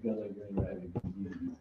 together again, have a good evening.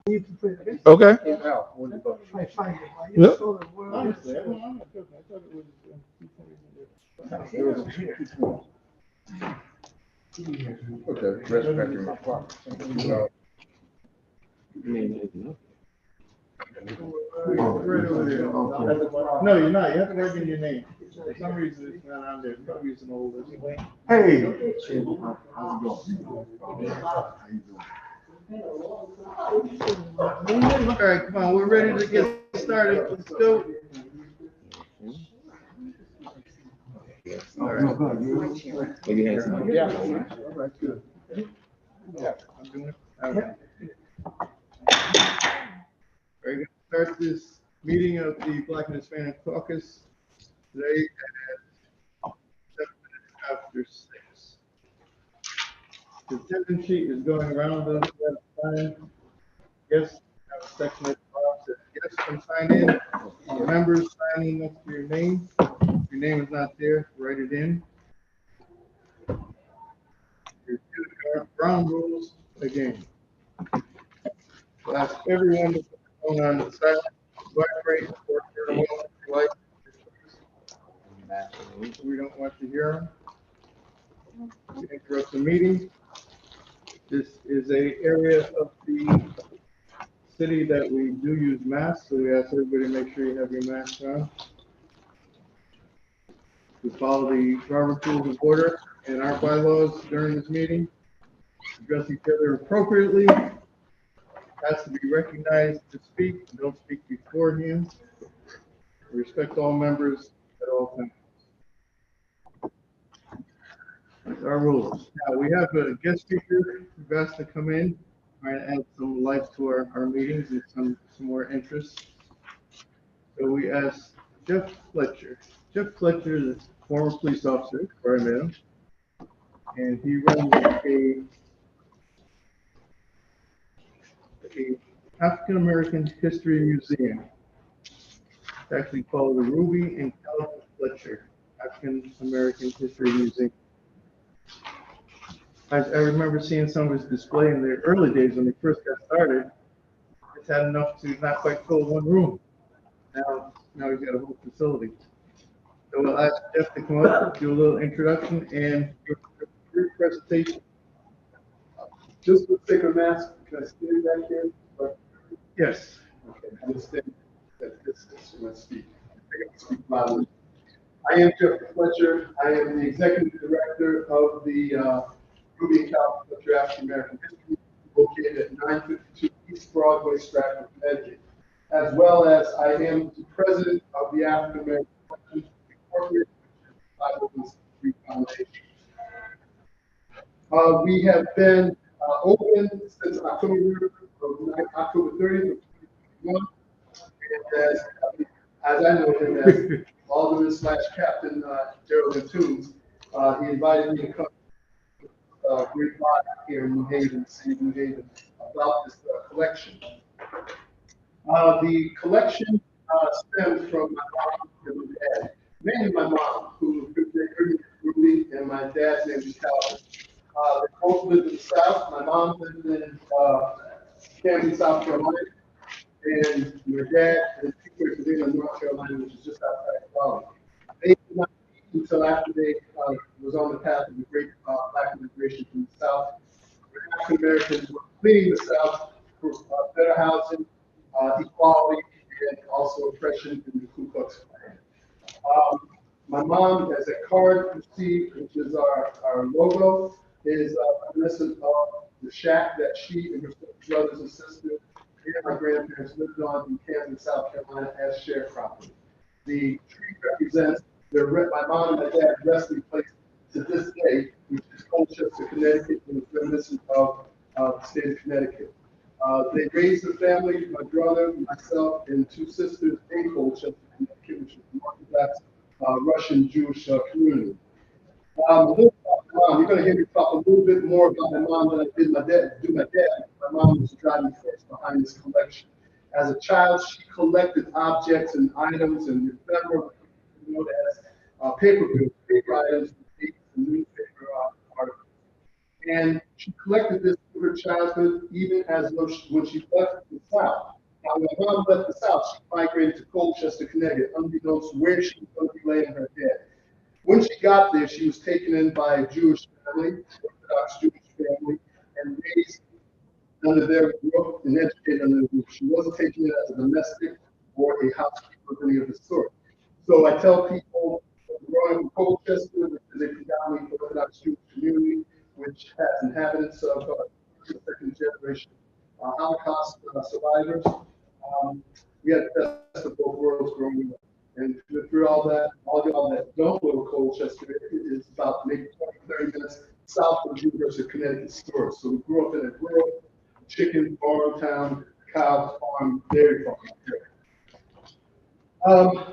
You can put it. Okay. I find it. While you Yep. saw the world. Honestly, I'm not joking. I thought it was. Put the rest back in my pocket. Right over there. No, you're not. You have to write in your name. For some reason, it's not on there. It's probably using old list. Hey. How's it going? All right, come on. We're ready to get started. Let's go. All right. Maybe you had some. Yeah. All right, good. Yeah, I'm doing it. Okay. We're going to start this meeting of the Black and Hispanic Caucus today at 7 minutes after 6. The attendance sheet is going around those who have signed. Yes, have a section at the bottom that says yes can sign in. Members signing next to your name. If your name is not there, write it in. Your ground rules again. We'll ask everyone to put their phone on the silent, vibrate, or turn them off if you like. We don't want to hear them. We interrupt the meeting. This is a area of the city that we do use masks, so we ask everybody to make sure you have your mask on. We follow the Robert Rules of Order and our bylaws during this meeting. Address each other appropriately. Has to be recognized to speak. Don't speak beforehand. Respect all members at all times. That's our rules. Now, we have a guest speaker who's asked to come in, trying to add some life to our meetings and some more interest. So we asked Jeff Fletcher. Jeff Fletcher is a former police officer, where I met him, and he runs a African American History Museum. It's actually called the Ruby and Calvin Fletcher African American History Museum. I remember seeing some of his display in the early days when they first got started. It's had enough to not quite fill one room. Now he's got a whole facility. So we'll ask Jeff to come up, do a little introduction, and give a brief presentation. Just for the sake of mask, can I stand back here? Yes. Okay, I'm gonna stand at distance when I speak. I can speak loudly. I am Jeff Fletcher. I am the executive director of the Ruby and Calvin Fletcher African American History, located at 952 East Broadway, Stratford, Connecticut. As well as I am the president of the African American Collections Incorporated, which is 503 Foundation. We have been open since October 30th of 2021. And as I know him as Alderman / Captain Gerald Tunes, he invited me to come to a great body here in New Haven, city of New Haven, about this collection. The collection stems from my mom and my dad, mainly my mom, who was Ruby, and my dad's name is Calvin. They both lived in the South. My mom lived in Camden, South Carolina, and my dad is in North Carolina, which is just outside of Raleigh. They did not meet until after they was on the path of the great Black immigration from the South. African Americans were fleeing the South for better housing, equality, and also oppression in the Ku Klux Klan. My mom has a card received, which is our logo, is reminiscent of the shack that she and her brothers and sisters and my grandparents lived on in Camden, South Carolina as shared property. The tree represents my mom and my dad's resting place to this day, which is Colchester, Connecticut, and is reminiscent of the state of Connecticut. They raised the family, my brother, myself, and two sisters in Colchester, Connecticut, which is the Orthodox Russian Jewish community. You're going to hear me talk a little bit more about my mom than I did my dad. My mom was the driving force behind this collection. As a child, she collected objects and items and ephemera, known as paper bills, paper items, and newspaper articles. And she collected this through her childhood, even as though when she left the South. Now, when mom left the South, she migrated to Colchester, Connecticut, unbeknownst to where she was going to be laying her head. When she got there, she was taken in by a Jewish family, Orthodox Jewish family, and raised under their roof and educated under their roof. She wasn't taken in as a domestic or a housekeeper of any of the sort. So I tell people growing in Colchester, which is a predominantly Orthodox Jewish community, which has inhabitants of the second generation Holocaust survivors. We had the best of both worlds growing up. And through all y'all that don't know Colchester, it is about maybe 20, 30 minutes south of the University of Connecticut stores. So we grew up in a rural chicken farm town, cow farm, dairy farm.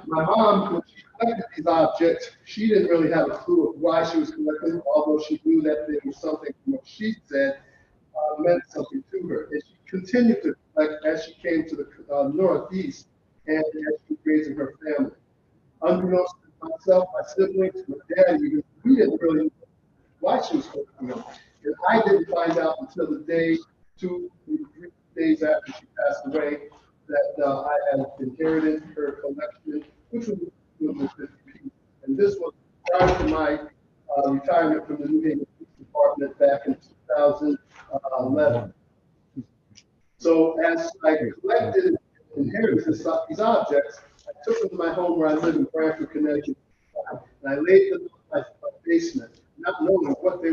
My mom, when she collected these objects, she didn't really have a clue of why she was collecting them, although she knew that there was something from what she said meant something to her. And she continued to collect as she came to the Northeast and as she was raising her family. Unbeknownst to myself, my siblings, my dad, even, we didn't really know why she was collecting them. And I didn't find out until the day, 2-3 days after she passed away, that I had inherited her collection, which was 50 pieces. And this was prior to my retirement from the New Haven Police Department back in 2011. So as I collected and inherited these objects, I took them to my home where I live in Branford, Connecticut, and I laid them in my basement, not knowing what they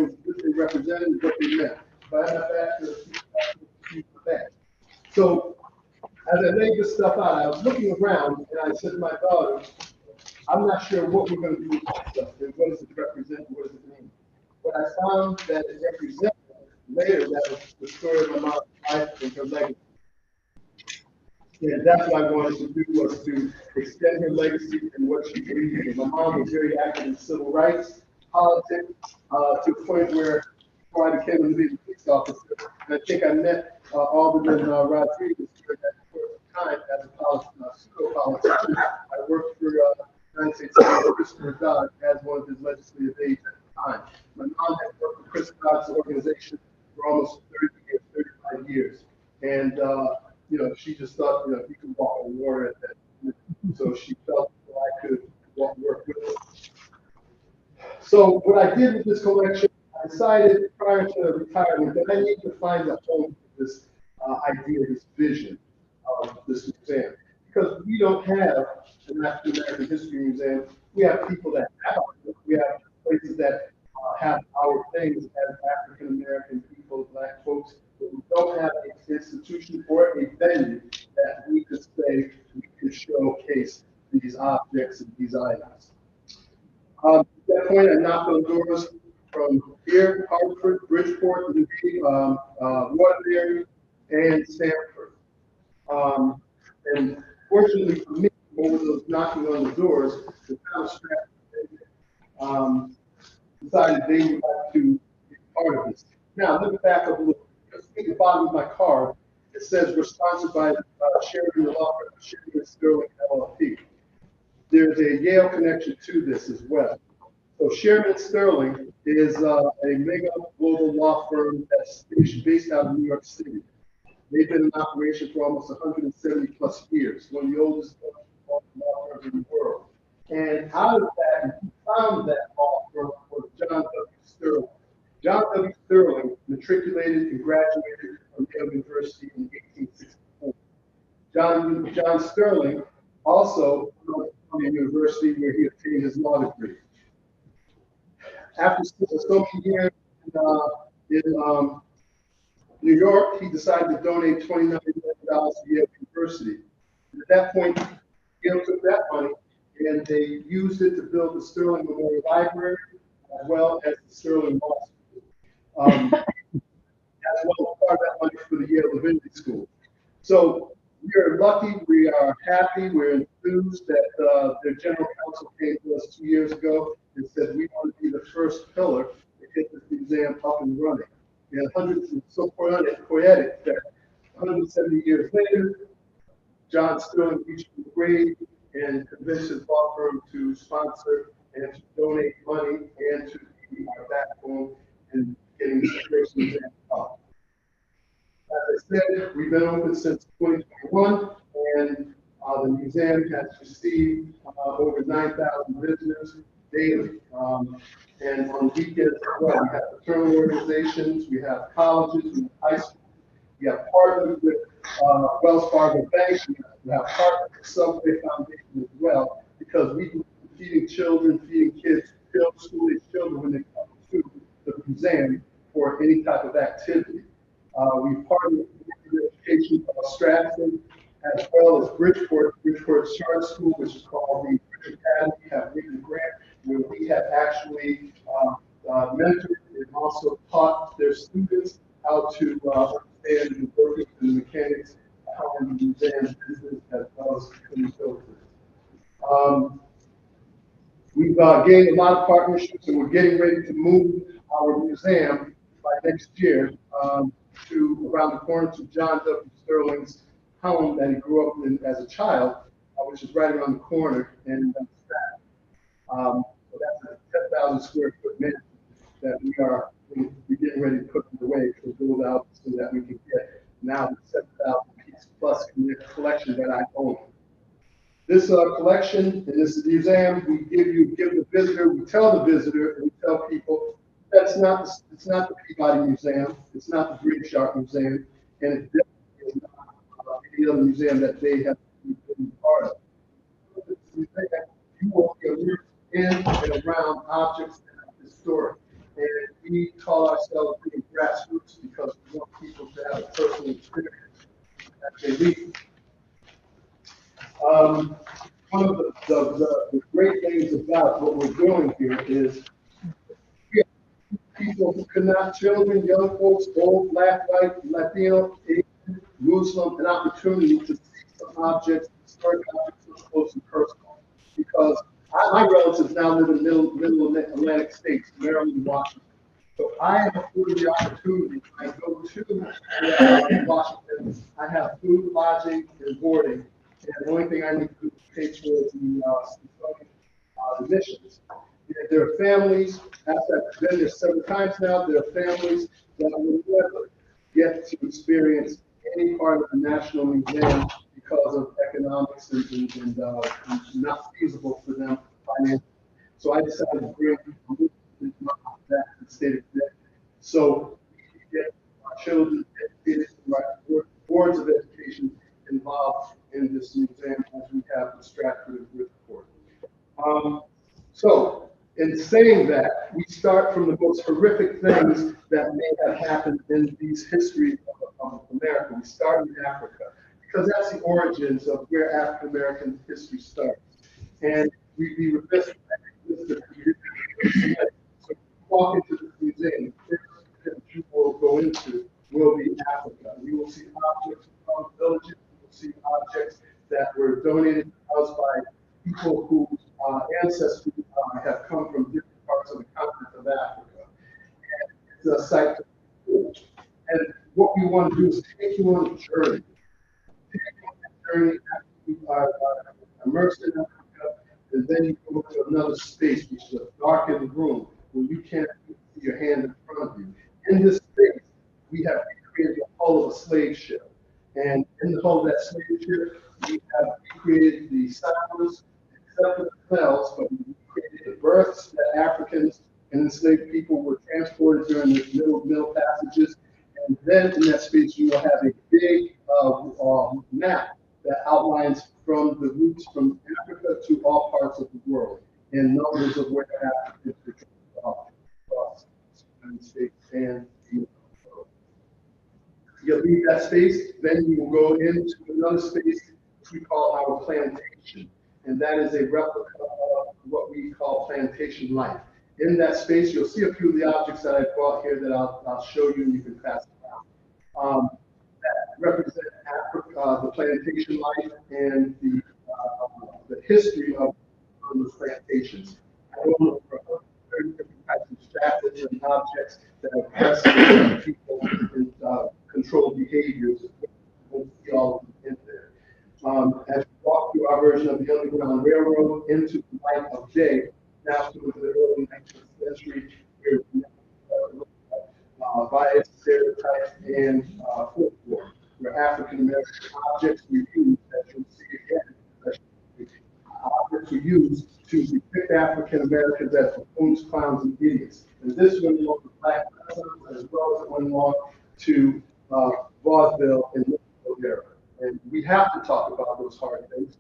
represented and what they meant. But I got back to the back. So as I laid this stuff out, I was looking around and I said to my daughter, I'm not sure what we're going to do with this stuff and what does it represent and what does it mean. But I found that it represented later that was the story of my mom's life and her legacy. And that's what I wanted to do, was to extend her legacy and what she believed in. My mom was very active in civil rights, politics, to the point where before I became a New police officer, and I think I met Alderman Rodriguez during that time as a pseudo-politician. I worked for United States Senator Christopher Dodd as one of his legislative aides at the time. My mom had worked for Chris Dodd's organization for almost 30 years, 35 years. And, you know, she just thought, you know, you could walk on water at that. So she felt that I could work with her. So what I did with this collection, I decided prior to retirement that I need to find a home for this idea, this vision of this museum. Because we don't have an African American History Museum. We have people that have it. We have places that have our things as African American people, Black folks, but we don't have an institution or a venue that we could say we could showcase these objects and these items. At that point, I knocked on doors from here, Hartford, Bridgeport, New Haven, Waterbury, and Stamford. And fortunately for me, over those knocking on the doors, the town of Stratford decided they would like to be part of this. Now, let me back up a little. At the bottom of my card, it says we're sponsored by Sheridan Law Firm, Sheridan Sterling LLP. There's a Yale connection to this as well. So Sheridan Sterling is a mega global law firm that's based out of New York City. They've been in operation for almost 170 plus years, one of the oldest law firms in the world. And out of that, he found that law firm was John W. Sterling. John W. Sterling matriculated and graduated from Yale University in 1864. John Sterling also went to Columbia University, where he obtained his law degree. After so many years in New York, he decided to donate $29 million to Yale University. And at that point, Yale took that money and they used it to build the Sterling Memorial Library as well as the Sterling Law School, as well as part of that money for the Yale Divinity School. So we are lucky, we are happy, we're enthused that their general counsel came to us 2 years ago and said we want to be the first pillar to get this museum up and running. And hundreds, and so poetic that 170 years later, John Sterling reached the grave and convinced his law firm to sponsor and to donate money and to be our backbone and getting this first museum up. As I said, we've been open since 2021, and the museum has received over 9,000 visitors daily. And on weekends as well, we have fraternal organizations, we have colleges, we have high schools, we have partners with Wells Fargo Bank, we have partners with Subway Foundation as well, because we can feeding children, feeding kids, school-age children when they come to the museum for any type of activity. We partner with the education of Stratford as well as Bridgeport Charter School, which is called the Bridge Academy. We have written a grant where we have actually mentored and also taught their students how to understand and work with the mechanics behind the museum business as well as community buildings. We've gained a lot of partnerships, and we're getting ready to move our museum by next year to around the corner to John W. Sterling's home that he grew up in as a child, which is right around the corner in Stratford. So that's a 10,000 square foot mansion that we're getting ready to put away to build out so that we can get now the 7,000 piece plus collection that I own. This collection in this museum, we give the visitor, we tell the visitor, and we tell people it's not the Peabody Museum, it's not the British Art Museum, and it definitely is not any other museum that they have been part of. This museum, you will be immersed in and around objects that are historic. And we call ourselves being grassroots because we want people to have a personal experience as they leave. One of the great things about what we're doing here is people who cannot, children, young folks, old, black, white, Latino, Asian, Muslim, an opportunity to see some objects, historic objects up close and personal. Because my relatives now live in middle Atlantic states, Maryland and Washington. So I have afforded the opportunity. I go to Washington. I have food, lodging, and boarding. And the only thing I need to do is pay towards the missions. And there are families, after I've been there several times now, there are families that will never get to experience any part of the National Museum because of economics and not feasible for them financially. So I decided to bring that to the state of Connecticut. So we can get our children educated, our boards of education involved in this museum as we have in Stratford and Bridgeport. So in saying that, we start from the most horrific things that may have happened in these histories of America. We start in Africa because that's the origins of where African American history starts. And we'd be remiss if the community. So walk into this museum, the first that you will go into will be Africa. You will see objects from villages. See objects that were donated to us by people whose ancestors have come from different parts of the continent of Africa. And it's a site to visit. And what we want to do is take you on a journey. Take you on that journey after you are immersed in Africa, and then you go to another space, which is a darkened room, where you can't see your hand in front of you. In this space, we have recreated the hull of a slave ship. And in the hull of that slave ship, we have recreated the sounds, except for the smells, but we created the births that Africans and enslaved people were transported during the middle passages. And then in that space, you will have a big map that outlines from the roots from Africa to all parts of the world, and numbers of where Africans were transported across the United States and the You'll leave that space, then you will go into another space which we call our plantation. And that is a replica of what we call plantation life. In that space, you'll see a few of the objects that I brought here that I'll show you and you can pass around. That represent Africa, the plantation life and the history of those plantations. I don't know for 30 different types of strategies and objects that oppress people and control behaviors. We'll see all of them in there. As we walk through our version of the Underground Railroad into the light of day, now to the early 19th century, bias, stereotypes, and folklore, where African American objects were used, as you'll see again, objects were used to depict African Americans as buffoons, clowns, and idiots. And this went along with Black Renaissance as well as it went along to vaudeville and Louisville era. And we have to talk about those hard things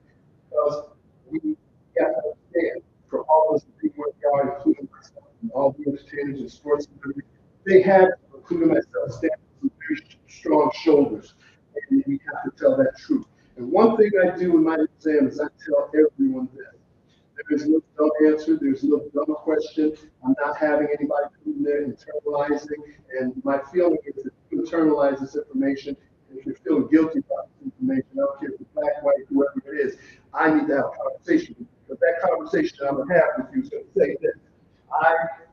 because we have to understand for all those people who are, including myself, and all the entertainers and sports, they have, including myself, stand on some very strong shoulders. And we have to tell that truth. And one thing I do in my exam is I tell everyone this. There is no dumb answer. There's no dumb question. I'm not having anybody come there internalizing. And my feeling is that if you internalize this information, if you're feeling guilty about this information, I don't care if it's black, white, whoever it is, I need to have a conversation with you. Because that conversation I'm going to have with you is going to say this.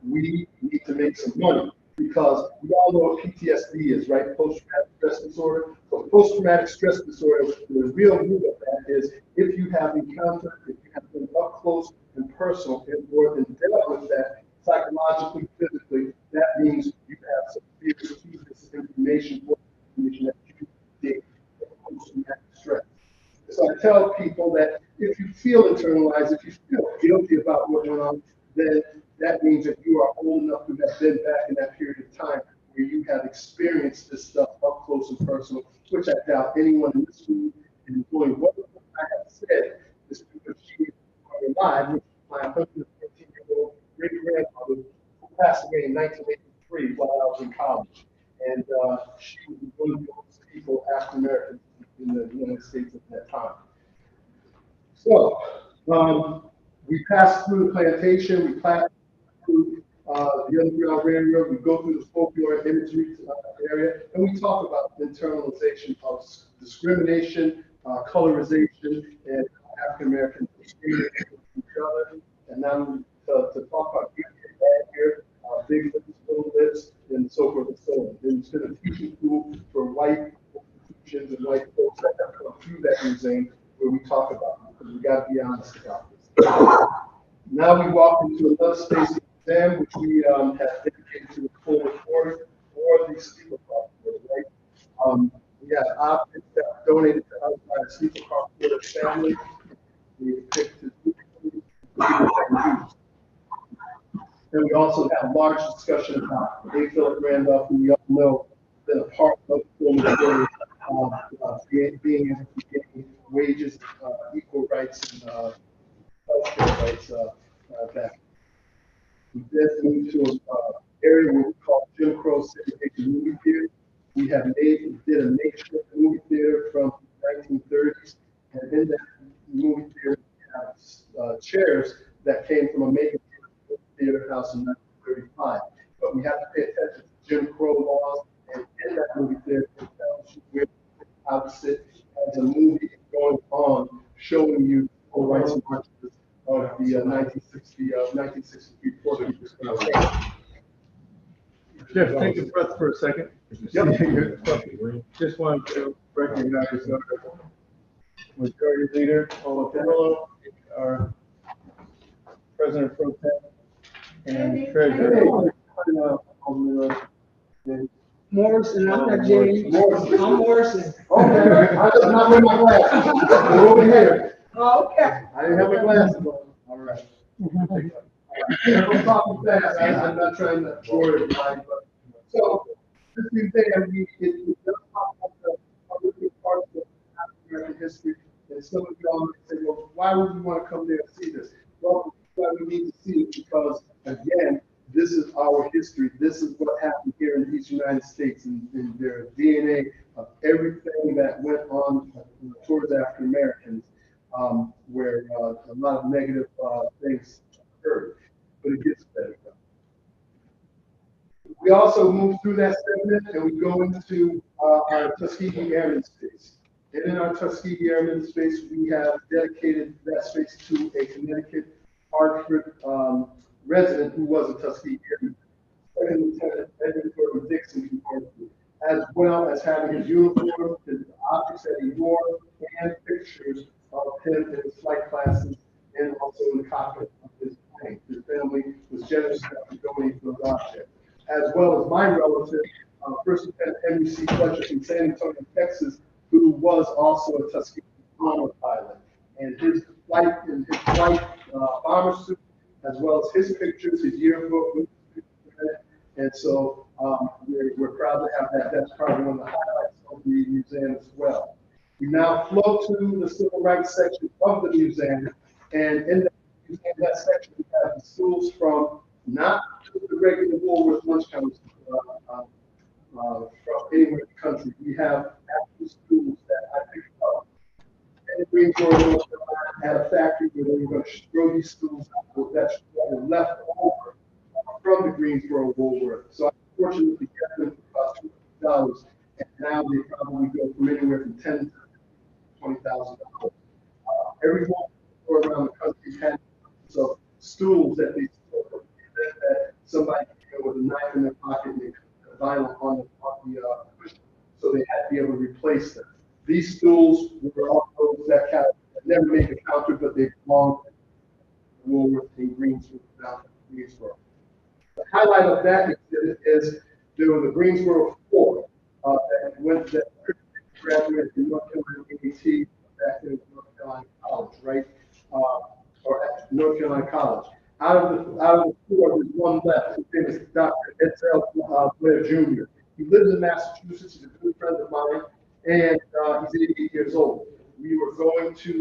We need to make some money. Because we all know what PTSD is, right? Post-traumatic stress disorder. So post-traumatic stress disorder, the real root of that is if you have encountered, if you have been up close and personal and more than dealt with that psychologically, physically, that means you have some serious pieces of information that you did post-traumatic stress. So I tell people that if you feel internalized, if you feel guilty about what went on, then that means that you are old enough to have been back in that period of time where you have experienced this stuff up close and personal, which I doubt anyone in this room is doing. What I have said is because she is alive, which is my 115-year-old great-grandmother who passed away in 1983 while I was in college. And she was one of the oldest people, African Americans, in the United States at that time. So, we passed through the plantation, we passed through the Underground Railroad, we go through the folklore imagery area, and we talk about internalization of discrimination, colorization, and African American discrimination with each other. And now to talk about good and bad here, big lips, little lips, and so forth and so on. And it's been a teaching tool for white institutions and white folks that have come through that museum where we talk about it, because we got to be honest about this. Now we walk into another space of exam, which we have dedicated to the full report for the sleeper crossword, right? We have objects that are donated to us by the sleeper crossword family. We picked to and we also have a large discussion about A. Philip Randolph, who we all know has been a part of the being able to get wages, equal rights, and healthcare rights back. We then moved to an area where we call Jim Crow segregation movie theater. We did a makeshift movie theater from the 1930s, and in that movie theater we have chairs that came from a making theater house in 1935. But we have to pay attention to Jim Crow laws, and in that movie theater, we're opposite as a movie going on, showing you civil rights marches of the 1963 Portuguese. Jeff, take a breath for a second. Just wanted to recognize our majority leader, Olafillo, our President Pro Tem, and Treasurer. Morrison, I'm not James. I'm Morrison. Okay, I did not wear my glasses. We're over here. Oh, okay. I didn't have my glasses on. All right. I'm talking fast. I'm not trying to bore everybody, but so this is the it does talk about the other parts of African American history. And some of y'all may say, well, why would you want to come there and see this? Well, why we need to see it because again, this is our history. This is what happened here in these United States, and their DNA of everything that went on towards African Americans, where a lot of negative things occurred. But it gets better. We also move through that segment and we go into our Tuskegee Airmen space. And in our Tuskegee Airmen space, we have dedicated that space to a Connecticut Hartford resident who was a Tuskegee Airman, Second Lieutenant Edward Gordon Dixon, as well as having his uniform, his objects that he wore, and pictures of him in his flight classes and also in the cockpit of his plane. His family was generous enough to donate those objects. as well as my relative, First Lieutenant Henry C. Fletcher from San Antonio, Texas, who was also a Tuskegee bomber pilot. And his flight bomber suit, as well as his pictures, his yearbook, and so we're proud to have that. That's probably one of the highlights of the museum as well. We now flow to the civil rights section of the museum, and in that section we have the stools from not just the regular Woolworth lunch counters from anywhere in the country. We have actual stools that I picked up in Greensboro, North Carolina, at a factory where they were going to throw these stools out that were left over from the Greensboro Woolworth. So I fortunately kept them for about $200, and now they probably go from anywhere from $10,000 to $20,000. Every store around the country had so stools that they store that somebody with a knife in their pocket and they put the vinyl on the cushion, so they had to be able to replace them. These stools were all those that never made the counter, but they belonged to Woolworth in Greensboro, down in Greensboro. The highlight of that exhibit is there was a Greensboro 4 that graduated from North Carolina AT back in North Carolina College, right? Or at North Carolina College. Out of the 4, there's one left. His name is Dr. Edsel Blair Jr. He lives in Massachusetts. He's a good friend of mine, and he's 88 years old. We were going to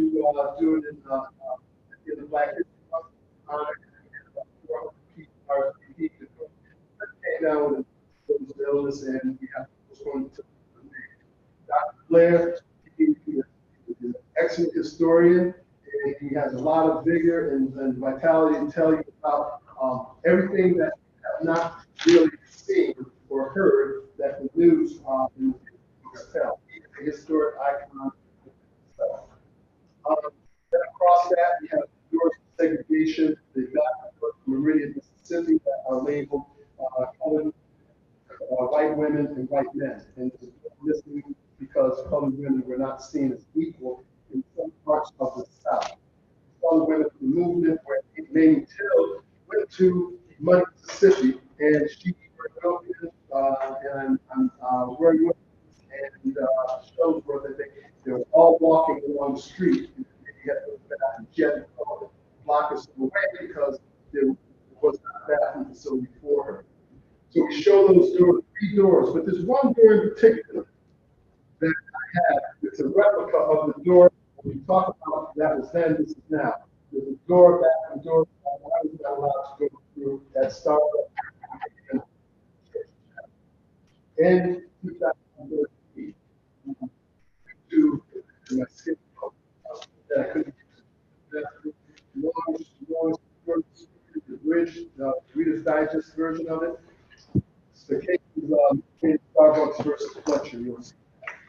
do it in the Black History Month. He came down with his illness, and we have was going to Dr. Blair. He is an excellent historian, and he has a lot of vigor and vitality to tell you about everything that you have not really seen or heard that the news in the tell. He's a historic icon. Then across that, we have doors of segregation. They've got Meridian, Mississippi, that are labeled colored white women and white men. And this is because colored women were not seen as equal in some parts of the South. Colored women in the movement where Mamie Till went to Muddy, Mississippi, and she was and I'm wearing and shows where they were all walking along the street. And they had to go back and get block us away because there was not a bathroom facility for her. So we show those doors, 3 doors, but there's one door in particular that I have. It's a replica of the door we talked about that was then, this is now. There's a door back, a door I was not allowed to go through that started in 2013 to my skin that I couldn't the bridge, the Reader's Digest version of it. The case is Starbucks versus Fletcher. You'll see.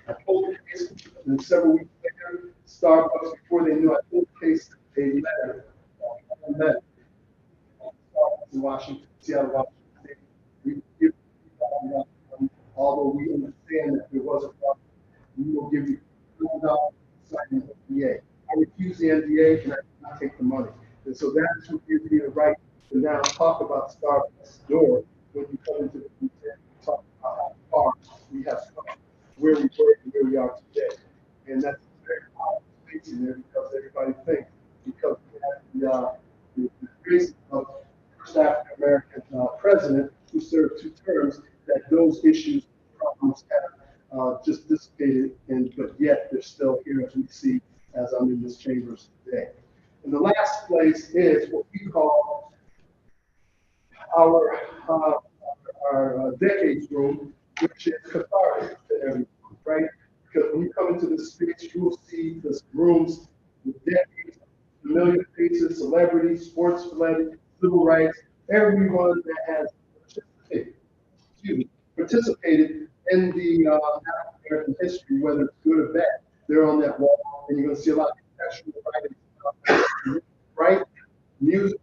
I pulled the case, and several weeks later, Starbucks, before they knew I pulled the case, a letter in Washington, Seattle, Washington. We give, although we understand that there was a problem, we will give you $1,000 signing the NDA. I refuse the NDA and I did not take the money. And so that's what gives me the right to now talk about Starbucks door when you come into the museum and talk about how far we have come, where we were and where we are today. And that's very powerful space in there because everybody thinks because we have the grace of first African American president who served 2 terms that those issues problems have just dissipated, but yet they're still here as we see as I'm in this chambers today. And the last place is what we call our decades room, which is cathartic to everyone, right? Because when you come into this space, you will see the rooms with decades, familiar faces, celebrities, sports, civil rights, everyone that has participated in the African American history, whether it's good or bad. They're on that wall, and you're going to see a lot of textual writing, right? Music,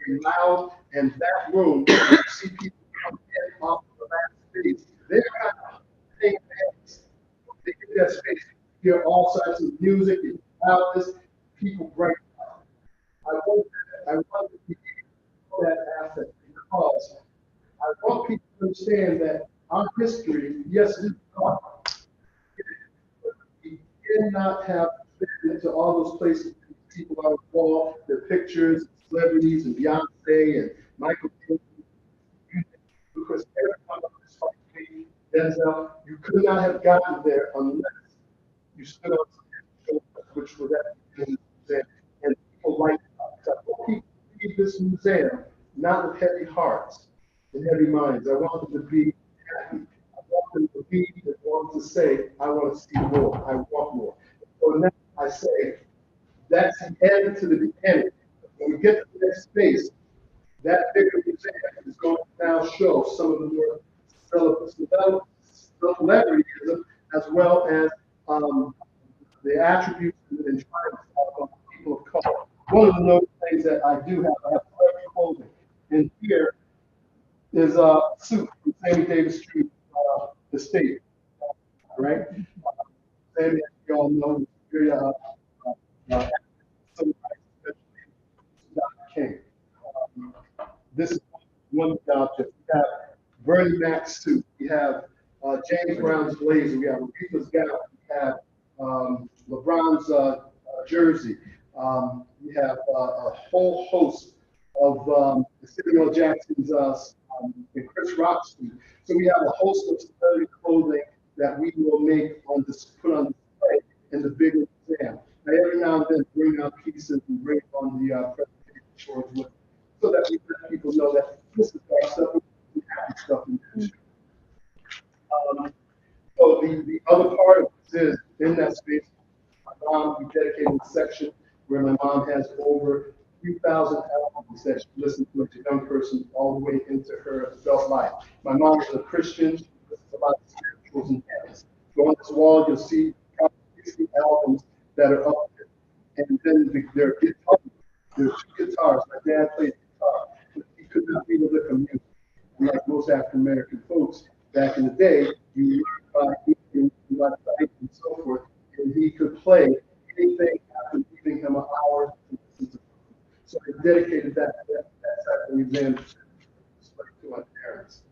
very loud, and that room, you see people come in off of the last space. They're kind of taking hands. They get that space. You hear all sorts of music, and loudness, people break out. I want to be that asset because I want people to understand that our history, yes, it is dark. We cannot have been to all those places people are involved, their pictures, celebrities, and Beyonce and Michael Jordan. Because every time this fight, Denzel, you could not have gotten there unless you stood on some which was at the museum, and people like that. People leave this museum not with heavy hearts and heavy minds. I want them to be happy. I want them to be and want to say, I want to see more. I want more. So now I say, that's the end to the beginning. When we get to the next space, that bigger museum is going to now show some of the more celebrityism as well as the attributes and triumphs of people of color. One of the notable things that I do have, I have clothing. And here is a suit from Sammy Davis Street, estate, right? Sammy, as you all know, is very, civil rights, especially Dr. King. This is one object. We have Bernie Mac's suit. We have James Brown's blazer. We have Aretha's gown. We have LeBron's jersey. We have a whole host of Samuel Jackson's and Chris Rock's suit. So we have a host of celebrity clothing that we will make on this, put on display in the bigger museum. Now, every now and then, bring out pieces and bring on the presentation shores with, so that we let people know that this is our stuff, we have stuff in there too. So the other part of this is in that space, my mom, we dedicated a section where my mom has over 3,000 albums that she listened to as a young person all the way into her adult life. My mom is a Christian. She listens to a lot of spirituals and hymns. Go on this wall, you'll see probably 60 albums that are up there. And then there are guitars. There's two guitars. My dad played guitar, but he could not read a lick of music. And like most African American folks back in the day, you learned by eating, by sight, and so forth. And he could play anything after giving him an hour to listen to. So I dedicated that type of museum to my parents.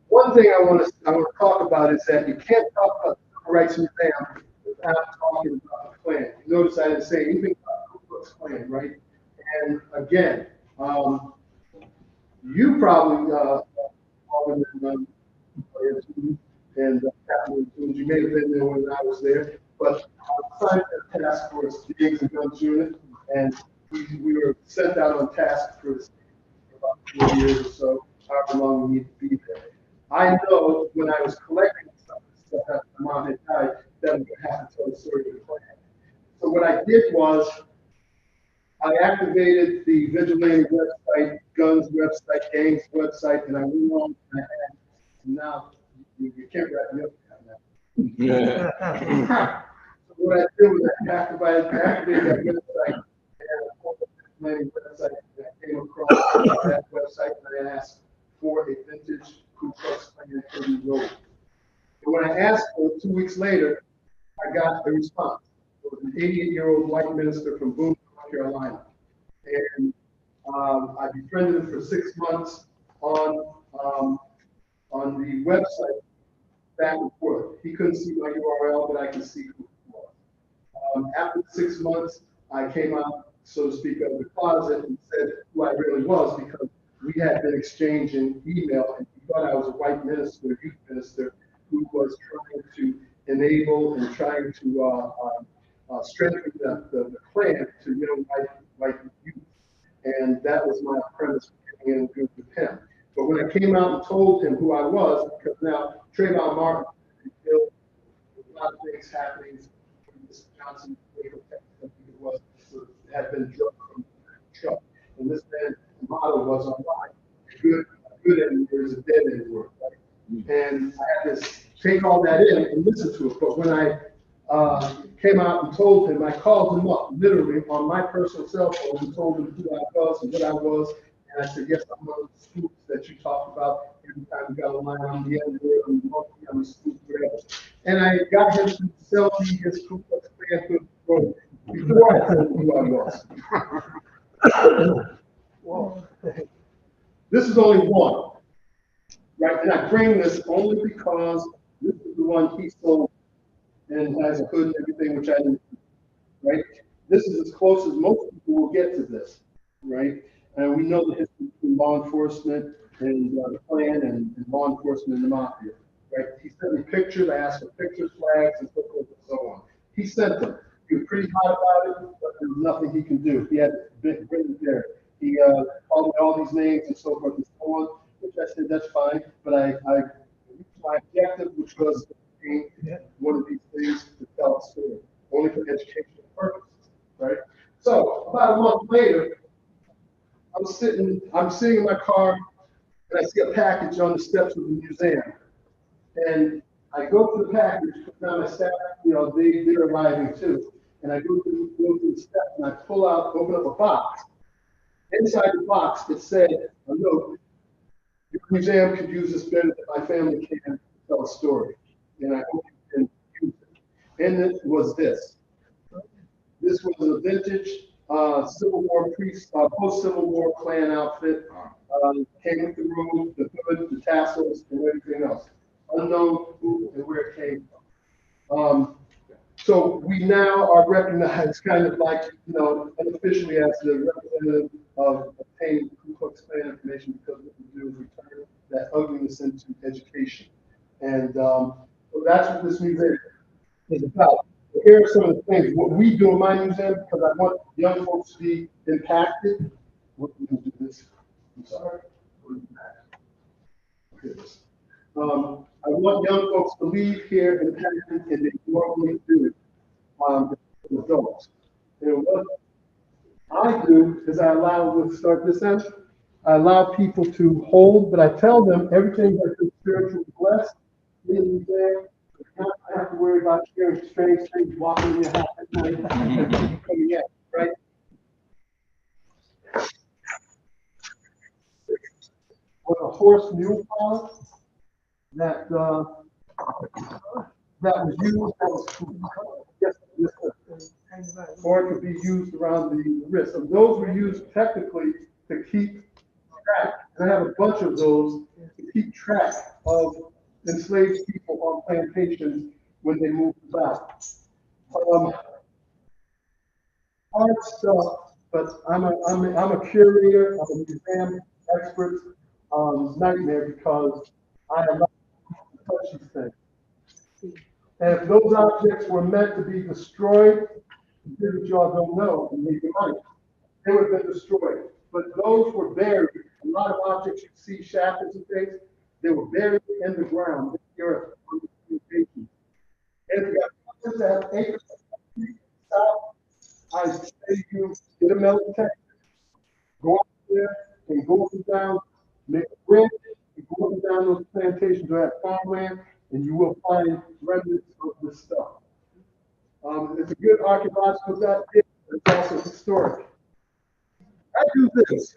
One thing I want to talk about is that you can't talk about the Civil Rights Museum without talking about the Klan. You notice I didn't say anything about the Ku Klux Klan, right? And again, you probably and you may have been there when I was there, but I was assigned to the task force, the Gigs and Guns Unit, and we were sent out on task for about 4 years or so, however long we need to be there. I know when I was collecting some of the stuff after my mom had died, that I would have to tell the story of the Klan. So what I did was, I activated the vigilante website, guns website, gangs website, and I went on and I had, now you can't wrap me up now. So what I did was I activated that website, and the vigilante website, and I came across that website and I asked for a vintage Ku Klux Klan Kirby robe. And when I asked for it 2 weeks later, I got a response. It was an 88-year-old white minister from Boone, North Carolina. And I befriended him for 6 months on the website, back and forth. He couldn't see my URL, but I could see who it was. After 6 months, I came out, so to speak, of the closet and said who I really was, because we had been exchanging email, and he thought I was a white minister, youth minister, who was trying to enable and trying to strengthen the Klan to white youth. And that was my premise for getting in good with him. But when I came out and told him who I was, because now Trayvon Martin had been killed, a lot of things happening. This Johnson, I think it was, had been drugged from the truck. And this man's motto was online: good anywhere is a dead anywhere. Right? And I had to take all that in and listen to it. But when I came out and told him, I called him up literally on my personal cell phone and told him who I was and what I was. And I said, yes, I'm one of the scoops that you talked about every time we got online. I'm the editor, I'm the monkey, I'm the scoop, whatever. And I got him to sell me his Ku Klux Klan robe before I told him who I was. Whoa. This is only one, right? And I bring this only because this is the one he sold and has a hood and everything, which I didn't, right? This is as close as most people will get to this, right? And we know the history between law enforcement and the Klan and law enforcement and the mafia, right? He sent me pictures, I asked for pictures, flags, and so forth and so on. He sent them. He was pretty hot about it, but there was nothing he can do. He had it written there. He called me all these names and so forth and so on, which I said, that's fine, but my objective, which was one of these things to tell a story, only for educational purposes, right? So about a month later, I'm sitting in my car and I see a package on the steps of the museum. And I go to the package, put down my staff, they're arriving too. And I go to the steps and I open up a box. Inside the box, it said, a note, your museum could use this better than my family can to tell a story. And I hope you can use it. And it was this. This was a vintage Civil War post-Civil War Klan outfit. Came with the robe, the hood, the tassels, and everything else. Unknown who and where it came from. So we now are recognized kind of like, unofficially as the representative of obtaining Ku Klux Klan information, because what we do is we turn that ugliness into education. And so that's what this museum is about. Here are some of the things. What we do in my museum, because I want young folks to be impacted. What we can do this. I'm sorry. I want young folks to leave here impacted, and they normally do as adults. And what I do is I allow people to hold, but I tell them everything that's spiritual blessed in the museum. I don't have to worry about hearing strange things walking in your house at night and people coming in, right? With a horse mule collar that was used, or it could be used around the wrist. And those were used technically to keep track. And I have a bunch of those to keep track of enslaved people on plantations when they moved about. Hard stuff, but I'm a curator, I'm a museum expert, nightmare, because I am not to touch these things. And if those objects were meant to be destroyed, here's what y'all don't know, and maybe might, they would have been destroyed. But those were buried. A lot of objects you see, shackles and things, they were buried in the ground, in the earth, on the communication. And we got objects that have acres of south. I say you get a metal tank, go up there and go up and down, make a bridge, and go up and down those plantations or that farmland, and you will find remnants of this stuff. It's a good archaeological dive, but it's also historic. I do this,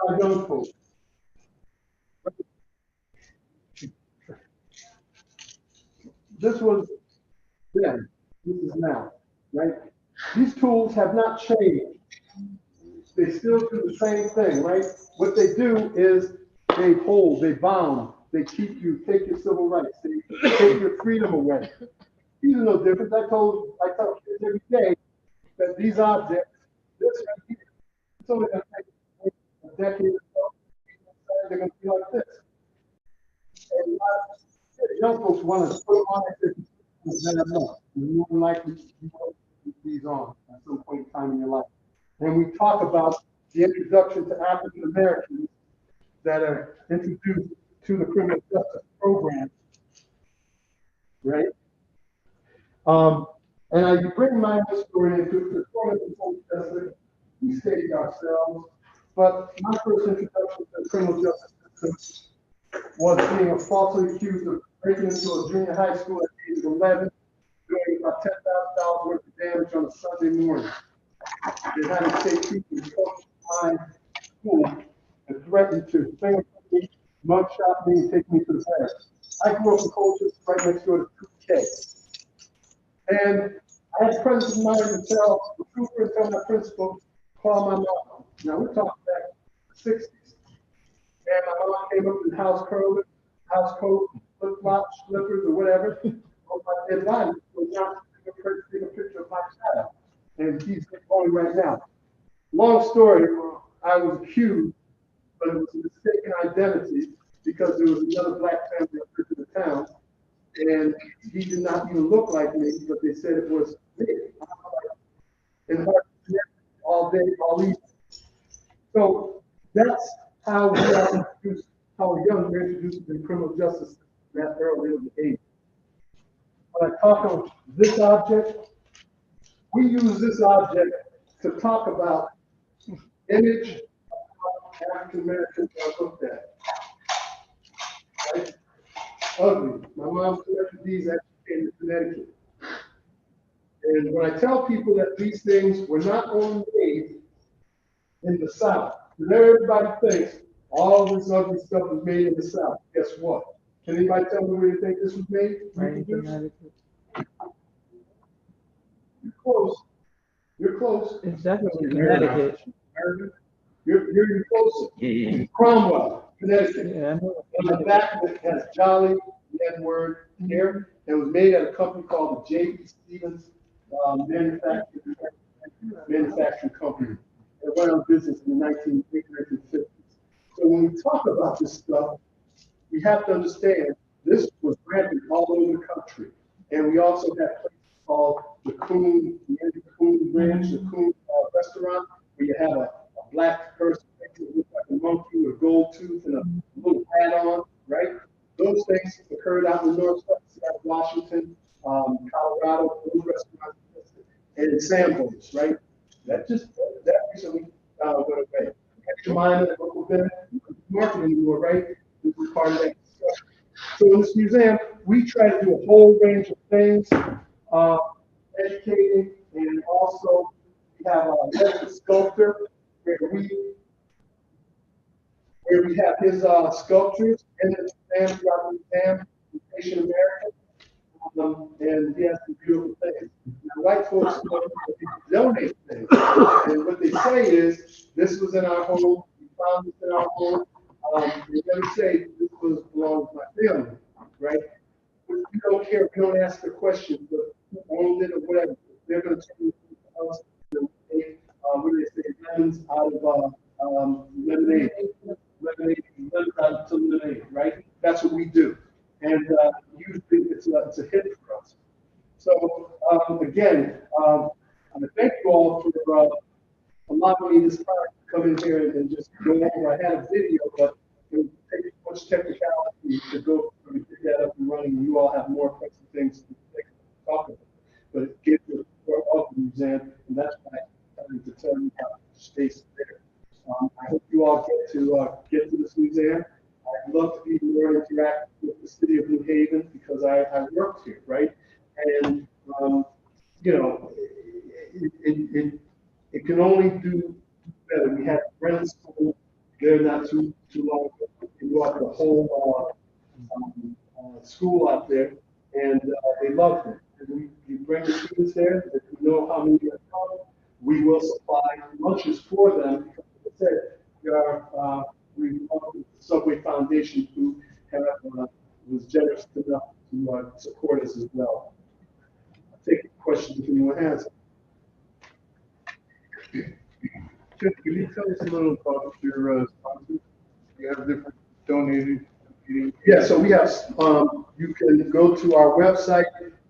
our young folks. This was then, this is now, right? These tools have not changed. They still do the same thing, right? What they do is they hold, they bound, they keep you, take your civil rights, they take your freedom away. These are no different. I tell kids every day that these objects, this right here, it's only going to take a decade or so. They're going to be like this. And young folks want to put them on it. More than likely, you will put these on at some point in time in your life. When we talk about the introduction to African Americans that are introduced to the criminal justice program, right? And I bring my own story into the we studied ourselves, but my first introduction to the criminal justice system was being falsely accused of breaking into a junior high school at the age of 11, doing about $10,000 worth of damage on a Sunday morning. The United States troops approached my school and threatened to fingerprint me, mugshot me, and take me to the barracks. I grew up in Caucus, right next door to 2K. And I had presence of mind to tell the trooper and tell my principal, call my mom. Now we're talking back in the 60s. And my mom came up in house coat, flip flops, slippers, or whatever. On my dead body, was not take a picture of my child, and he's going right now. Long story, I was accused, but it was a mistaken identity because there was another black family that lived in the town, and he did not even look like me, but they said it was me. And all day, all evening. So that's how we are introduced, how young we're introduced to the criminal justice system at that early of the age. When I talk of this object, we use this object to talk about image of how African Americans are looked at. Right? Ugly. My mom collected these actually in Connecticut. And when I tell people that these things were not only made in the South, because everybody thinks all this ugly stuff was made in the South. Guess what? Can anybody tell me where you think this was made? Right, Connecticut. You're close. You're close. It's definitely Connecticut. You're close. Cromwell, Connecticut. Yeah, I know. On the back of it has Jolly, the N-word here. It was made at a company called the J.B. Stevens Manufacturing Company. It went on business in the 1950s. So when we talk about this stuff, we have to understand this was rampant all over the country. And we also have places called the Coon Ranch, the Coon restaurant, where you have a black person that looks like a monkey with a gold tooth and a little hat on, right? Those things occurred out in the northwest of Washington, Colorado, those restaurants, and in Sanborns, right? That recently went away. Extra Mine and Local Bend, market anymore, right? This is part of that discussion. So in this museum, we try to do a whole range of things, educating, and also we have a resident sculptor where we have his sculptures in the museum, throughout the museum, Asian American. And he has some beautiful things. Now, white folks donate things. And what they say is, this was in our home, we found this in our home. They never say this was belongs to my family, right? We don't care, we don't ask the question, but who owned it or whatever. They're going to tell you what do they say, lemons out of lemonade. Lemons out of lemonade, right? That's what we do. And usually it's a hit for us. So again, I thank you all for allowing me this time to come in here and just go over. I had a video, but it would take too much technicality to go through and get that up and running. You all have more questions things to talk about. But it gives you a tour of the museum, and that's why I'm trying to tell you how space is there. I hope you all get to this museum. I'd love to be more interactive with the city of New Haven because I worked here, right? And you know, it can only do better. We had Brennan School there not too long ago. We brought the whole school out there, and they loved it. And we bring the students there. If we know how many are coming, we will supply lunches for them. Because as I said, we work with the Subway Foundation, who was generous enough to support us as well. I'll take questions if anyone has. Jeff, can you tell us a little about your sponsors? You have different donated. Yeah, so we have, you can go to our website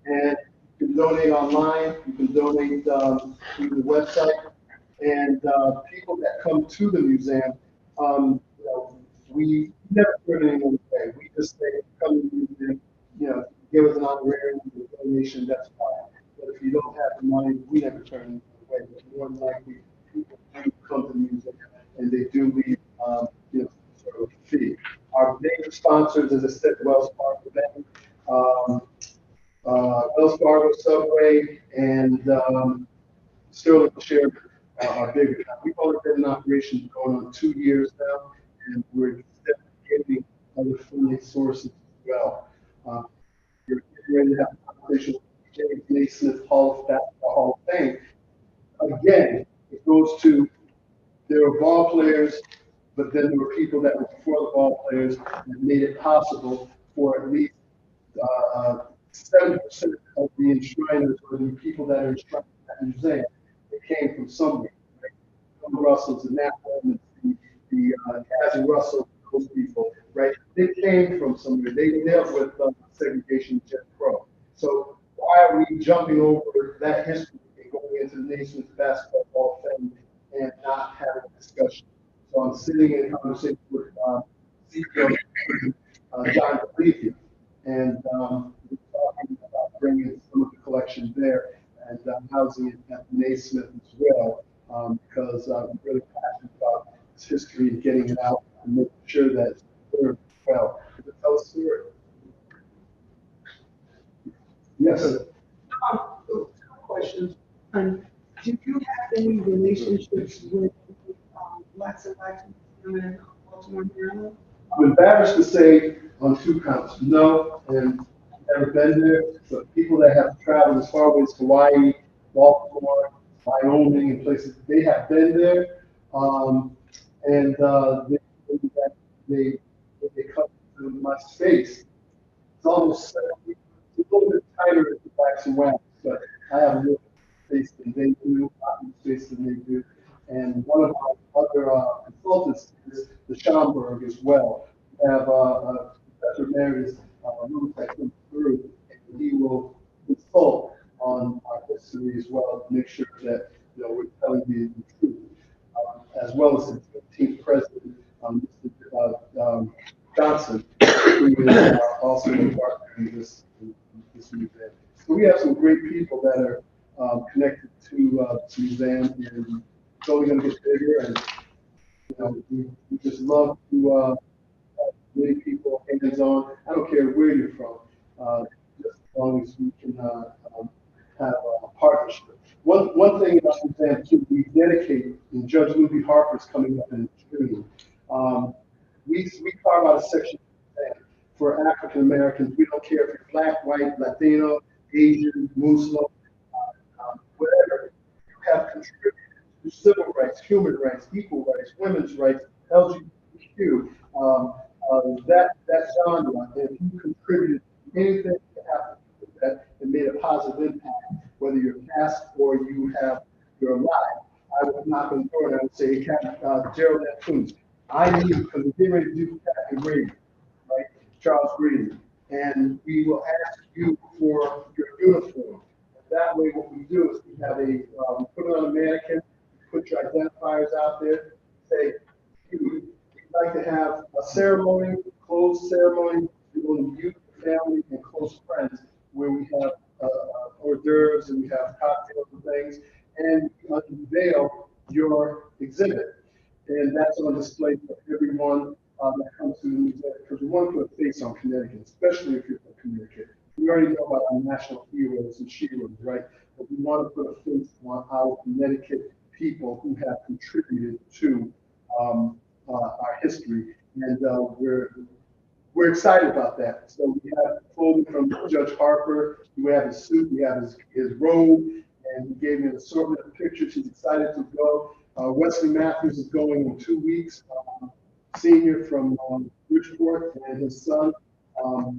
and you can donate online. You can donate through the website. And people that come to the museum, you know, we never turn anyone away. We just say, come to the museum, you know, give us an honorarium, a donation, that's fine. But if you don't have the money, we never turn away. But more than likely, people do come to the museum and they do leave, you know, sort of a fee. Our major sponsors, as I said, Wells Fargo Bank, Wells Fargo Subway, and Sterling Share are big. We've only been in operation going on 2 years now, and we're getting other funding sources as well. We're getting ready to have a conversation with James Naismith Hall of Fame. Again, it goes to there are ball players but then there were people that were before the ball players that made it possible for at least 70% of the enshriners or the people that are enshrined at the museum. They came from somewhere. Right? The Russells and Nat Holman, Cassie Russell, those people, right? They came from somewhere. They dealt with segregation, Jim Crow. So why are we jumping over that history and going into the Nation's Basketball Hall of Fame and not having a discussion? So I'm sitting in conversation with CEO John Galicia, and we're talking about bringing some of the collection there and housing it at the Naismith as well, because I'm really passionate about its history and getting it out and making sure that it's preserved well. Does it tell a story? Yes. Two questions. Do you have any relationships with Blacks and Blacks in Baltimore, Maryland? I'm embarrassed to say on 2 counts, no, and never been there. But people that have traveled as far away as Hawaii, Baltimore, Wyoming, and places, they have been there, and they cut through my space. It's almost 70, it's a little bit tighter at the Blacks and Wax, but I have a little space than they do, not more space than they do. And one of our other consultants is the Schomburg as well. We have Professor Emeritus Lewis that comes through, and he will consult on our history as well to make sure that we're telling the truth, as well as the 15th president, Mr. Johnson, who is also a partner in this museum. So we have some great people that are connected to the museum, and it's only going to get bigger. And we just love to have many people hands-on. I don't care where you're from, just as long as we can have a partnership. One thing about the museum too, we dedicate, and Judge Luby Harper's coming up in June. We carve out a section for African Americans. We don't care if you're Black, white, Latino, Asian, Muslim, whatever. You have contributed to civil rights, human rights, equal rights, women's rights, LGBTQ, that genre. And if you contributed anything to have to do with that and made a positive impact, whether you're cast or you're alive, I would knock on the door and I would say, Gerald F. I need, because we're getting ready to do Captain Grady, right? Charles Grady. And we will ask you for your uniform. And that way, what we do is we have we put it on a mannequin, put your identifiers out there, say, we'd like to have a ceremony, closed ceremony, with you, family, and close friends, where we have hors d'oeuvres and we have cocktails and things, and unveil your exhibit. And that's on display for everyone that comes to the museum, because we want to put a face on Connecticut, especially if you're from Connecticut. We already know about our national heroes and sheroes, right? But we want to put a face on our Connecticut people who have contributed to our history, and we're excited about that. So we have clothing from Judge Harper. We have his suit, we have his robe, and he gave me an assortment of pictures. He's excited to go. Wesley Matthews is going in 2 weeks. Senior from Bridgeport, and his son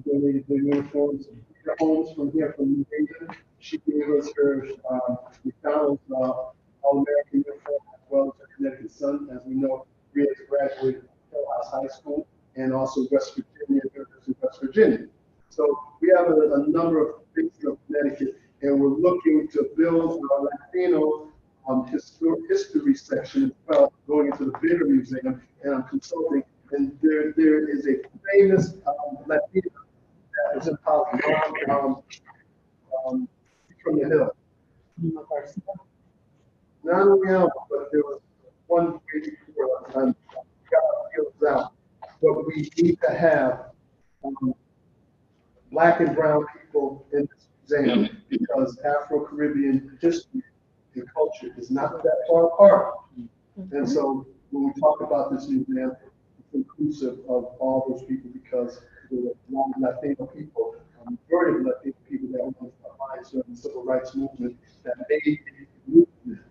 donated their uniforms. Their homes from here from New Haven. She gave us her McDonald's All-American uniform, as well as her Connecticut son. As we know, Rhea has graduated from Hillhouse High School and also West Virginia, University of West Virginia. So we have a number of things of Connecticut, and we're looking to build our Latino history section as well, going into the bigger museum, and I'm consulting. And there is a famous Latino that was in Hollywood, from the Hill. Not only Alma, but there was one way before got our fields out. But we need to have Black and brown people in this museum, because Afro-Caribbean history and culture is not that far apart. And so when we talk about this museum, it's inclusive of all those people, because there were a lot of Latino people, majority of Latino people that were on the lines during the civil rights movement that made a movement,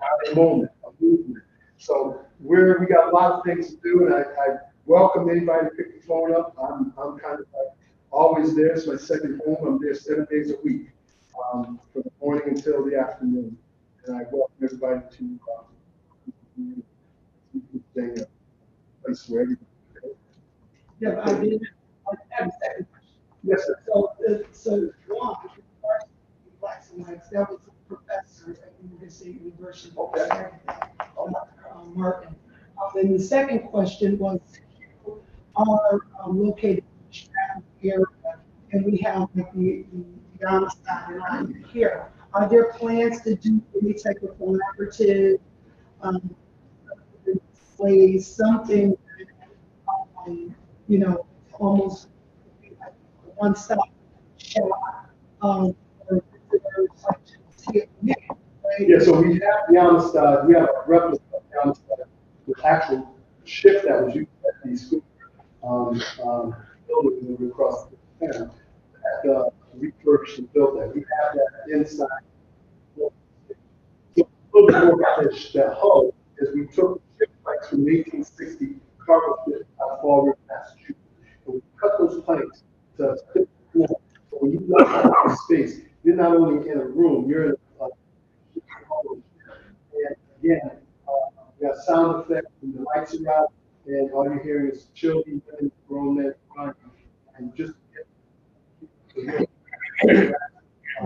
not a moment, a movement. So we're we got a lot of things to do, and I welcome anybody to pick the phone up. I'm kind of like always there. It's my second home. I'm there 7 days a week, from the morning until the afternoon. And I welcome everybody to a place where everybody. Yeah, but I did, I have a second question. Yes, sir. So one, blacks and whites, that was a professor at University Okay. Martin. And the second question was, are located in the Stratton area, and we have like the Amistad line here. Are there plans to do any type of collaborative displays, something, you know, almost like a one-stop shop, for visitors to see it, right? Yeah, so we have the Amistad, we have a replica of the Amistad, the actual ship that was used at these schools, buildings that were across the town, that refurbished and built that. We have that inside. So a little bit more about that hull is we took ship planks from 1860 cargo ship out of Fall River, Massachusetts, and we cut those planks to fit the floor. So when you look at space, you're not only in a room, you're in a and again, we have sound effects and the lights are out, and all you're hearing is children, women, grown men crying, and just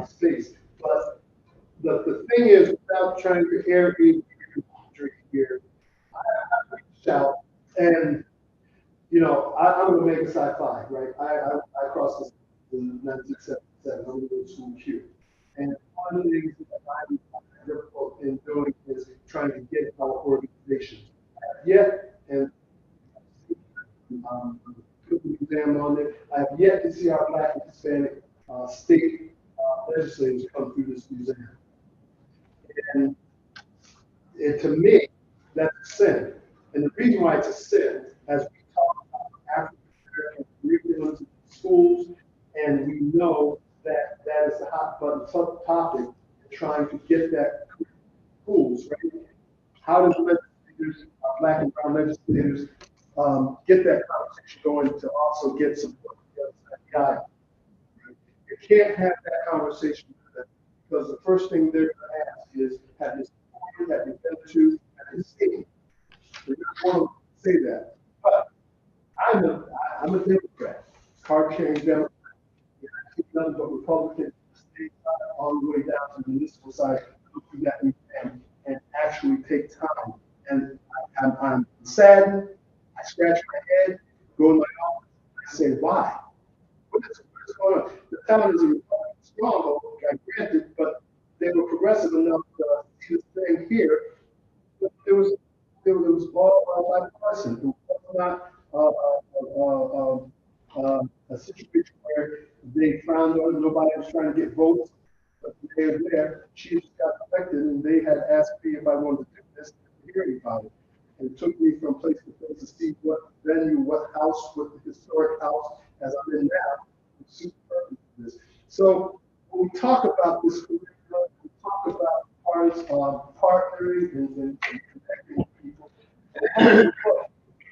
space. But the thing is, without trying to air here, I reached out, and you know, I'm going to make a sci-fi, right? I crossed this in 1977. I'm going to go to school here. And one of the things that I'm difficult in doing is trying to get our organization. Yet, and put the exam on it, I have yet to see our Black and Hispanic state legislators come through this museum. And to me, that's a sin. And the reason why it's a sin, as we talk about African American curriculums in schools, and we know that that is the hot button topic, trying to get that schools, right? How does legislators, Black and brown legislators, get that conversation going to also get support from the other side of the aisle? Right? You can't have that conversation because the first thing they're going to ask is, have you supported, have you been to, have you seen? They don't want to say that. But I'm a Democrat, card-carrying Democrat. I keep nothing but Republican state side all the way down to the municipal side, go through that and actually take time. And I'm saddened. I scratch my head, go in my office, I say, why? What is going on? The town is a Republican stronghold, I granted, but they were progressive enough to see this thing here. There was all bipartisan. It was not a situation where they found out nobody was trying to get votes, but they were there. She just got elected, and they had asked me if I wanted to do this to hear about it. And it took me from place to place to see what venue, what house, what the historic house, as I'm in now, to suit the purpose of this. So when we talk about this curriculum, we talk about parts of partnering and connecting people, and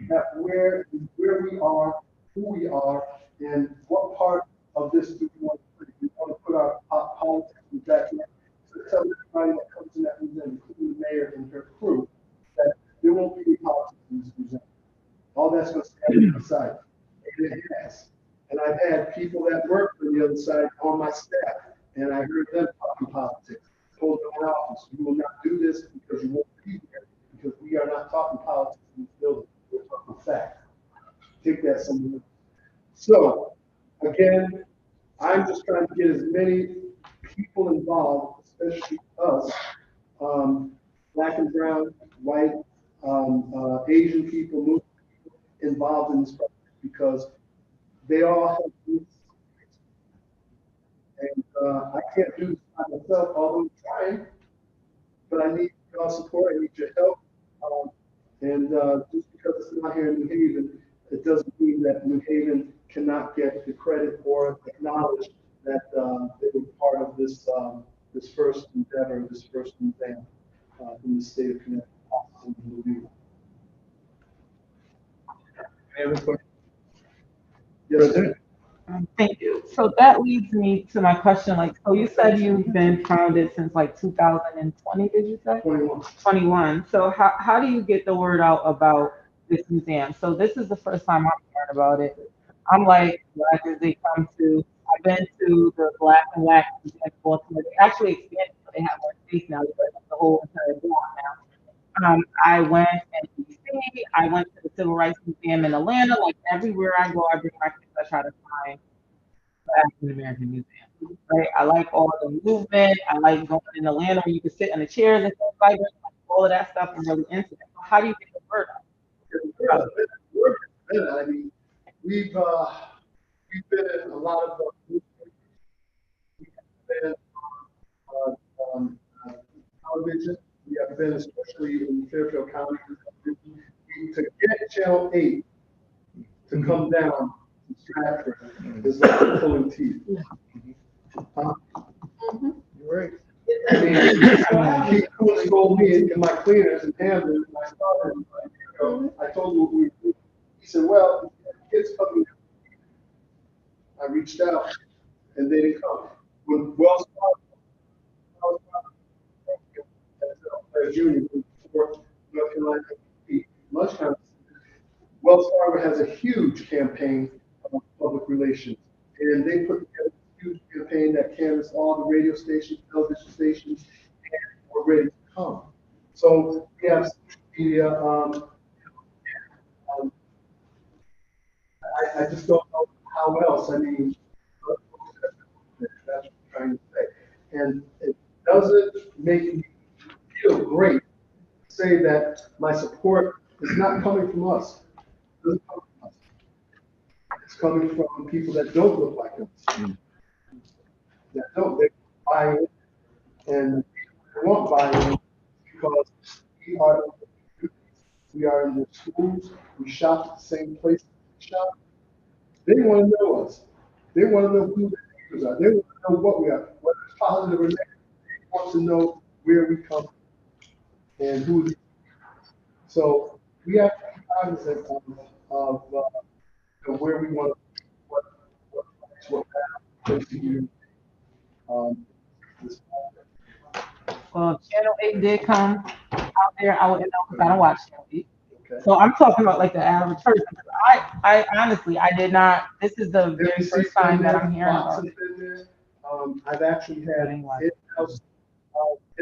that where we are, who we are, and what part of this do we want to put? We want to put our politics back in. So tell everybody that comes in that museum, including the mayor and her crew, that there won't be any politics in this museum. All that's going to stay on the other side. And it has. And I've had people that work for the other side on my staff, and I heard them talking politics. Told them in my office, you will not do this because you won't be here, because we are not talking politics in this building. We're talking facts. Take that somewhere. So, again, I'm just trying to get as many people involved, especially us, Black and brown, white, Asian people, Muslim people, involved in this project because they all have needs. And I can't do this by myself, although I'm trying, but I need your support, I need your help. And just because it's not here in New Haven, it doesn't mean that New Haven cannot get the credit or acknowledge that they were part of this this first endeavor, this first event in the state of Connecticut. Any other questions? Yes, sir. Thank you. So that leads me to my question, like, so you said you've been founded since like 2020, did you say? 21. 21. So how do you get the word out about this museum? So this is the first time I'm hearing about it. I'm like, Black as they come to, I've been to the Black and Latin Museum in Baltimore. They actually expanded, so they have more space now. They put the whole entire block now. I went in DC, I went to the Civil Rights Museum in Atlanta. Like everywhere I go, I bring my kids, I try to find the African American Museum. Right? I like all the movement. I like going in Atlanta where you can sit in the chairs and stuff like that. Like all of that stuff. I'm really into it. So how do you get the word out? I mean, we've been in a lot of we've been on television. We have been, especially in Fairfield County, to get Channel 8 to come down to Stratford is like pulling teeth. You're right. I mean, he told me and my cleaners in Hamden, and I started, I told him what we were doing. He said, well, kids coming. I reached out and they didn't come. When Wells Fargo, as junior, before North Carolina, lunchtime, Wells Fargo has a huge campaign of public relations. And they put together a huge campaign that canvassed all the radio stations, television stations, and we're ready to come. So we have social media. I just don't know how else. I mean, that's what I'm trying to say. And it doesn't make me feel great to say that my support is not coming from us. It doesn't come from us. It's coming from people that don't look like us. That don't. They buy in, and they won't buy in because we are in the schools. We shop at the same place we shop. They want to know us. They want to know who the neighbors are. They want to know what we are, whether it's positive or negative. They want to know where we come from and who. So we have to be cognizant of where we want to, what path to use. This Well, if Channel 8 did come out there, I wouldn't know because I don't watch Channel 8. okay. So I'm talking about like the average person. I honestly, I did not, this is the very first time that I'm hearing Fox about has it. been there. I've actually had in-house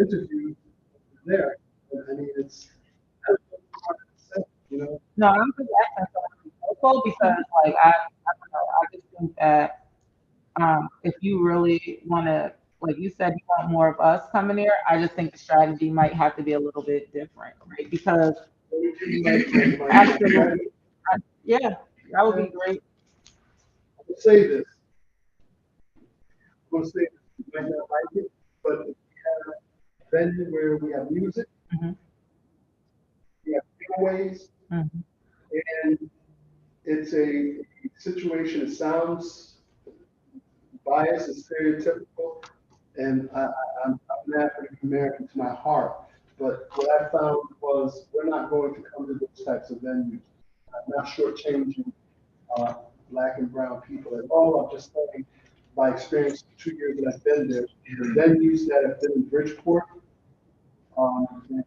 interviews there. I mean, it's, you know. No, I'm just asking something local because like I don't know, I just think that if you really want to, like you said, you want more of us coming here, I just think the strategy might have to be a little bit different, right? Because absolutely, yeah, that would be great. I'm gonna say this. I'm gonna say this. You might not like it, but if we have a venue where we have music, Mhm. we have giveaways, Mhm. and it's a situation that sounds biased and stereotypical, and I'm an African American to my heart. But what I found was we're not going to come to those types of venues. I'm not shortchanging uh, Black and brown people at all. I'm just saying, by experience, 2 years that I've been there, the venues that have been in Bridgeport, and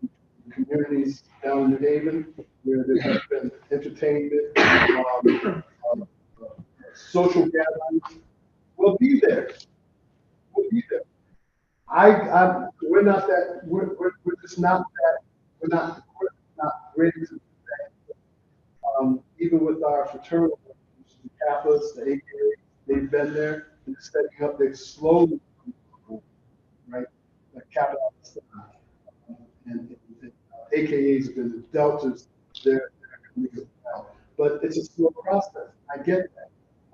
communities down in New Haven, where there has been entertainment, social gatherings, we'll be there. We'll be there. We're not that, we're just not that, we're not ready to do that. Even with our fraternal, the Catholics, the AKA, they've been there and stepping up, they've slowly, right? Like capital, and AKAs have been the deltas, they're coming as well. But it's a slow process. I get that.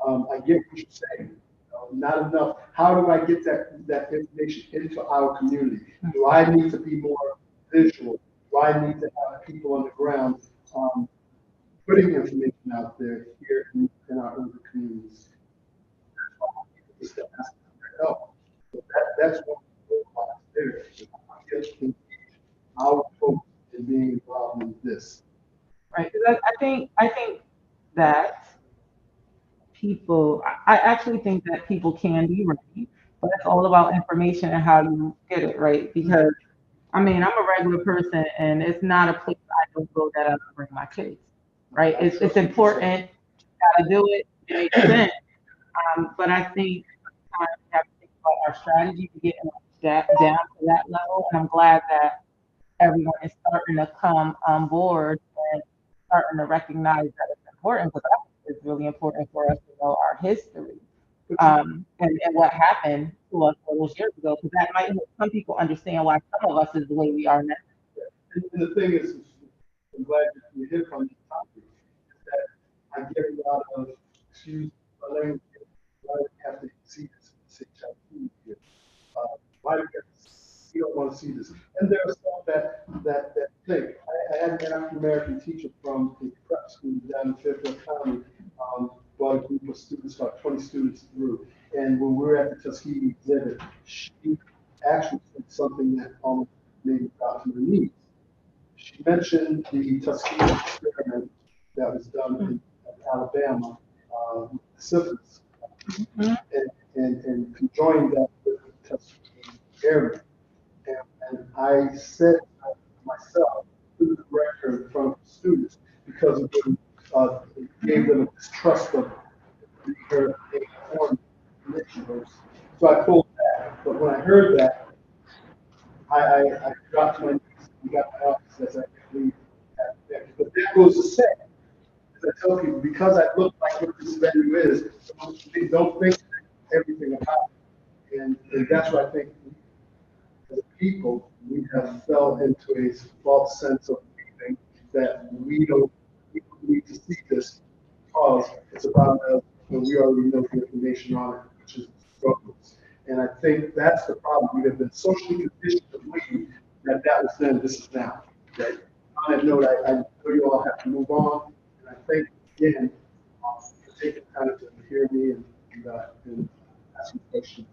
I get what you're saying. Not enough. How do I get that information into our community? Do I need to be more visual? Do I need to have people on the ground putting information out there here in our urban communities? Just to ask for help. So that's one of the roadblocks there. Get our folks in being involved in this. Right. 'Cause I think that people, I actually think that people can be ready, but it's all about information and how you get it right. Because I mean, I'm a regular person, and it's not a place I don't go that I don't bring my kids, right? It's important. Gotta do it. It makes sense. But I think sometimes we have to think about our strategy to get that down to that level. And I'm glad that everyone is starting to come on board and starting to recognize that it's important, because I think it's really important for us to know our history, and what happened to us all those years ago, because that might help some people understand why some of us is the way we are now. And the thing is, I'm glad that you hit on the topic, is that I get a lot of, excuse my language, why do we have to see this HIV here? Why do we have to, we don't want to see this? And there are some that think. I had an African American teacher from the prep school down in Fairfield County, brought a group of students, about 20 students through. And when we were at the Tuskegee exhibit, she actually said something that almost made me drop to my knees. She mentioned the Tuskegee experiment that was done in Alabama with syphilis, and conjoined that with the Tuskegee Airmen. And I said to myself, to the director in front of the students, because it gave them a distrust of her informed initiatives. So I pulled back. But when I heard that, I dropped to my knees and got my office as I could leave. But that goes to say, as I tell people, because I look like what this venue is, they don't think everything about it. And that's what I think as people, we have fell into a false sense of believing that we don't need to see this because it's about us and we already know the information on it, which is struggles. And I think that's the problem. We have been socially conditioned to believe that that was then, this is now. Okay? On that note, I know you all have to move on, and I thank you again for taking time to hear me and ask me questions.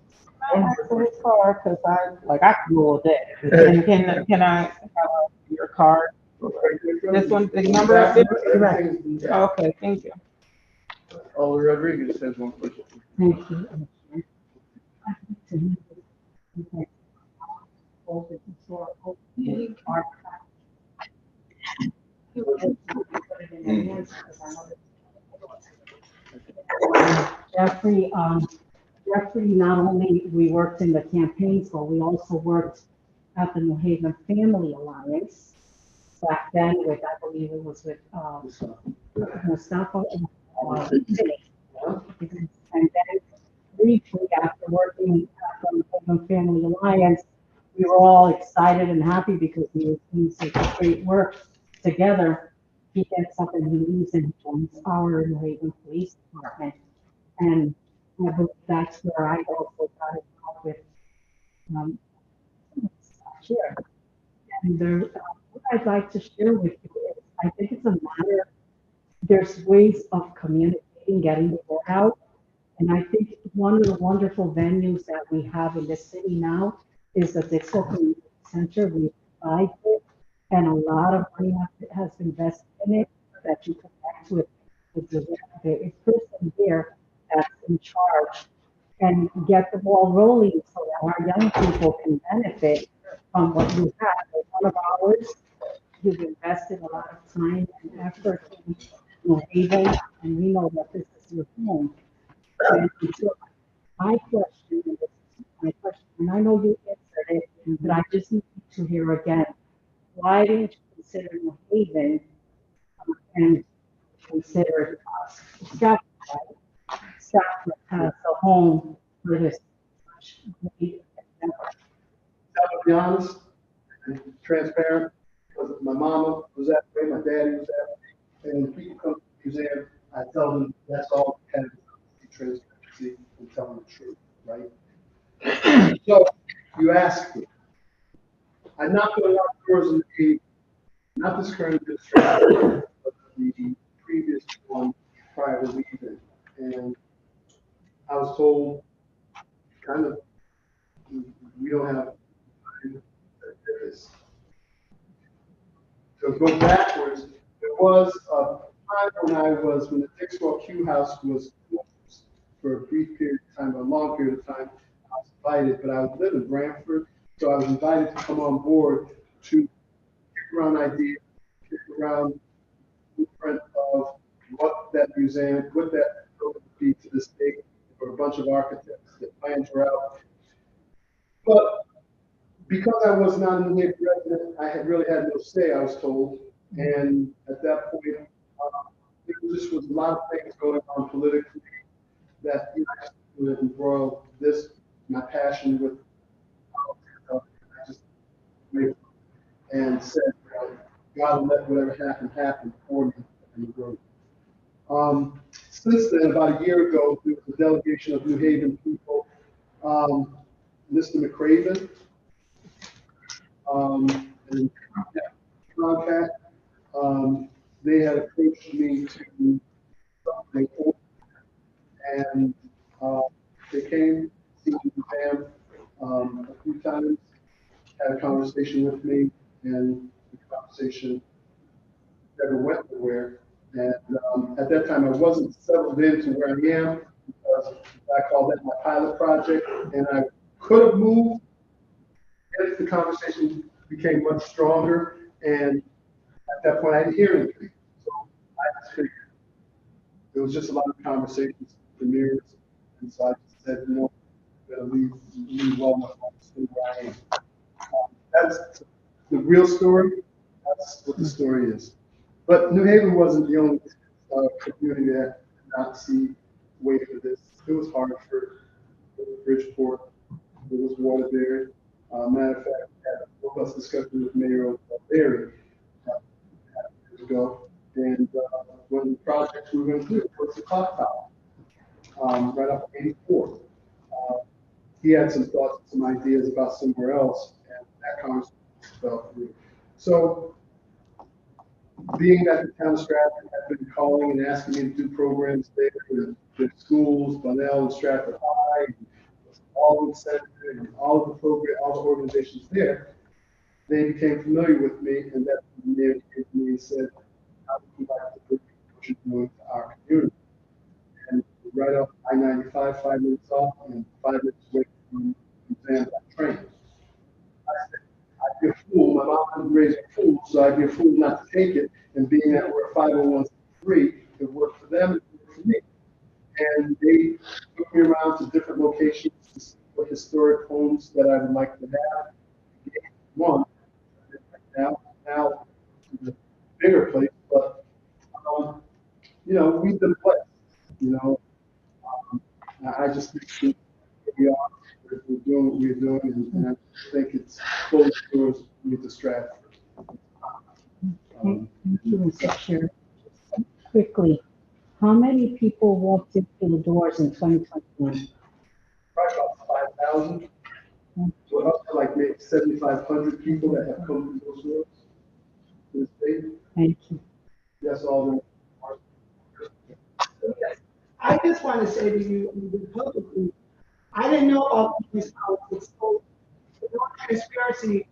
So it's hard because I could go all day. Can I have your card? This one, the number up there? Okay, thank you. Oliver Rodriguez has one question. Thank you. Jeffrey, Jeffrey, not only we worked in the campaigns, but we also worked at the New Haven Family Alliance back then with, I believe it was with, Mustafa and, Vinny. And then briefly after working at the New Haven Family Alliance, we were all excited and happy because we were doing such great work together. He gets up and he leaves and joins our New Haven Police Department. And I believe that's where I also got involved with, um, share. And there, what I'd like to share with you is, I think it's a matter, there's ways of communicating, getting the word out. And I think one of the wonderful venues that we have in this city now is the Dixon Community Center. We provide it, and a lot of money has been invested in it that you connect with the person there that's in charge and get the ball rolling so that our young people can benefit from what you have. As one of ours, you've invested a lot of time and effort in New Haven, and we know that this is your home. And so my question is, my question, and I know you answered it, but I just need to hear again. Why didn't you consider New Haven and consider Scottsdale? Scottsdale as a home for this great endeavor. To be honest and transparent, because my mama was that way, my daddy was that way, and when people come to the museum, I tell them that's all we can be transparency and tell them the truth, right? So you asked me. I knocked on a lot of doors in the, not this current administration, but the previous one prior to leaving, and I was told, kind of, we don't have this. To go backwards, there was a time when the Dixwell Q House was closed for a brief period of time, a long period of time, I was invited, but I live in Brantford, so I was invited to come on board to kick around ideas, kick around blueprint of what that building would be to the state for a bunch of architects. The plans were out. But because I was not a native resident, I had really had no say, I was told. And at that point, there just was a lot of things going on politically that I just would embroil my passion with politics. I just made and said, God will let whatever happen for me and the growth. Since then, about a year ago, there was a delegation of New Haven people, Mr. McCraven, and contact. They had approached me to something, and they came, seen the exam a few times, had a conversation with me, and the conversation never went nowhere. And at that time, I wasn't settled into where I am because I call that my pilot project, and I could have moved if the conversation became much stronger. And at that point, I didn't hear anything. So I just figured there was just a lot of conversations with the mirrors, and so I just said, I'm gonna leave well enough to stay where I am. That's the real story. That's what the story is. But New Haven wasn't the only community that did not see way for this. It was Hartford, it was Bridgeport, it was Waterbury. Matter of fact, I had a robust discussion with Mayor Barry years ago. And one of the projects we were going to do was the clock tower, right off of 84. He had some thoughts, some ideas about somewhere else, and that conversation fell through. So, being that the town of Stratford had been calling and asking me to do programs there with schools, Bunnell and Stratford High, and Alden Center, and all the organizations there, they became familiar with me, and that mayor came to me and said, "How would you like to bring what you're doing to our community?" And right off I-95, 5 minutes off, and 5 minutes away from exam train. I said, I'd be a fool. My mom didn't raise a fool, so I'd be a fool not to take it. And being that we're a 501c3, it worked for them, it worked for me. And they took me around to different locations to see what historic homes that I would like to have. One, now to the bigger place, but we've been blessed. I just think we are. We're doing what we're doing, and I think it's closed doors with the Stratford. Thank you, Mr. Chair. Quickly, how many people walked into the doors in 2021? Probably about 5,000. We're up to like maybe 7,500 people that have come to those doors to the state. Thank you. That's all. I just want to say to you publicly, I didn't know about these politics. So, in all transparency,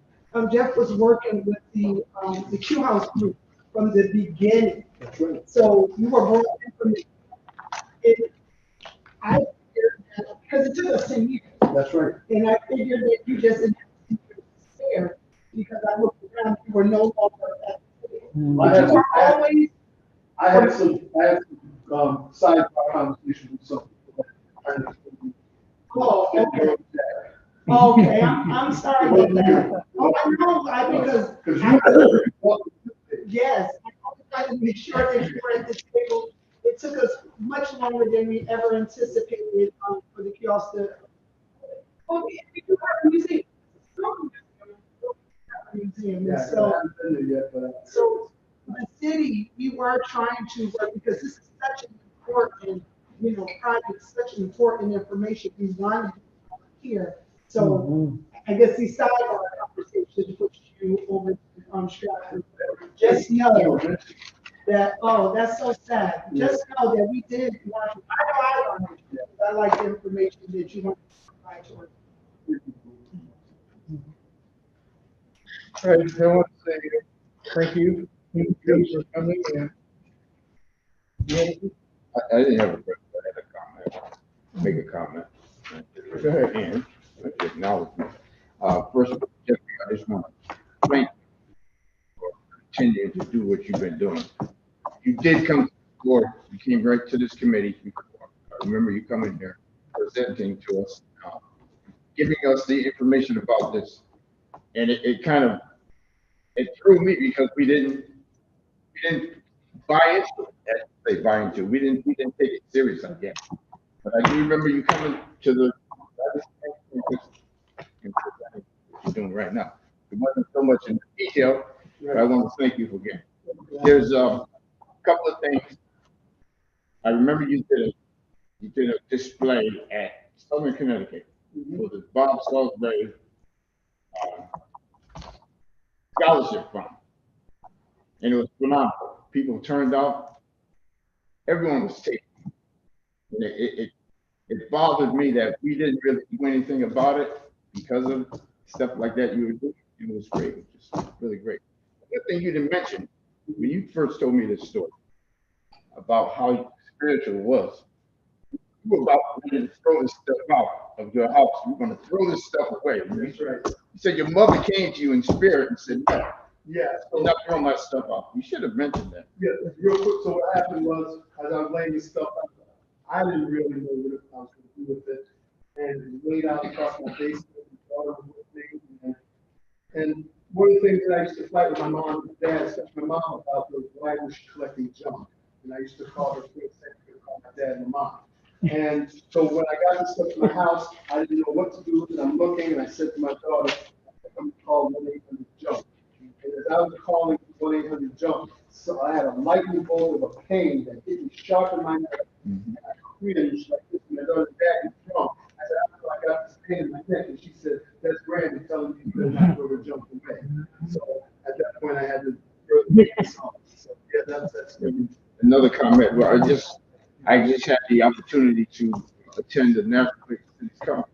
Jeff was working with the Q House group from the beginning. That's right. So you were brought in from the I figured that, because it took us 10 years. That's right. And I figured that you just didn't have to there because I looked around, you were no longer at the always. I had some sidebar conversations with some people. Oh, okay. Okay, I'm sorry about that. Oh, I know, yes, I tried to make sure that you were at the table. It took us much longer than we ever anticipated for the kiosk to. Oh, we do have a museum. Yeah, So, I haven't been there yet, but. so the city, we were trying to work because this is such an important, project, such an important information we wanted here. So I guess these sidebar conversations pushed you over to Stratford. Just know that, that's so sad. Just know that we did want to, I wanted to, I like the information that you want to provide to us. All right, I want to say thank you for coming, and I didn't have a question, I had a comment, make a comment. Go ahead. And acknowledgement. First of all, Jeffrey, I just want to thank you for continuing to do what you've been doing. You did come to the board, you came right to this committee. I remember you coming here, presenting to us, giving us the information about this. And it kind of, it threw me because we didn't buy into it, as they buy into. We didn't take it serious, I guess. But I do remember you coming to the and presenting what you're doing right now. It wasn't so much in detail, but I want to thank you for again. There's a couple of things. I remember you did a display at Southern Connecticut for the Bob Salisbury Scholarship Fund, and it was phenomenal. People turned out. Everyone was taken. And it bothered me that we didn't really do anything about it because of stuff like that you were doing. It was great. It was just really great. The thing you didn't mention when you first told me this story about how spiritual it was, you were about ready to throw this stuff out of your house. You're going to throw this stuff away. That's right. You said your mother came to you in spirit and said, no, Yeah, I'm so, not throwing my stuff out. You should have mentioned that. yeah, real quick, so what happened was, as I was laying this stuff out, I didn't really know what I was gonna do with it. And it laid out across my basement, and all of the things, and one of the things that I used to fight with my mom and dad, especially my mom, about was why was she collecting junk? And I used to call her quick second, call my dad and my mom. And so when I got this stuff to my house, I didn't know what to do with it. I'm looking, and I said to my daughter, I'm called 1-800-JUMP. And as I was calling 1-800-JUMP, so I had a lightning bolt of a pain that hit me sharp in my neck. And I cringed like this. And my daughter, Dad, you're drunk. I said, I feel like I got this pain in my neck. And she said, that's Randy telling you you're not going to jump away. So at that point, I had to further this off. So yeah, that's good. Another comment. Well, I just had the opportunity to attend the National Cities Conference,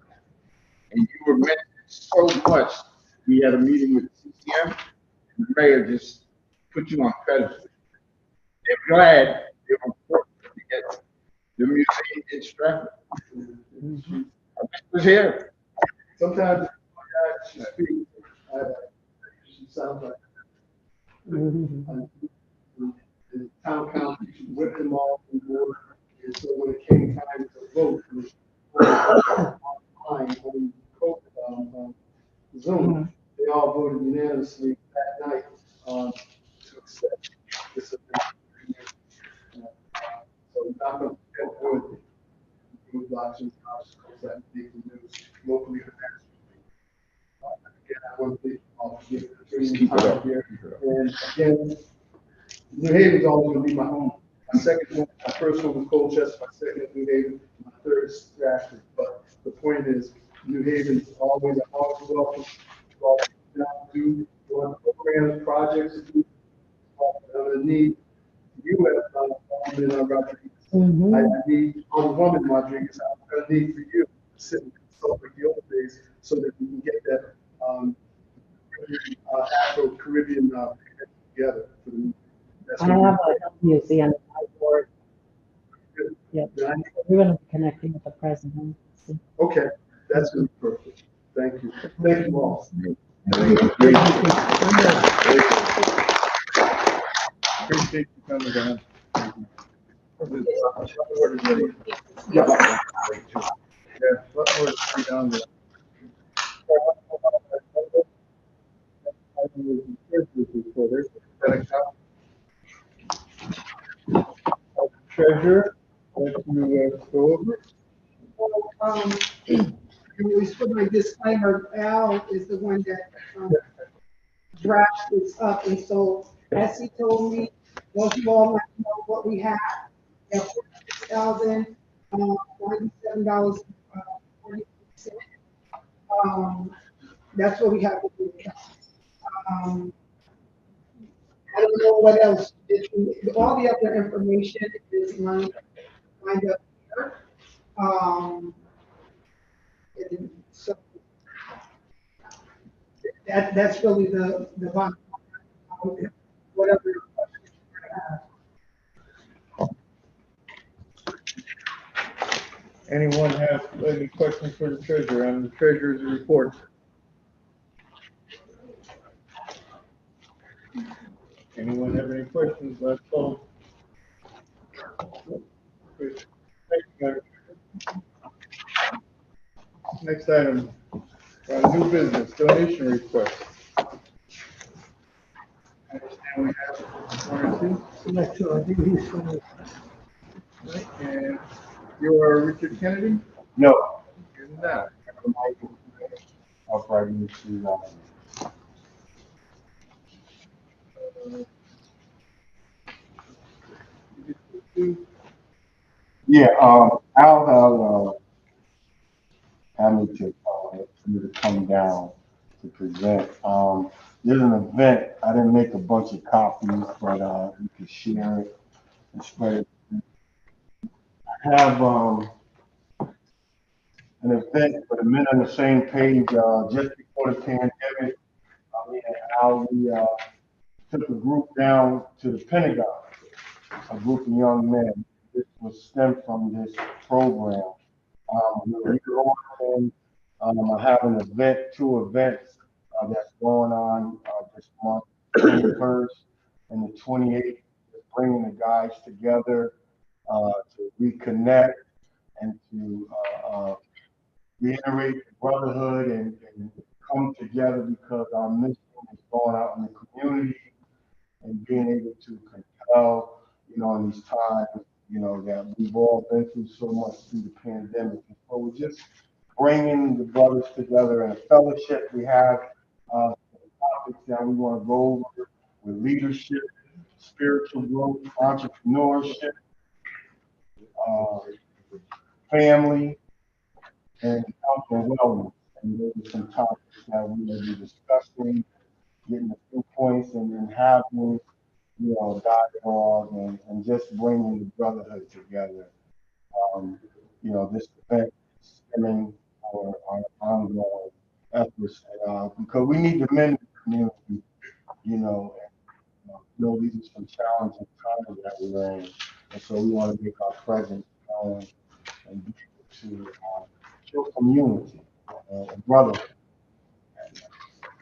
and you were mentioned so much. We had a meeting with CCM, and the mayor just put you on pedestal. They're glad they were fortunate to get the museum in Stratford. I was here. Sometimes she speaks, she sounds like the town council, she whipped them all from board. And so when it came time to vote, it was online on Zoom, they all voted unanimously that night to accept this event. So not going to get wood, move options, obstacles that make the news locally and nationally. Again, I want to thank you all for giving the time here. And again, New Haven's always going to be my home. My second one, my first one was Colchester, my second was New Haven, my third is Stratford. But the point is, New Haven's always welcome. Always down to do programs, projects, to do. I'm going to need you as Alderman Rodriguez. I need Alderwoman Rodriguez. I'm going to need for you to sit and consult like the old days so that we can get that Afro-Caribbean together for the. I have a museum board. Good. Yeah, Yeah, we're gonna be connecting with the president. okay, that's gonna be perfect. Thank you. Thank you all. Appreciate you coming down. Yeah. Yeah, what more to see down there? Treasurer, what you go over? Anyways, for my disclaimer, Al is the one that drafted this up, and so as he told me, well, you all want to know what we have. We have $46,097, 40 cents. That's what we have to do. I don't know what else. All the other information is lined up here. And so that's really the bottom line. Whatever your questions you have. Anyone have any questions for the treasurer on the treasurer's report? Anyone have any questions? Let's go. Thank you. Next item, new business, donation request. I understand we have one or two. Select two, I think he's from the. Right, and you are Richard Kennedy? No. You're not. Operating to, yeah, Al had me to, for me to come down to present. There's an event, I didn't make a bunch of copies, but, you can share it and spread it. I have, an event for the men on the same page, just before the pandemic. Me and Al, we, took a group down to the Pentagon, a group of young men. This was stemmed from this program. We were reorganizing, I have an event, two events that's going on this month, 21st and the 28th, bringing the guys together to reconnect and to reiterate the brotherhood and come together because our mission is going out in the community and being able to compel, in these times, that we've all been through so much through the pandemic. And so we're just bringing the brothers together in a fellowship. We have topics that we want to go over with leadership, spiritual growth, entrepreneurship, family, and health and wellness. And those are some topics that we will be discussing, getting a few points, and then having, dialogue and just bringing the brotherhood together. This event is stemming our ongoing efforts, because we need the men in the community, these are some challenging times that we're in, and so we want to make our presence known and be able to show community and brotherhood.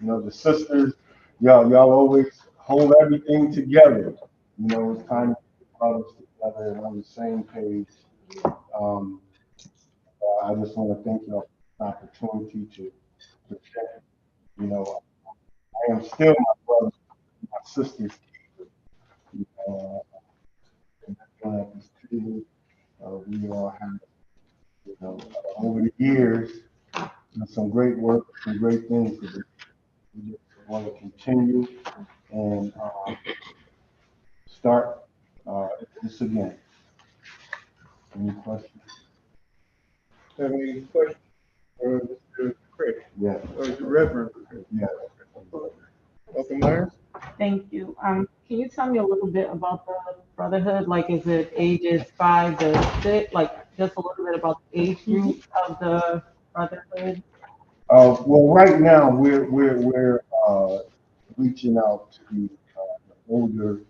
The sisters, y'all always hold everything together. It's time to get brothers together and on the same page. I just want to thank you all for the opportunity to present. I am still my brother, my sister's keeper. And at this table, we all have, over the years, some great work, some great things to do. We just want to continue and start this again. Any questions? Have any questions for Mr. Chris? Yes. Or is it Reverend Chris? Yes. Welcome, Myers. Thank you. Can you tell me a little bit about the brotherhood? Like, is it ages 5 to 6? Like, just a little bit about the age group of the brotherhood. Well, right now we're reaching out to the older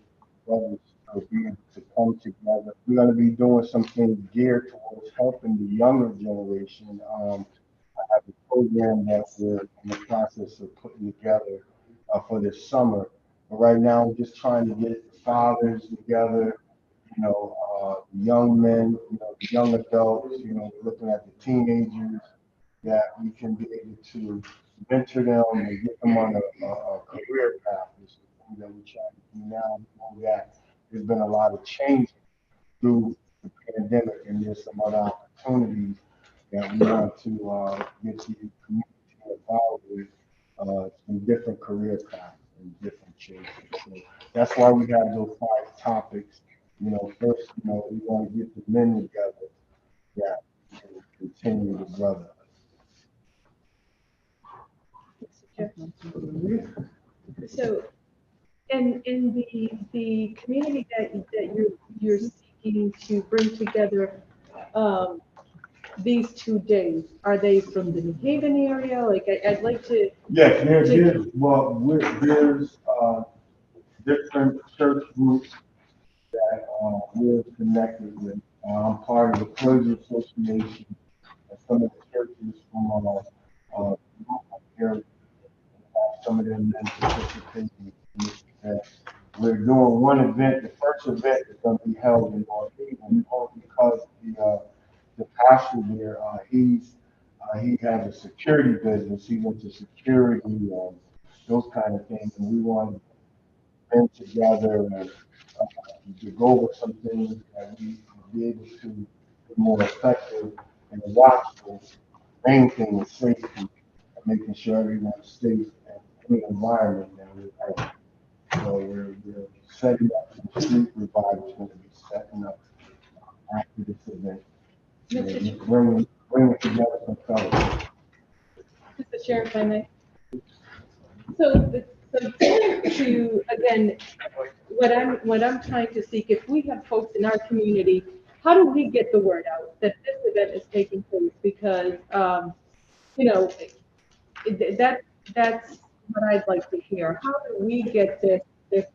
brothers to be able to come together. We're going to be doing something geared towards helping the younger generation. I have a program that we're in the process of putting together for this summer. But right now, we're just trying to get the fathers together, young men, the young adults, we're looking at the teenagers, that we can be able to mentor them and get them on a career path. This is something that we're trying to do now. We know that there's been a lot of change through the pandemic, and there's some other opportunities that we want to get the community involved with, some different career paths and different changes. So that's why we have those 5 topics. First, we want to get the men together that can continue the brotherhood. So, and in the community that you're seeking to bring together, these 2 days, are they from the New Haven area? Like, I'd like to. Yes, there's different church groups that we're connected with. I'm part of the Clergy Association, and some of the churches from here, some of them men participating in this event. We're doing one event. The first event is going to be held in North Haven, because the pastor there, he has a security business. He went to security and those kind of things, and we wanted them together and to go over some things that we will be able to be more effective and watchful. Main thing is safety, and making sure everyone's safe in the environment that we're in. So we're setting up some street revivals going to be setting up after this event. And bringing together some fellows. Mr. Chair, if I may. So to, again, what I'm trying to seek, if we have folks in our community, how do we get the word out that this event is taking place? Because, you know, that's what I'd like to hear. How do we get this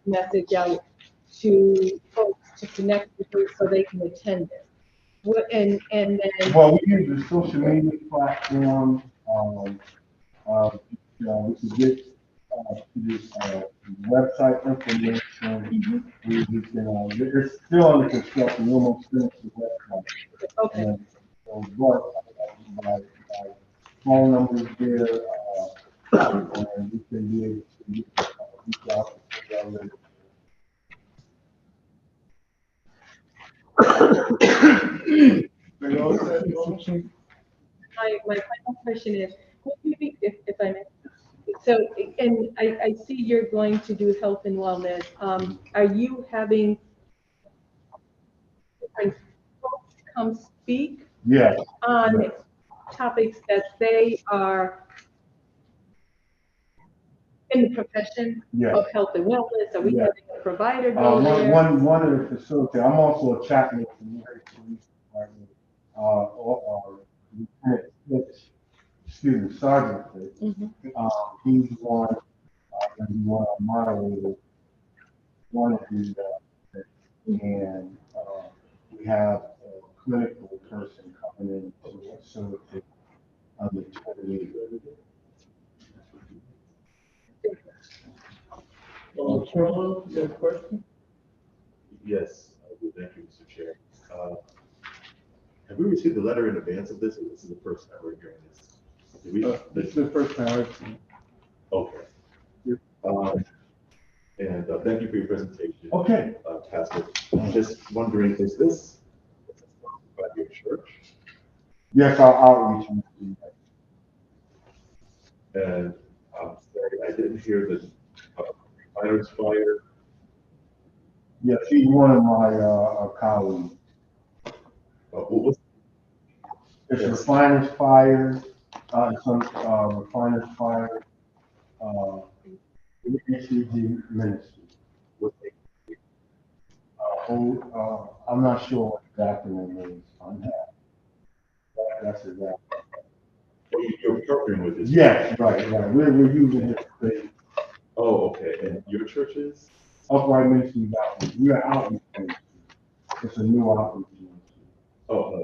message out to folks to connect with you so they can attend it? And then. Well, we use the social media platform. We can get this website information. We can. It's still under construction. We almost finished the website. Okay. And so, but my phone number is there, and we can be able to reach out to them. My final question is, would you be, if I may, so, and I see you're going to do health and wellness. Are you having different folks come speak? Yeah. On topics that they are in the profession of health and wellness? Are we having a provider go there? One of the facilities, I'm also a chaplain for the New York Police Department, Lieutenant Fitz, Sergeant Fitz. He's one, and one of my moderators, one of the, and we have a clinical person coming in to facilitate on the 28th. Charles, you have a question? Yes, I do. Thank you, Mr. Chair. Have we received a letter in advance of this, or this is the first time we're hearing this? This is the first time I've seen it. Okay. And thank you for your presentation. Okay. Pastor. Just wondering, is this by your church? Yes, our outreach. And I'm sorry, I didn't hear the Refiner's Fire. Yes, he's one of my colleagues. It's Refiner's Fire. It's on Refiner's Fire. HCG Ministry. I'm not sure what the acronym is on that. That's exactly. You're partnering with this? Yes, right. We're using his space. Oh, okay. And your church is? Upright Ministry Outreach. We are outreach ministry. It's a new outreach ministry. Oh,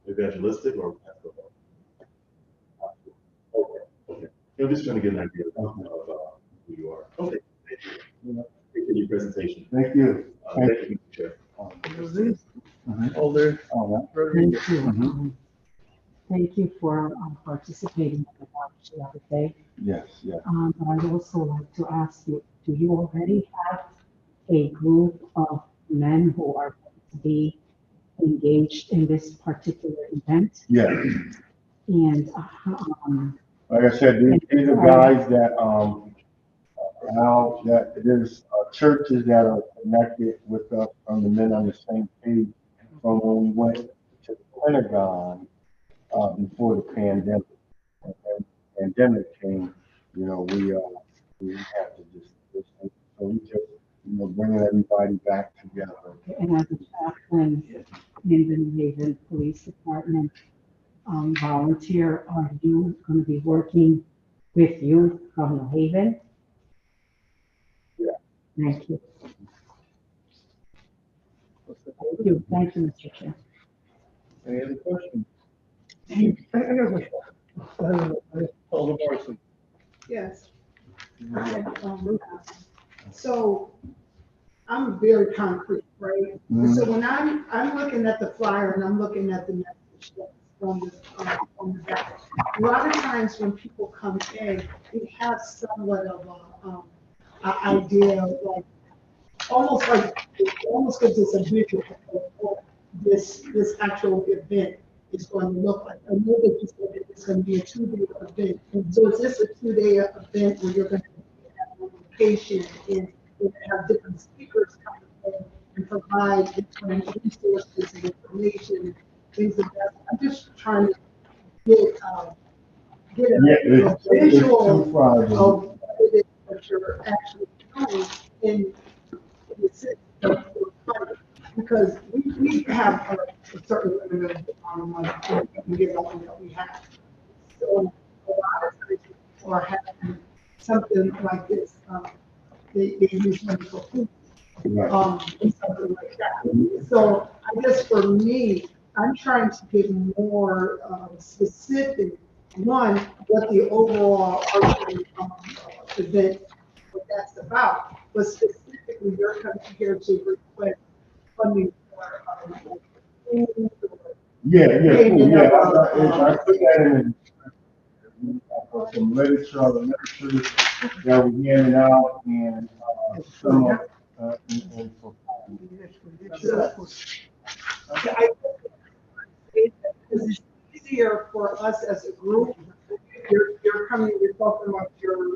evangelistic or pastoral? Okay. I'm just trying to get an idea of who you are. Okay. Thank you. Thank you for your presentation. Thank you. Thank you, Mr. Chair. Thank you. Thank you for participating in the march the other day. Yes. But I'd also like to ask you, do you already have a group of men who are going to be engaged in this particular event? Yes. And like I said, these are guys that now that there's churches that are connected with us from the Men on the Same Page from when we went to the Pentagon before the pandemic. And when the pandemic came, we had to just so we just bringing everybody back together. and as a chaplain in the New Haven Police Department volunteer, are you going to be working with youth from New Haven? Yeah. Thank you. you, Mr. Chair. Any other questions? I got a question. Alderman Morrison. Yes. So I'm very concrete, right? And so when I'm looking at the flyer and I'm looking at the message that's on the back, a lot of times when people come in, we have somewhat of a idea, like it almost gives us a visual of what this actual event is going to look like. I know that you said that it's going to be a 2-day event. And so is this a 2-day event where you're going to have a location and you're going to have different speakers come in and provide different resources and information, things like that? I'm just trying to get a visual of what it is that you're actually doing in the sense of funding. Because we have a certain limit of money that we get on that we have. So a lot of times people are having something like this. They use money for food, and something like that. So I guess for me, I'm trying to get more specific. One, what the overall event, what that's about, but specifically, you're coming here to request funding for food or Yeah. I put that in some literature, other literature that we handed out and some and for. It's easier for us as a group. You're coming, you're talking about your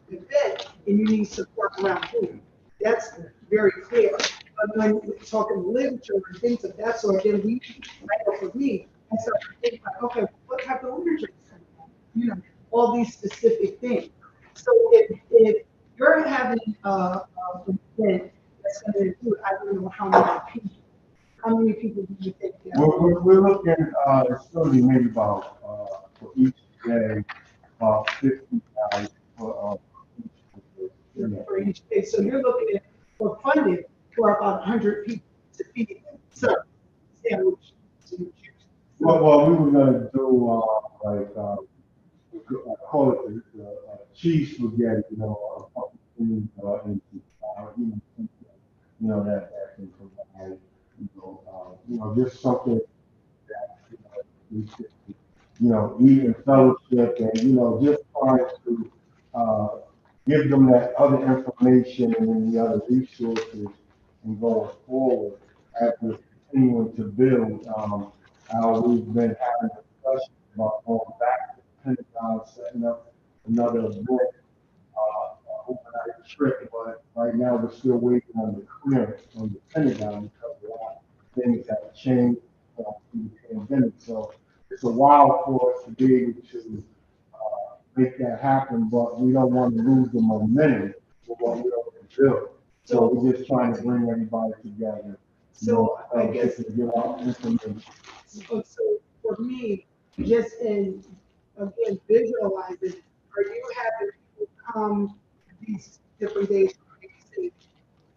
event, and you need support around food. That's very clear. But when we're talking literature and things of that sort, then I know for me, I start to think like, okay, what type of literature is coming out? You know, all these specific things. So if you're having an event that's going to include, I don't know how many people do you think? We're looking, it's going to be maybe about, for each day, about 50 guys for each day. So you're looking at for funding for about 100 people to feed them. So, sandwich. Well, we were going to do I call it the cheese spaghetti, that can provide, just something that, we could, eat in fellowship and, just trying to, give them that other information and then the other resources and going forward as we're continuing to build. How we've been having discussions about going back to the Pentagon, setting up another event, overnight trip, but right now we're still waiting on the clearance from the Pentagon because a lot of things have changed through the pandemic. So it's a while for us to be able to make that happen, but we don't want to lose the momentum for what we already built. So we're just trying to bring everybody together. I guess to give out information. So for me, just in again visualizing, are you having people come these different days, say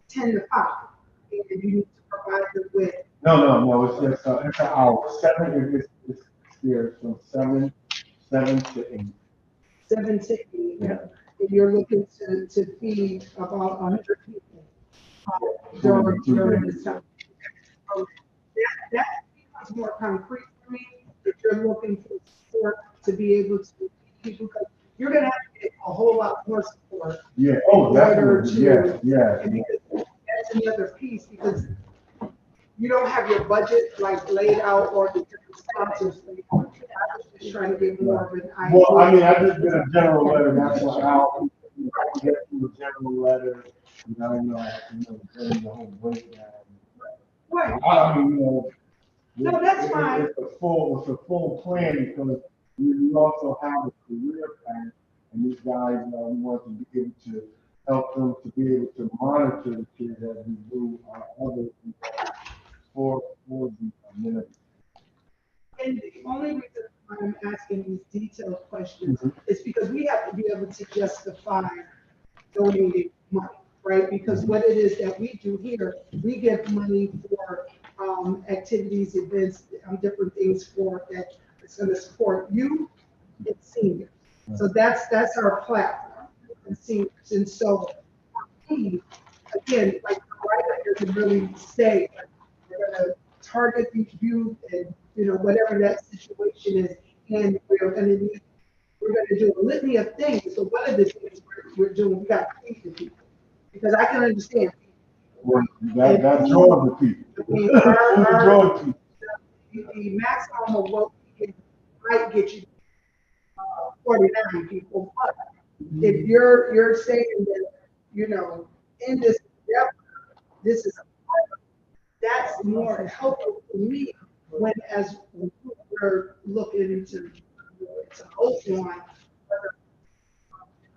10 to 5, and you need to provide them with? No. It's just it's an hour. 7 it's here from 7 to 8. 7 to 8. Yeah. And you're looking to feed about 100 people during this time. That becomes more concrete for me. If you're looking for support to be able to feed people, because you're going to have to get a whole lot more support. Yeah. Definitely. Yeah. And because that's another piece, because you don't have your budget like laid out or the different sponsors laid out. I was just trying to get more of an idea. Well, I mean, I just did a general letter. That's what I'll get you a general letter. And I don't know, bring the whole breakdown. Right. I mean, No, that's fine. It's a full plan because we also have a career path, and these guys, we want to be able to help them to be able to monitor the kids as we do other for the minute. And the only reason I'm asking these detailed questions is because we have to be able to justify donating money, right? Because what it is that we do here, we give money for activities, events, different things for that it's going to support you and seniors. So that's our platform, and seniors. And so, for me, again, like the writer doesn't really say, like, we're going to target these youth and, whatever that situation is, and we're going to do a litany of things. So one of the things we're doing, we got to feed the people, because I can understand. Well, that draws the people. I mean, Draws people. the maximum of what we can might get you 49 people, but if you're saying that, in this endeavor, this is that's more helpful for me when as we're looking into Oakland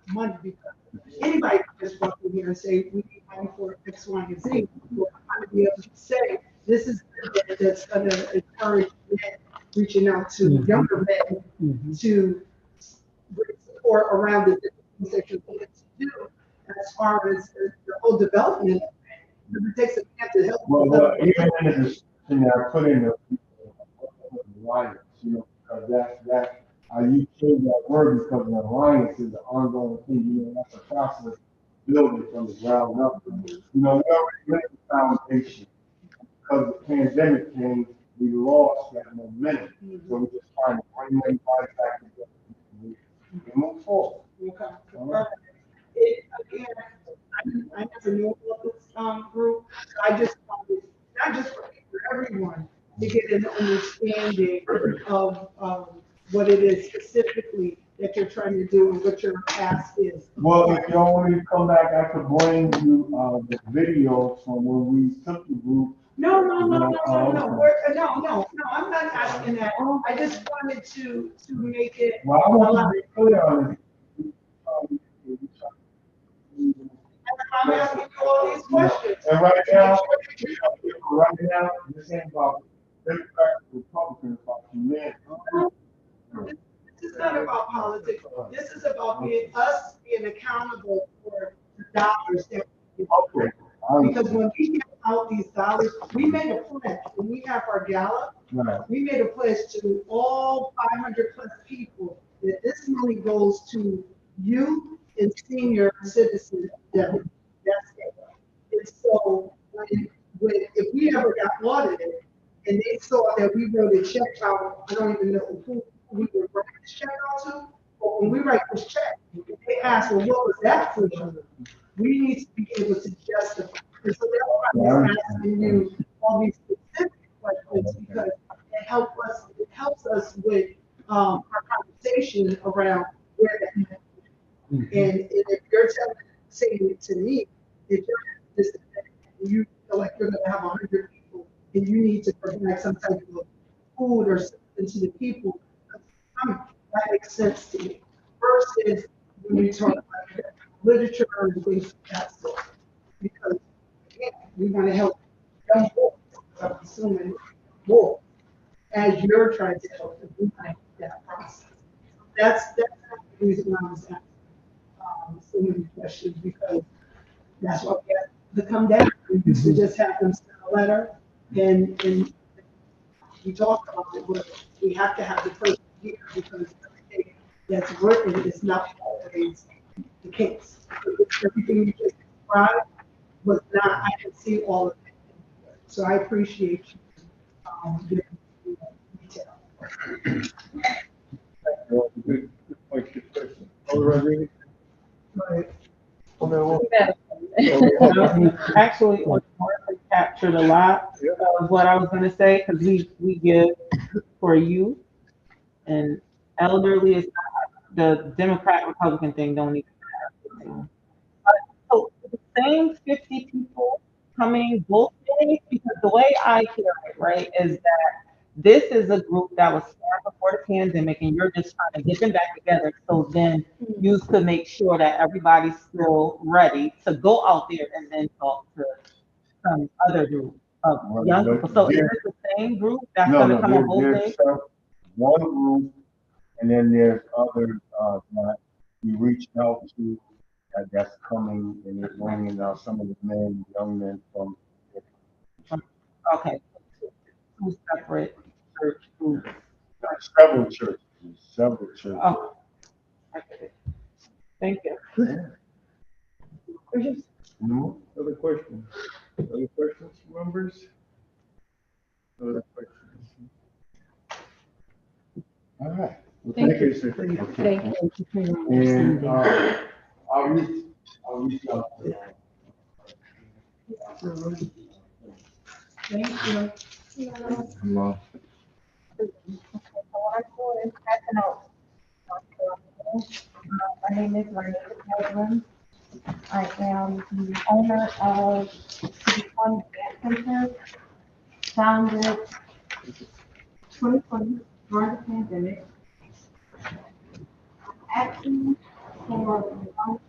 money, because anybody can just walk in here and say, we need money for X, Y, and Z. We're trying to be able to say, this is that's going to encourage men reaching out to younger men to bring support around the different things that you're looking to do as far as the whole development. Because it takes a man to help. Well, even in the description that I put in the alliance, because that's how you change that word, because the alliance is an ongoing thing. That's a process building from the ground up. We already laid the foundation. Because the pandemic came, we lost that momentum. So we're just trying to bring everybody back together and move forward. Okay. Again, I never knew about this group. I just wanted, not just for everyone, to get an understanding of what it is specifically that you're trying to do and what your ask is. Well, if you don't want me to come back, I could bring you the videos from when we took the group. No, I'm not asking that. I just wanted to make it. Well, I want to be clear on it. I'm asking you all these questions. And right now, this ain't about Democrats, Republicans, about humanity. This is not about politics. This is about us being accountable for the dollars that we give. Okay. Because when we give out these dollars, we made a pledge. When we have our gala, we made a pledge to all 500 plus people that this money goes to youth and senior citizens. That's it. And so if we ever got audited and they saw that we wrote a check out, I don't even know who we were writing this check out to, but when we write this check, they ask, well, what was that for? We need to be able to justify. And so that's why I'm asking you all these specific questions, because it helps us with our conversation around where that money is. And if you're saying to me, if you're this and you feel like you're going to have 100 people and you need to provide some type of food or something to the people, that makes sense to me. Versus when we talk about literature and things like that stuff, because again, we want to help young boys. I'm assuming more as you're trying to help them do that process. That's the reason why I was asking so many questions, because that's what we have to come down. We used to just have them send a letter and we talked about it, but we have to have the person here, because everything that's written is not always the case. Everything you just described was not, I can see all of it. So I appreciate you giving me detail. Good question. Rodriguez? Right. Actually, Martha captured a lot of what I was going to say, because we give for youth and elderly. Is the Democrat Republican thing don't even matter. So the same 50 people coming both days, because the way I hear it, right, is that this is a group that was formed before the pandemic, and you're just trying to get them back together. So then you could make sure that everybody's still ready to go out there and then talk to some other group of young people. So is it the same group that's going to come on both days? One group, and then there's others that we reached out to that's coming, and they're bringing out some of the young men from. Okay. two separate church groups? Several churches, several churches. Oh, okay. Thank you. No? Other questions? Other questions, members? Other questions? All right. Well, Thank you, sir. Okay. Thank you. Thank you for your And, understanding. I'll reach out to Thank you. you. What I'm doing is passing out. My name is Renee Edwin. I am the owner of City Fun Dance Center, founded 2020 during the pandemic. Actually, for um,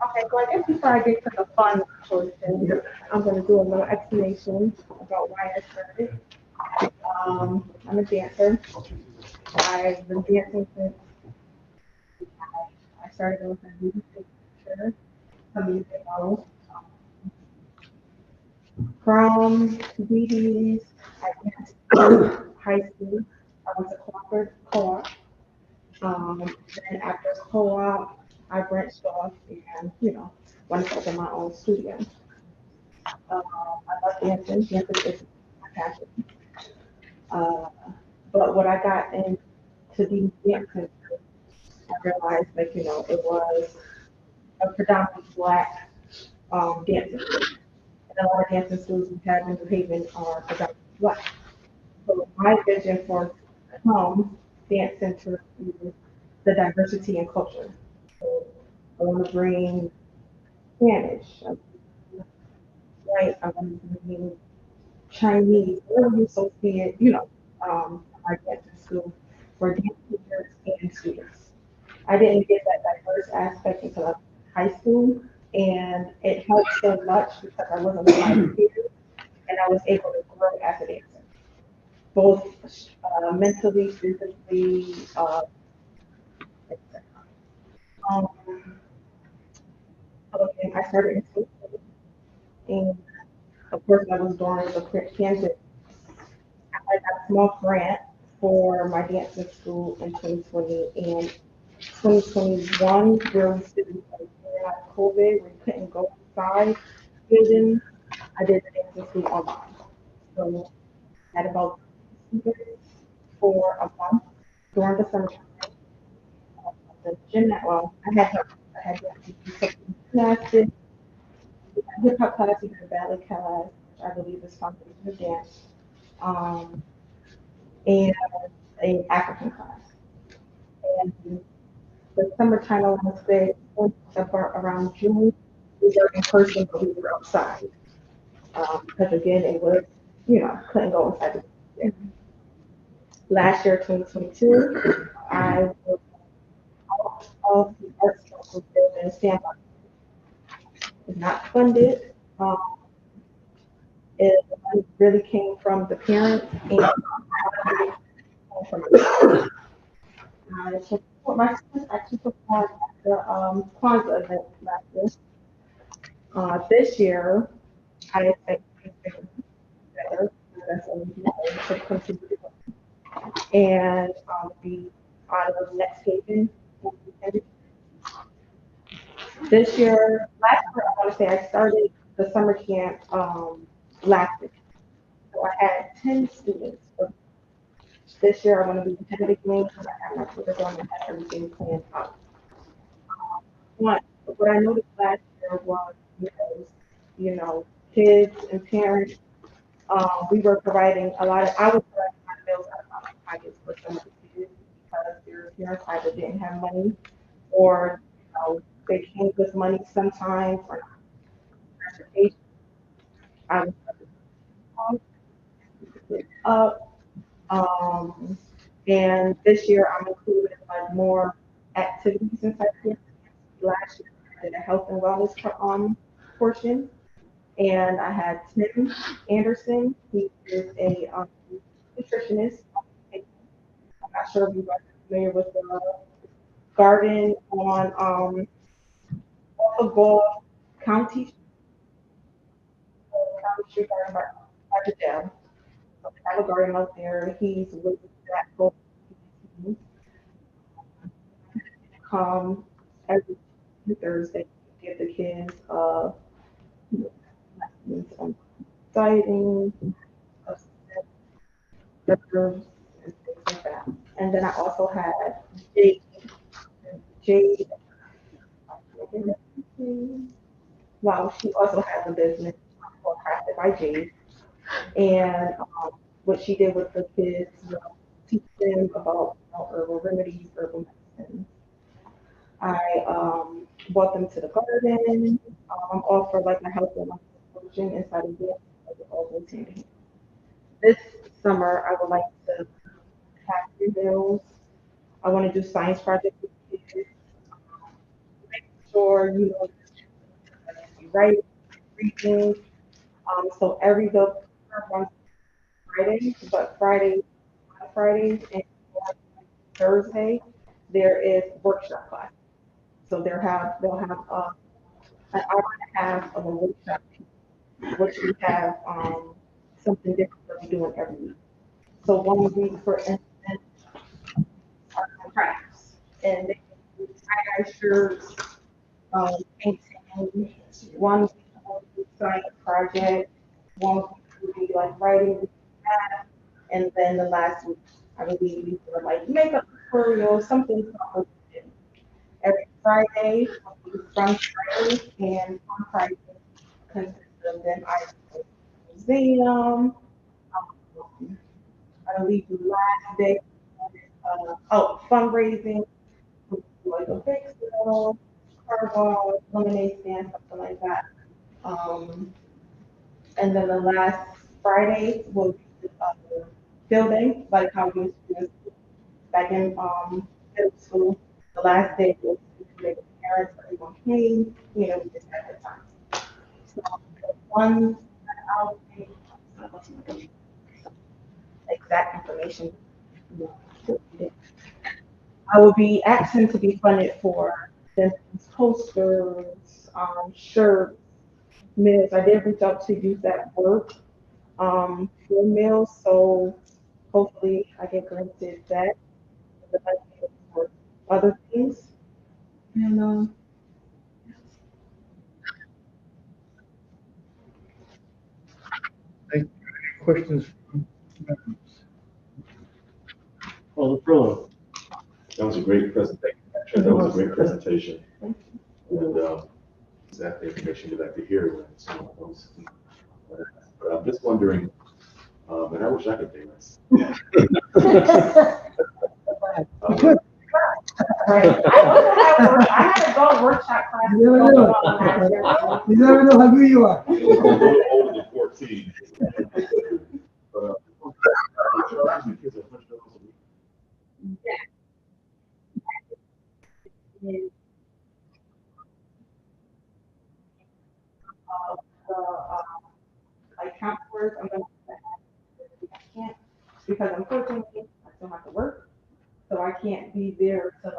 Okay, so I guess before I get to the fun portion, I'm gonna do a little explanation about why I started. I'm a dancer. I've been dancing since I started with a music teacher some years ago. From BDs, I went to high school. I went to co-op. Then after co-op, I branched off and, wanted to open my own studio. I love dancing. Dancing is my passion. Uh, but when I got into the dancing, I realized that, it was a predominantly black dancing. And a lot of dancing schools we have in New Haven are predominantly black. So my vision for home dance center is the diversity and culture. So I want to bring Spanish, right? I want to bring Chinese, whatever you associate, our dancing school for dance teachers and students. I didn't get that diverse aspect until I was in high school, and it helped so much because I wasn't with my peers, and I was able to grow as a dancer, both mentally, physically, etc. Um, okay, I started in school, and of course, I was during the pandemic. I got a small grant for my dancing school in 2020 and 2021 during student COVID, we couldn't go inside building. I did the dancing school online. So I had about students for a month during the summer. The I had gymnastics, hip hop class, we had a ballet class, which I believe is foundation of dance, and an African class. And the summertime, I want to say, about around June, we were in person, but we were outside. Because again, it was, couldn't go inside. Last year, 2022, I was out of the arts council building standby. It's not funded. It really came from the parents and from my students actually performed at the Kwanzaa event last year. This year, I expect things to be better. That's only to continue. And be out of next haven. This year, last year, I want to say I started the summer camp last year. So I had 10 students. This year, I'm going to be intimidating because I have my tutor going and have everything planned out. What I noticed last year was, kids and parents, we were providing a lot of, I was providing my bills out of my pockets for some of the kids because their parents either didn't have money or, they came with money sometimes or transportation. I was up. And this year I'm including like more activities inside here. Last year did a health and wellness portion. And I had Tim Anderson. He is a nutritionist. I'm not sure if you guys are familiar with the garden on off of Gulf County Street Garden by the jail. So they have a garden out there. He's with that whole team. Come every Thursday to give the kids lessons on dieting, herbs, and things like that. And then I also had Jade. Wow, she also has a business called Crafted by Jade. And what she did with the kids, teach them about herbal remedies, herbal medicine. I brought them to the garden. Offer like a health and wellness portion inside of it. All goes hand in hand. This summer, I would like to have 3 meals. I want to do science projects with kids. Make sure right, reading. So every go on Friday, but Fridays and Thursday there is workshop class. So they'll have an hour and a half of a workshop, which we have something different that we're doing every week. So one week, for instance, arts and crafts, and they do tie-dye shirts, painting. One week will be science project. One week will be like writing, and then the last week I believe we were like makeup tutorial, something. Every Friday will be Fun Friday, and Fun Friday consists of them either going to the museum. I believe the last day, fundraising, like a big sale, car wash, lemonade stand, something like that. And then the last Friday will be building, like how we used to do back in middle school. The last day was the parents, everyone came, we just had the time. So one hour, exact information. I will be asking to be funded for posters, shirts, meals. I did reach out to use that work for meals, so hopefully I get granted that for other things. And Thank you. Any questions from members? Call the floor. That was a great presentation. Actually, that was a great presentation. And exactly the information you'd like to hear when someone comes. But I'm just wondering, and I wish I could do this. Right. I had to go workshop class. You never know how good you are. I'm a little older than 14. But charging kids $100 a week. Like counselors, I'm going to I can't, because unfortunately I still have to work, so I can't be there to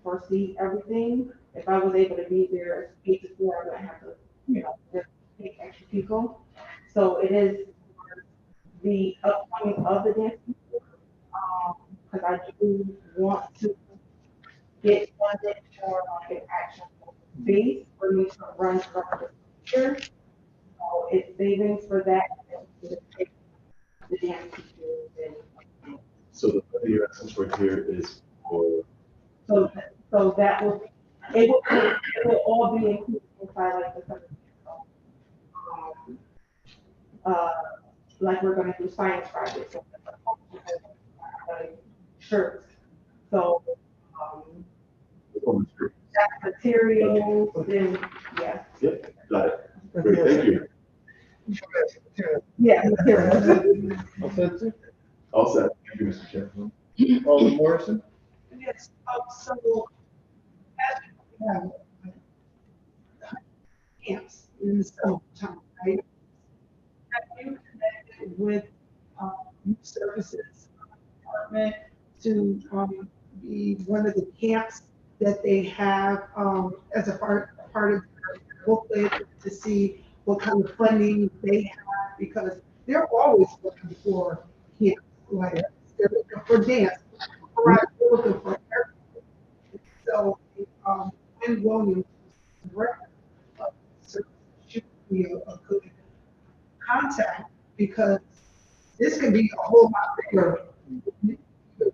foresee everything. If I was able to be there 8 to 4, I wouldn't have to, just take extra people. So it is the upcoming of the dance, because I do want to get funded for like an actual base for me to run from the future. So it's savings for that. And the dance teachers and So the money you're asking for here is for. so that will it will all be included inside like the like we're going to do science projects, so shirts. So that's materials and yeah. Yep, got it. Great, thank you. Yeah, materials. All set, sir? All set. Thank you, Mr. Chair. Alderman Morrison? Yes, so as we have camps in the summertime, right? Have you connected with youth services department to be one of the camps that they have as a part of their booklet to see what kind of funding they have? Because they're always looking for camps, like they're looking for dance, right? They're looking for everything. So, Glenn Williams, director of services, should be a good contact because this could be a whole lot bigger than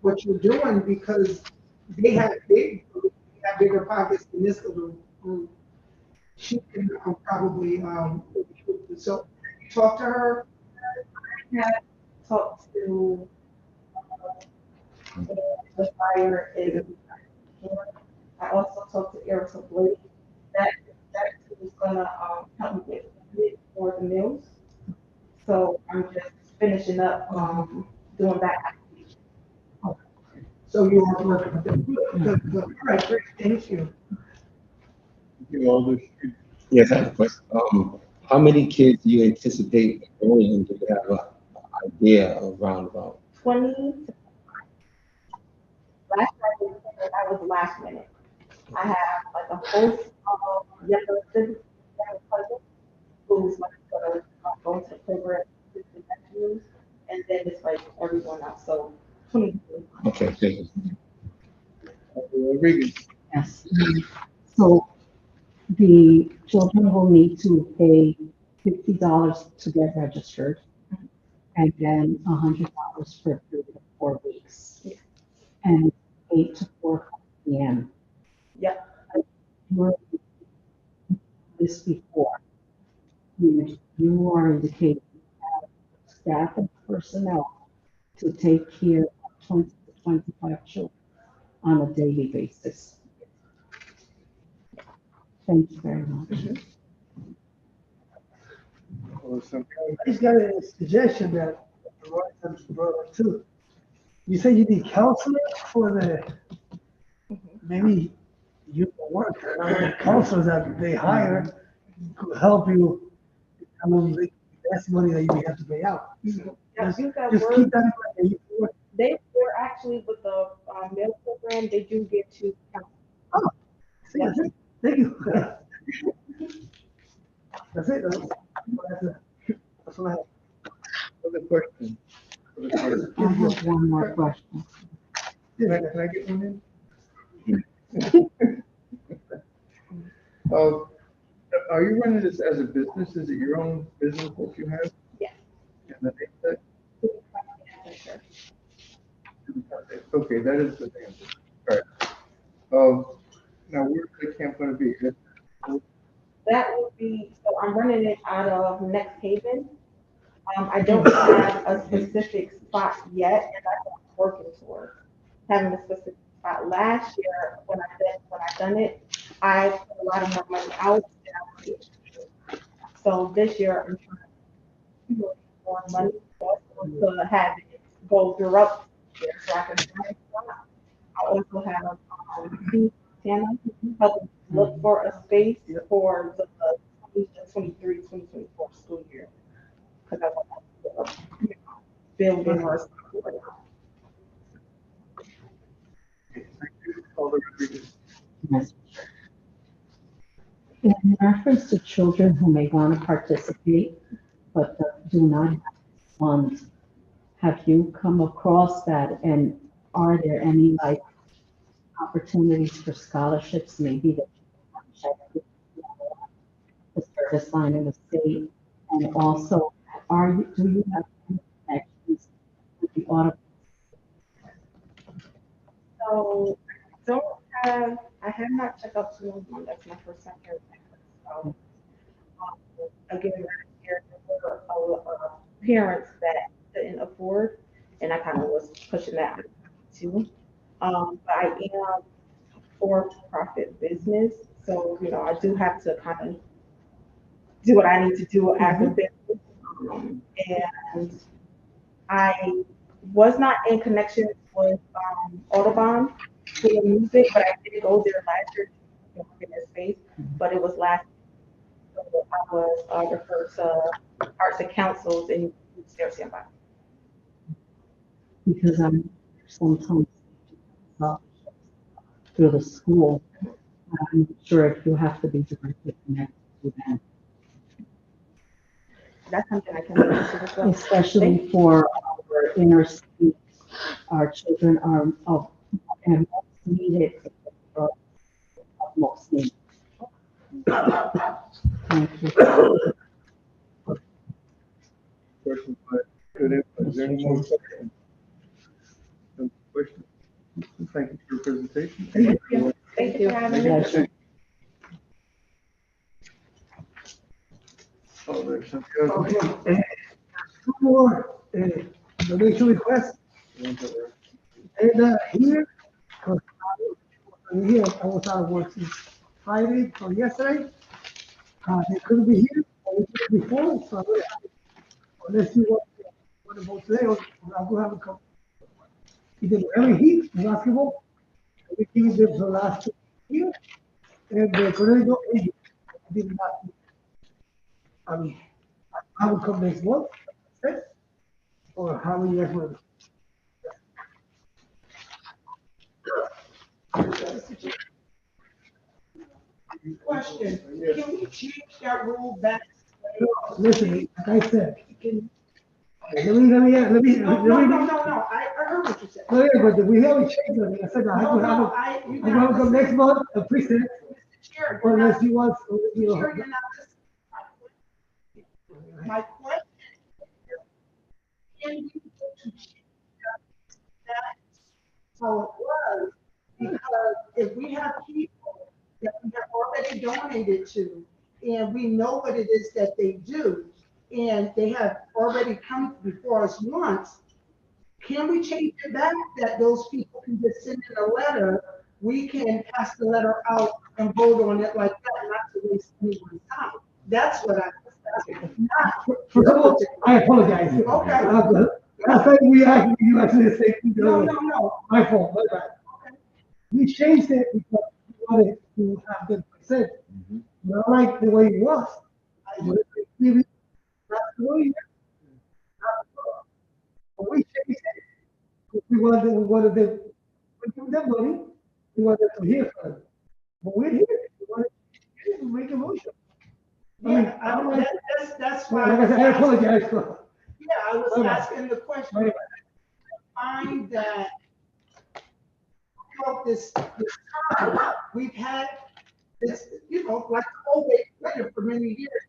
what you're doing because they have bigger pockets than this little group. She can probably so you talk to her. I had talked to the fire is. I also talked to Erica Blake. That that was gonna help me with for the meals. So I'm just finishing up doing that. So you are working with them. Good. All right, great. Thank you. You all this. Yes, I have a question. How many kids do you anticipate enrolling? Do you have an idea of roundabout? 20. Last year I was last minute. I have like a host of younger siblings, younger cousins, who's like going to the program with the nephews, and then it's like everyone else. So 20. Okay, thank you. Rodriguez. Yes. So the children will need to pay $50 to get registered and then $100 for a period of 4 weeks. And 8 to 4 p.m. Yep. You this before. You are indicating staff and personnel to take care of 20 to 25 children on a daily basis. Thank you very much. I just got a suggestion that the right time to brought up too. You say you need counselors for maybe you can work. The counselors that they hire could help you. I mean, that's money that you have to pay out. Yeah, you got Just word. keep that in mind. They're actually with the meal program. They do get to count. Oh, see, that's it. Thank you. That's it. That's what I have. Other question. I have one more question. Yeah, can I get one in? Are you running this as a business? Is it your own business that you have? Yes. And the name of that? Okay, that is the name. All right. Now, where's the camp gonna be? That would be, so I'm running it out of Next Haven. I don't have a specific spot yet, and I'm working towards having a specific spot. Last year, when I done it, I put a lot of more money out. So this year, I'm trying to put more money to have it go direct here, so I can find a spot. I also have Tana helping look for a space for the 2023, 2024 school year. Because I want to building or something. Yes. In reference to children who may want to participate, but do not have funds, have you come across that? And are there any like opportunities for scholarships, maybe that you can check with the service line in the state? And also, do you have any connections with the auto? So I have not checked out to one. That's my first time here. So, again, last year there were a lot of parents that didn't afford, and I kind of was pushing that too. But I am for-profit business, so I do have to kind of do what I need to do as a business. And I was not in connection with Audubon for music, but I did go there last year to space, but it was last, so I was referred to arts and councils in Sarasota. Because I'm sometimes uh, through the school, I'm not sure if you have to be directly connected to them, That's something I can look into as well. especially for our inner city. Our children are of and most needed for most needed. Thank you. Question by, good input. Is there any more questions? No questions? Thank you for your presentation. Thank you. Thank you for having me. Thank you. Oh, there's something else. Okay, two more donation requests. And here, because I was out of work since Friday or yesterday. They couldn't be here, or we did it before, so let's see what about today, or I'm gonna have a couple. He did every heat in basketball, and we give them the last 2 years, and the Colorado Agents did not. I mean, I will come next month, okay? Or how will you guys want it? Question, can we change that rule back? Listen, like I said, Can- let me. No, I heard what you said. Oh, yeah, but we haven't changed it. I said, I No, have no, to, you I'm gonna come next month, a present, Chair, or unless you want, you know. Chair, you're not listening. My question is, can you change that how it was? Because if we have people that we have already donated to, and we know what it is that they do, and they have already come before us once, can we change it back that those people can just send in a letter? We can pass the letter out and vote on it like that, not to waste anyone's time. That's what I was asking, not. First of all, I apologize. Okay. Last time you actually said. No. My fault, my bad. We changed it because we wanted to have the percent. Not like the way it was. I would have given it last 2 years. But we changed it. We wanted them, we give them money, we wanted to hear from them. But we're here, we wanted to make a motion. Yeah, that's why. Like I said, I apologize. Yeah, I was asking the question. Find that throughout this time, we've had this, like always, for many years.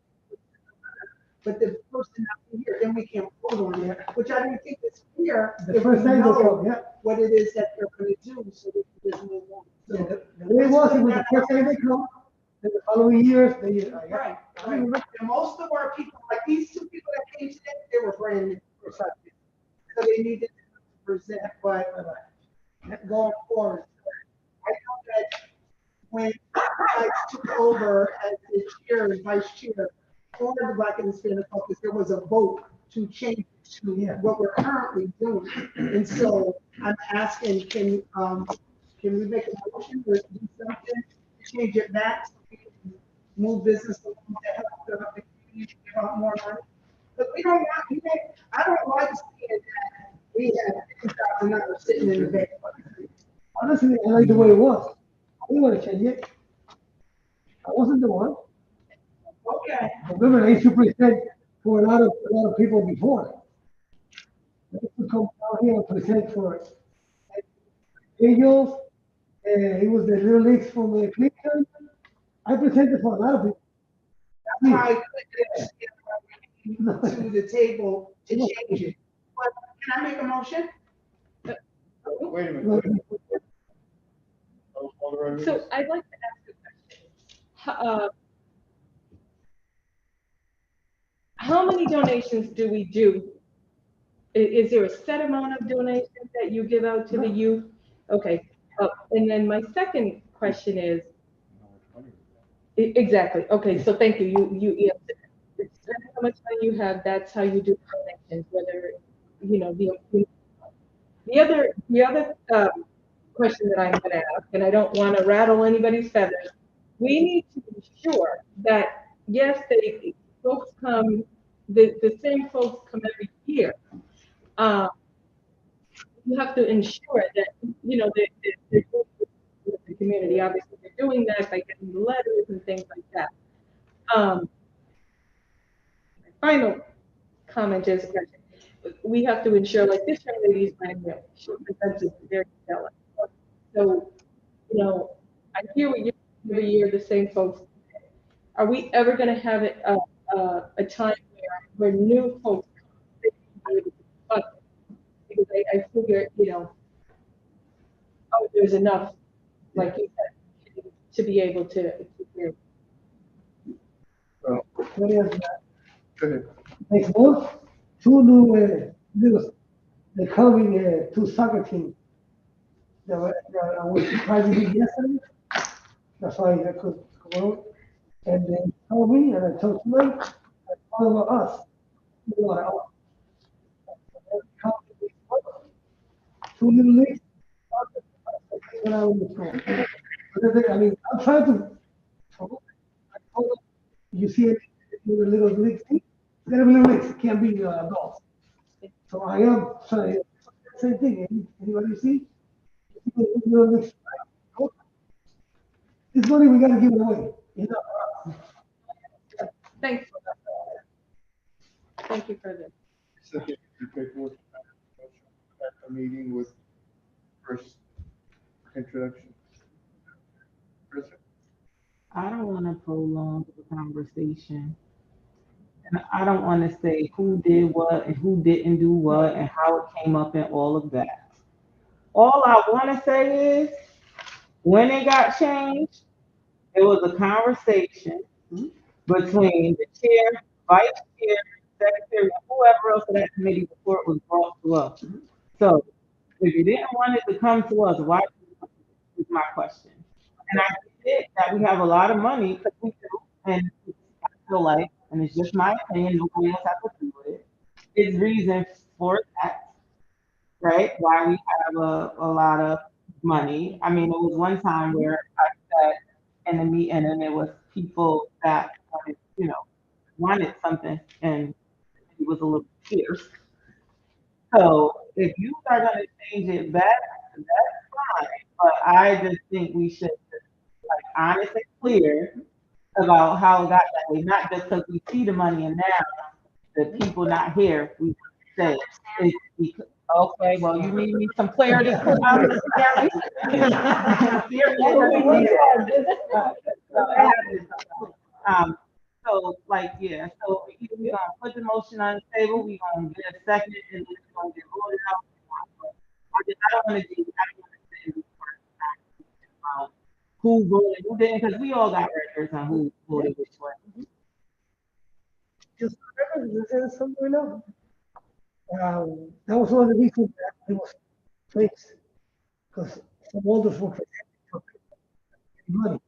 But the person not here, then we can't vote on it, which I didn't think is clear. The if first we time they know come, yeah. what it is that they're gonna do, so we can just move on. Yeah, So, the way it was the first time they come, then the following years, they, right. And most of our people, like these two people that came today, they were brand new. So they needed to present, but going forward, I know that when I took over as the chair and vice chair for the Black and Hispanic Caucus, there was a vote to change to what we're currently doing. And so I'm asking, can we make a motion or do something to change it back so we can move business along to help the community give out more money? But we don't want, I don't like seeing that we have $50,000 sitting in the bank. honestly, I like the way it was. I didn't want to change it. I wasn't the one. Okay. Remember, I used to present for a lot of people before. I used to come down here and present for Angels, and it was the Little Leagues from the Cleveland. I presented for a lot of people. That's why I couldn't get to the table to change it. But can I make a motion? Wait a minute. So I'd like to ask a question. How many donations do we do? Is there a set amount of donations that you give out to the youth? Okay. And then my second question is, exactly. Okay. So thank you. You answered. It's how much money you have. That's how you do donations. Whether the other question that I'm going to ask, and I don't want to rattle anybody's feathers, we need to ensure that, yes, folks come, the same folks come every year. Uh, you have to ensure that, they're doing it with the community. Obviously, they're doing that by getting the letters and things like that. My final comment is that we have to ensure, like this young lady's brand new, she presented very stellar. So, I hear what you every year, the same folks. Are we ever going to have a time where new folks come to be able to fund it? Because I figure, oh, there's enough, like you said, to be able to hear. What is that? Go ahead. Next month, two new, little, they're coming, two soccer teams. That I was surprised to meet yesterday. That's why I could come out. And they told me, and I told tonight, and all of us, you know, two little leagues. When I was in school. I mean, I'm trying to. I told them, you see it in the little leagues. It's gotta be little leagues. It can't be adults. So I am trying. Same thing. Anybody see? Little leagues. This money we gotta give it away. You know. Thanks. Thank you for this. Second, you paperwork at the meeting with first introduction. President. I don't want to prolong the conversation. And I don't want to say who did what and who didn't do what and how it came up and all of that. All I want to say is when it got changed, it was a conversation between the chair, vice chair, secretary, and whoever else of that committee before it was brought to us. So if you didn't want it to come to us, why is my question. And I get that we have a lot of money because we do, and I feel like, and it's just my opinion, nobody else has to do with it. It's reason for that, right? Why we have a lot of money. I mean, it was one time where I sat in a meeting and it was people that wanted something and it was a little fierce. So if you are going to change it back, that's fine. But I just think we should like honest and clear about how it got that way, not just because we see the money and now the people not here, we say it's because, okay, well, you need me some clarity. Um, so like, yeah, so either we gonna put the motion on the table, we gonna get a second, and then it's gonna get voted out. I don't wanna be, I don't wanna say who voted, who didn't, because we all got records on who voted which way. Just remember, this is something we know. That was one of the reasons that it was fixed, because some others were money.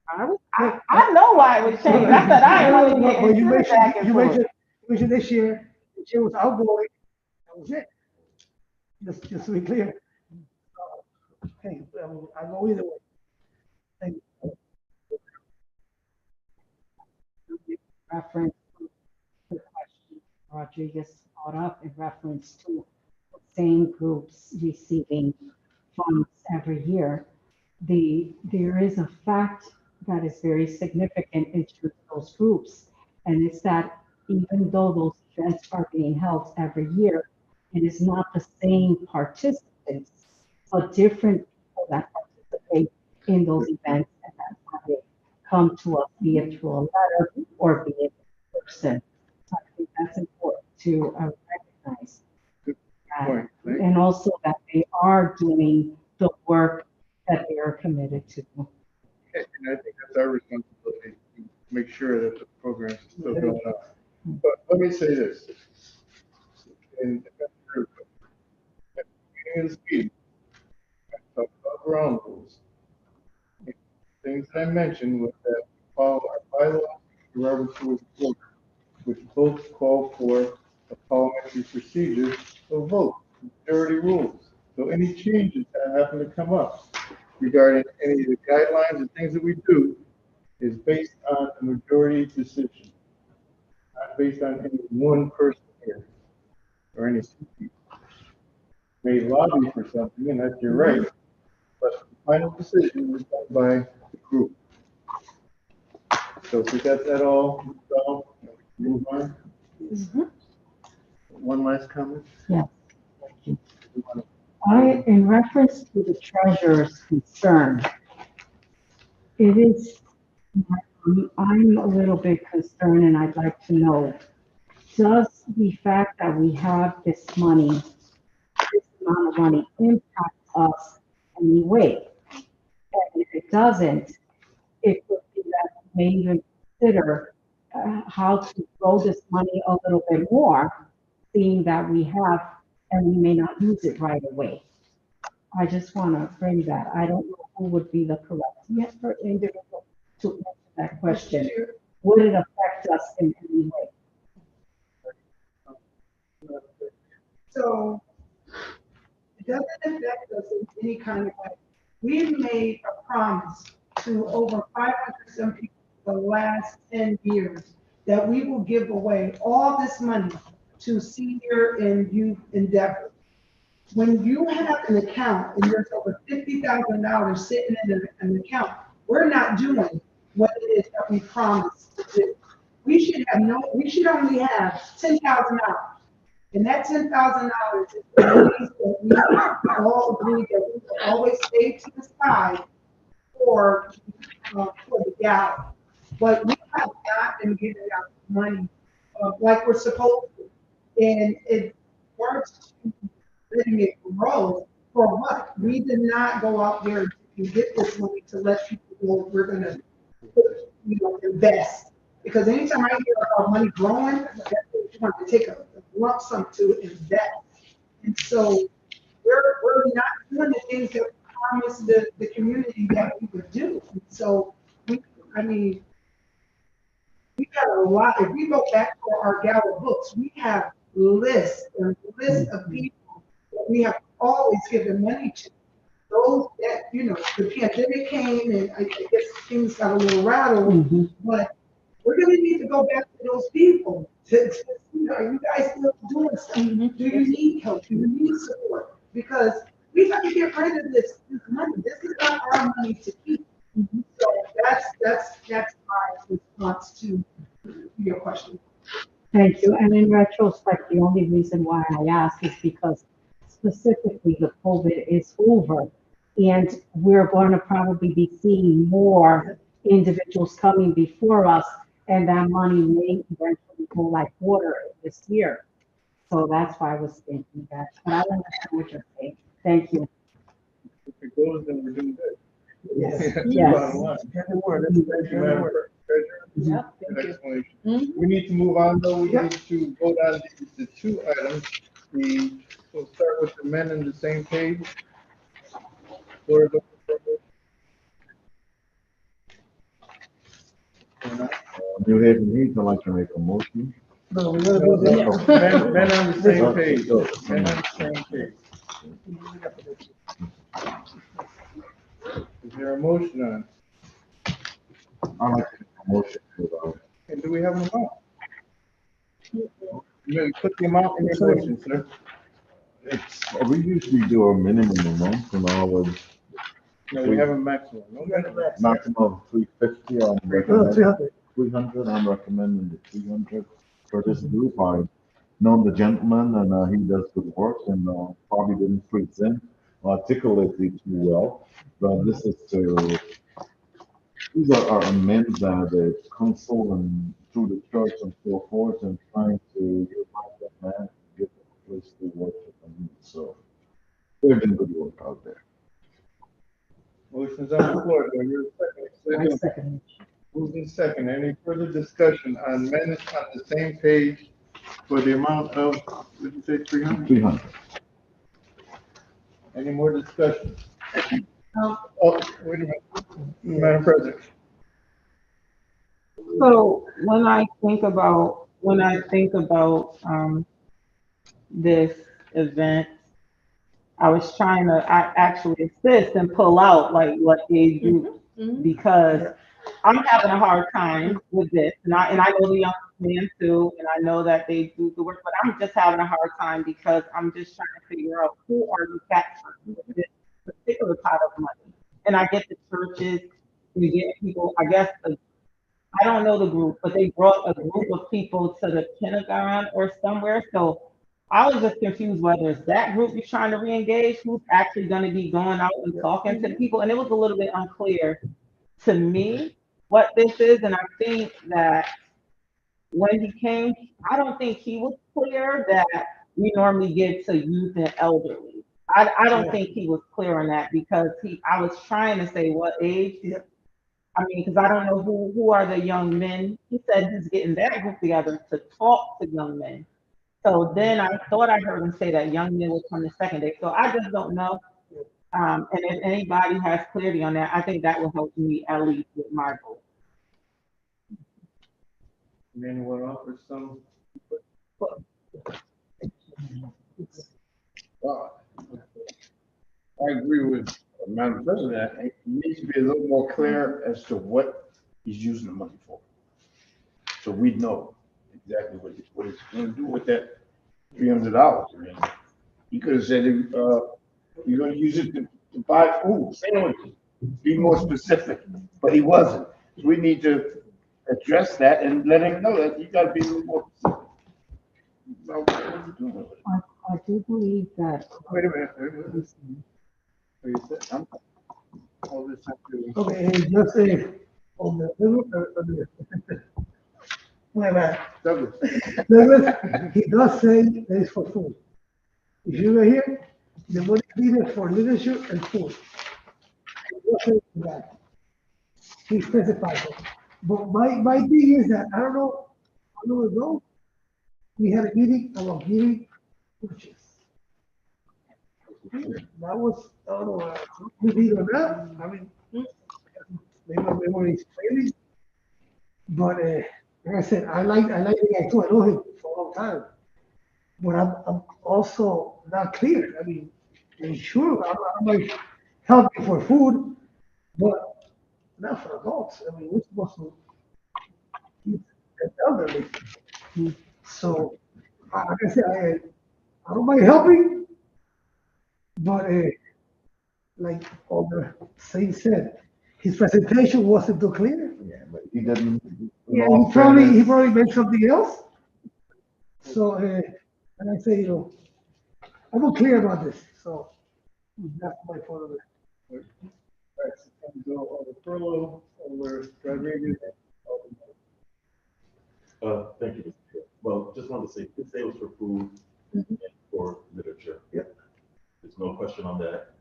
I know why it was changed. I said I ain't really But getting back and forth. you mentioned this year was outgoing. That was it. Just to be clear. Okay, I go either way. Thank you. Reference to the question Rodriguez brought up in reference to the same groups receiving funds every year. There is a fact that is very significant in those groups, and it's that even though those events are being held every year, it is not the same participants, but different people that participate in those events, and that's why they come to us, be it through a letter or be it in person. So I think that's important to recognize. Point. And also that they are doing the work that they are committed to. And I think that's our responsibility to make sure that the programs are still going on. But let me say this. In the beginning of this meeting, I talked about ground rules. Things that I mentioned was that we follow our bylaws, the Robert's Rules of Order, which both call for a parliamentary procedure to vote, majority rules. So any changes that happen to come up regarding any of the guidelines and things that we do, is based on a majority decision, not based on any one person here or any two people. May lobby for something, and that's your right, but the final decision is done by the group. So if we got that all resolved, move on. One last comment? Yeah. In reference to the treasurer's concern, it is, I'm a little bit concerned and I'd like to know, does the fact that we have this money, this amount of money impact us anyway? And if it doesn't, it would be that we may even consider how to grow this money a little bit more, seeing that we have, and we may not use it right away. I just want to frame that. I don't know who would be the correct individual to answer that question. Would it affect us in any way? So it doesn't affect us in any kind of way. We've made a promise to over 500 some people the last 10 years that we will give away all this money to senior and youth endeavors. When you have an account and there's over $50,000 sitting in an account, we're not doing what it is that we promised to do. We should only have $10,000. And that $10,000 is the monies that we all agreed that we will always save to the side for the gala. But we have not been giving out money like we're supposed to. And it works to letting it grow for what? We did not go out there and get this money to let people know we're going to invest. Because anytime I hear about money growing, that's what you want to take a lump sum to invest. And so we're not doing the things that we promised the community that we would do. And so we got a lot. If we go back to our gala books, we have lists and lists of people that we have always given money to. Those that, the pandemic came and I guess things got a little rattled, but we're going to need to go back to those people. Are you guys still doing something? Do you need help? Do you need support? Because we have to get rid of this money. This is not our money to keep. So that's my response to your question. Thank you. And in retrospect, the only reason why I asked is because specifically the COVID is over and we're going to probably be seeing more individuals coming before us, and that money may eventually go like water this year. So that's why I was thinking that. But I understand what you're saying. Thank you. If it goes, then we're doing good. Yes. That's the Yes. bottom line. Thank you, Madam Treasurer. Yeah, Good thank you. explanation. We need to move on though. We need to vote on the two items. We'll start with the men on the same page. Floor is open for vote. New Haven Needs, I'd like to make a motion. No, we gotta do this. Men on the same page. Men on the same page. Is there a motion on? I'd like to make a motion to, And do we have an amount? You put the amount in your motion, sir. we usually do a minimum amount, No, we have a maximum. No maximum of 350, I'm recommending 300, I'm recommending the 300 for this group. I know the gentleman and he does good work and probably didn't present articulately too well, but this is these are our men that the council and through the church and so forth and trying to unite that man, get a place to worship and so they're doing good work out there. Motion's on the floor. Do I hear a second? Second. Moved in second. Any further discussion on men on the same page for the amount of, what did you say, 300? 300. Any more discussion? Oh, wait a minute. Madam President. So when I think about this event, I actually assist and pull out like what age group because I'm having a hard time with this, and I know the young man too, and I know that they do the work, but I'm just having a hard time because I'm just trying to figure out who are you capturing with this particular pot of money. And I get the churches, you get people, I guess I don't know the group, but they brought a group of people to the Pentagon or somewhere. So I was just confused whether it's that group you're trying to re-engage, who's actually going to be going out and talking to the people. And it was a little bit unclear to me what this is. And I think that when he came, I don't think he was clear that we normally give to youth and elderly. I don't think he was clear on that because I was trying to say what age. I mean, because I don't know who are the young men. He said he's getting that group together to talk to young men. So then I thought I heard him say that young men will come the second day. So I just don't know. And if anybody has clarity on that, I think that will help me at least with my goal. Anyone offer some? Well, I agree with Madam President. It needs to be a little more clear as to what he's using the money for. So we know exactly what he's going to do with that $300. I mean, he could have said, you're going to use it to buy food, sandwiches, be more specific, but he wasn't. So we need to address that and let him know that you got to be a little more specific. About what you're doing with it. I do believe that. Wait a minute. What you said? All this have to- Okay, and just say, on the little, wait a minute. Douglas, he does say that it's for food. If you were here, the money needed for leadership and food. He does say that. He specifies it. But my thing is that, I don't know, how long ago, we had a meeting about giving purchase. That was, I don't know, we did or not, I mean, maybe my memory is failing. But, like I said, I like the guy too, I know him for a long time. But I'm also not clear, I mean, and sure, I might help you for food, but not for adults, I mean, we're supposed to keep the elderly. So, like I said, I don't mind helping, but like Alder Say said, his presentation wasn't too clear. Yeah, but he didn't. Yeah, he probably meant something else. So, and I say, I'm not clear about this, so that's my point of it. Right, so go over Furlough, over Rodriguez. Thank you, Mr. Chair. Well, just wanted to say, this day was for food and for literature. Yep. There's no question on that.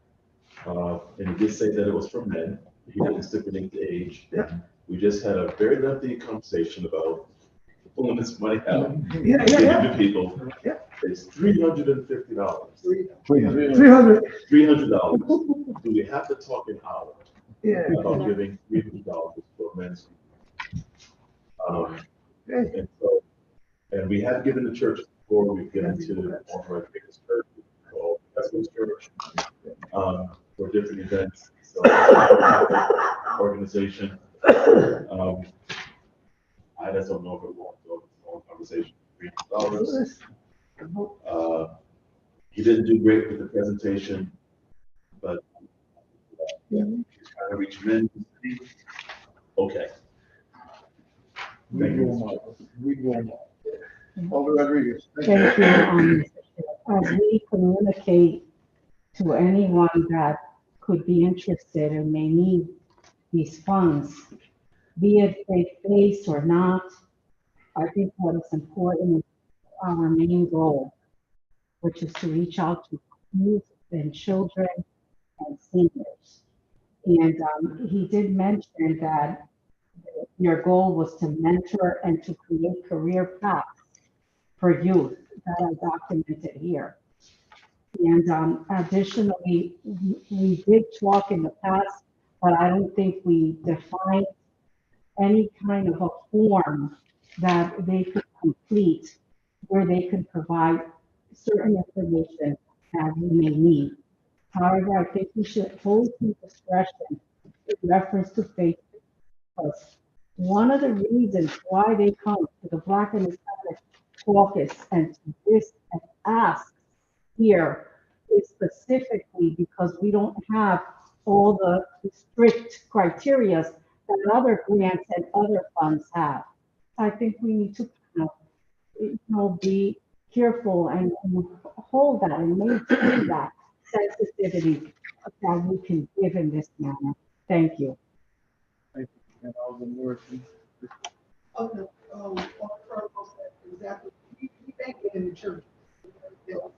And he did say that it was for men. He didn't stipulate the age. Yep. We just had a very lengthy conversation about pulling this money out. Yeah. Giving to people. Yeah. It's $350. $300. $300. Do we have to talk an hour Yeah. about giving $300 for men's? And we have given the church before, we've given to authorized biggest church, called Caucus Church, for different events. So, organization. I just don't know if it won't go on conversation. $300. He didn't do great with the presentation, but he's trying to reach men. Okay. Thank you. Alder Rodriguez. Thank you. As we communicate to anyone that could be interested and may need these funds, be it faith-based or not, I think what is important is our main goal, which is to reach out to youth and children and seniors. And he did mention that your goal was to mentor and to create career paths for youth that are documented here. And additionally, we did talk in the past, but I don't think we defined any kind of a form that they could complete where they could provide certain information that we may need. However, I think we should hold some discretion in reference to faith Because one of the reasons why they come to the Black and Hispanic Caucus and to this and ask here is specifically because we don't have all the strict criterias that other grants and other funds have. I think we need to, be careful and hold that and maintain that sensitivity that we can give in this manner. Thank you. Thank you, and all the work. Okay, exactly. We thank it in the church. You know,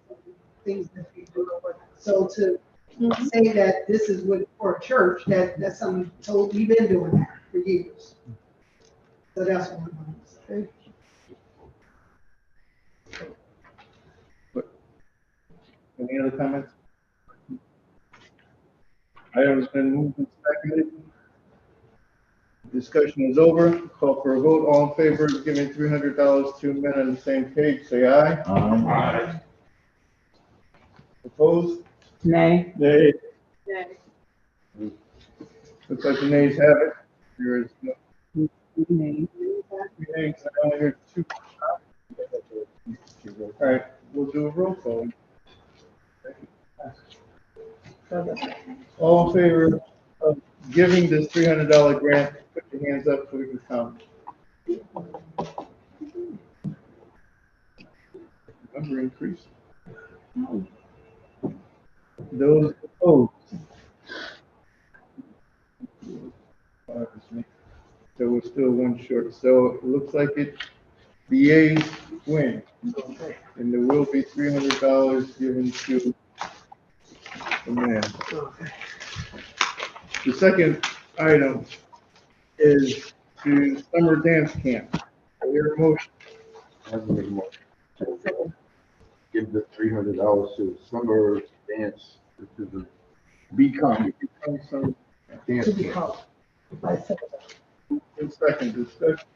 things that we do. So to say that this is what for a church, that's something totally we've been doing that for years. So that's what I'm going to say. Any other comments? Item's been moved and seconded. Discussion is over. Call for a vote. All in favor of giving $300 to men on the same page, say aye. Aye. Opposed? Nay. Nay. Yeah. Looks like the nays have it. There is no Nay. nays. I only heard two. All right, we'll do a roll call. All in favor of giving this $300 grant, put your hands up so we can count. Number increase. Those opposed. So we're still one short. So it looks like the yeas win. And there will be $300 given to the man. The second item is to summer dance camp. Your motion. Give the $300 to summer dance, to the become Summer dance. To become. second discussion.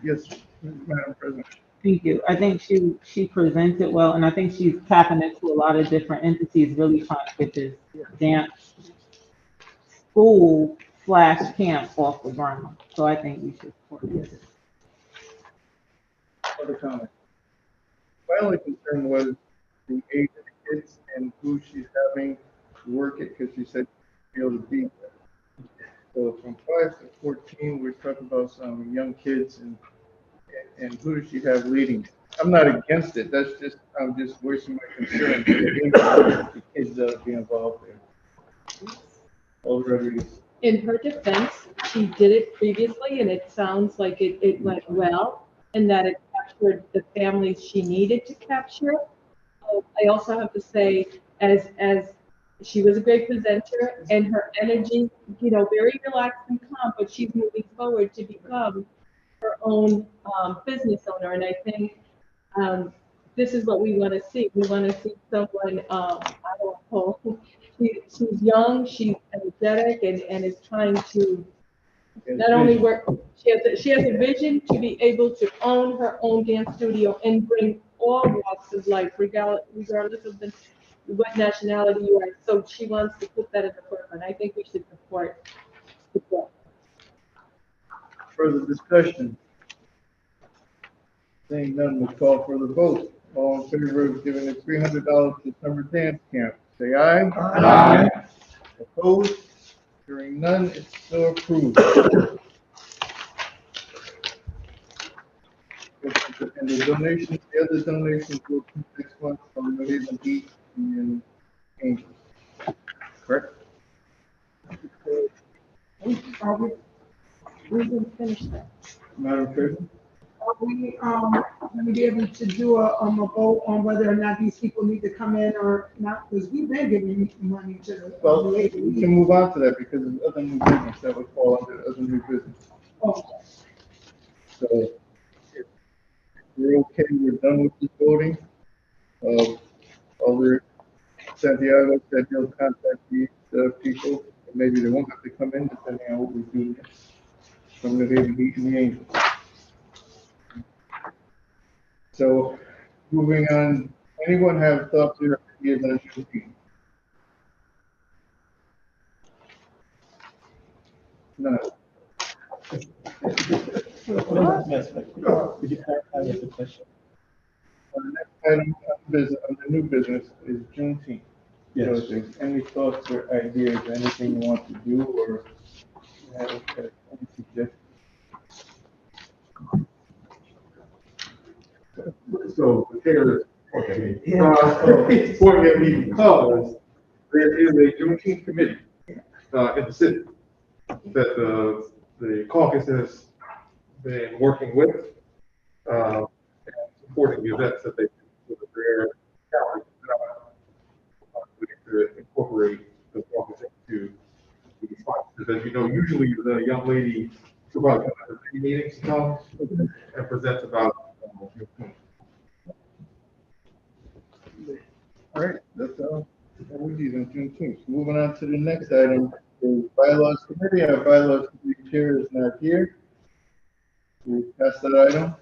Yes, Madam President. Thank you. I think she presented well, and I think she's tapping into a lot of different entities, really trying to get this dance school / camp off the ground. So I think we should support this. Other comment. My only concern was the age of the kids and who she's having work it, because she said she'd be able to be there. So from 5 to 14, we're talking about some young kids and who does she have leading? I'm not against it. I'm just voicing my concern for the kids that will be involved there. Already. In her defense, she did it previously and it sounds like it went well and that it captured the families she needed to capture. I also have to say, as she was a great presenter and her energy, very relaxed and calm, but she's moving forward to become her own business owner. And I think this is what we want to see. We want to see someone, I don't know, she's young, she's energetic, and is trying to not only work, she has a vision to be able to own her own dance studio and bring all walks of life, regardless of what nationality you are. So she wants to put that at the forefront. I think we should support. Further discussion? Seeing none, we'll call for the vote. All in favor of giving the $300 to summer dance camp, say aye. Aye. Opposed? Hearing none, it's so approved. And the donations, the other donations will come next month from the Haven Heat and Angels. Correct? We didn't finish that. Madam President? Are we, going to be able to do a vote on whether or not these people need to come in or not? Because we've been giving money to the. Well, we can move on to that because there's other new business that would fall under other new business. Oh. So if we're okay, we're done with this voting. Alder Santiago said he'll contact these people. Maybe they won't have to come in depending on what we do next from the Haven Heat and the Angels. So moving on, anyone have thoughts or ideas on this meeting? No. Could you clarify the question? The next item of business, under new business is Juneteenth. Yes. So if there's any thoughts or ideas, anything you want to do or have any suggestions? So, here, okay. Point at me because there is a Juneteenth committee, in the city that the caucus has been working with, and supporting the events that they do with their calendar. To incorporate the caucus into the funds. Because as you know, usually the young lady, she'll probably come to the meetings to come and present about. All right, that's all we need on Juneteenth. Moving on to the next item, the bylaws committee. Our bylaws committee chair is not here. We'll pass that item.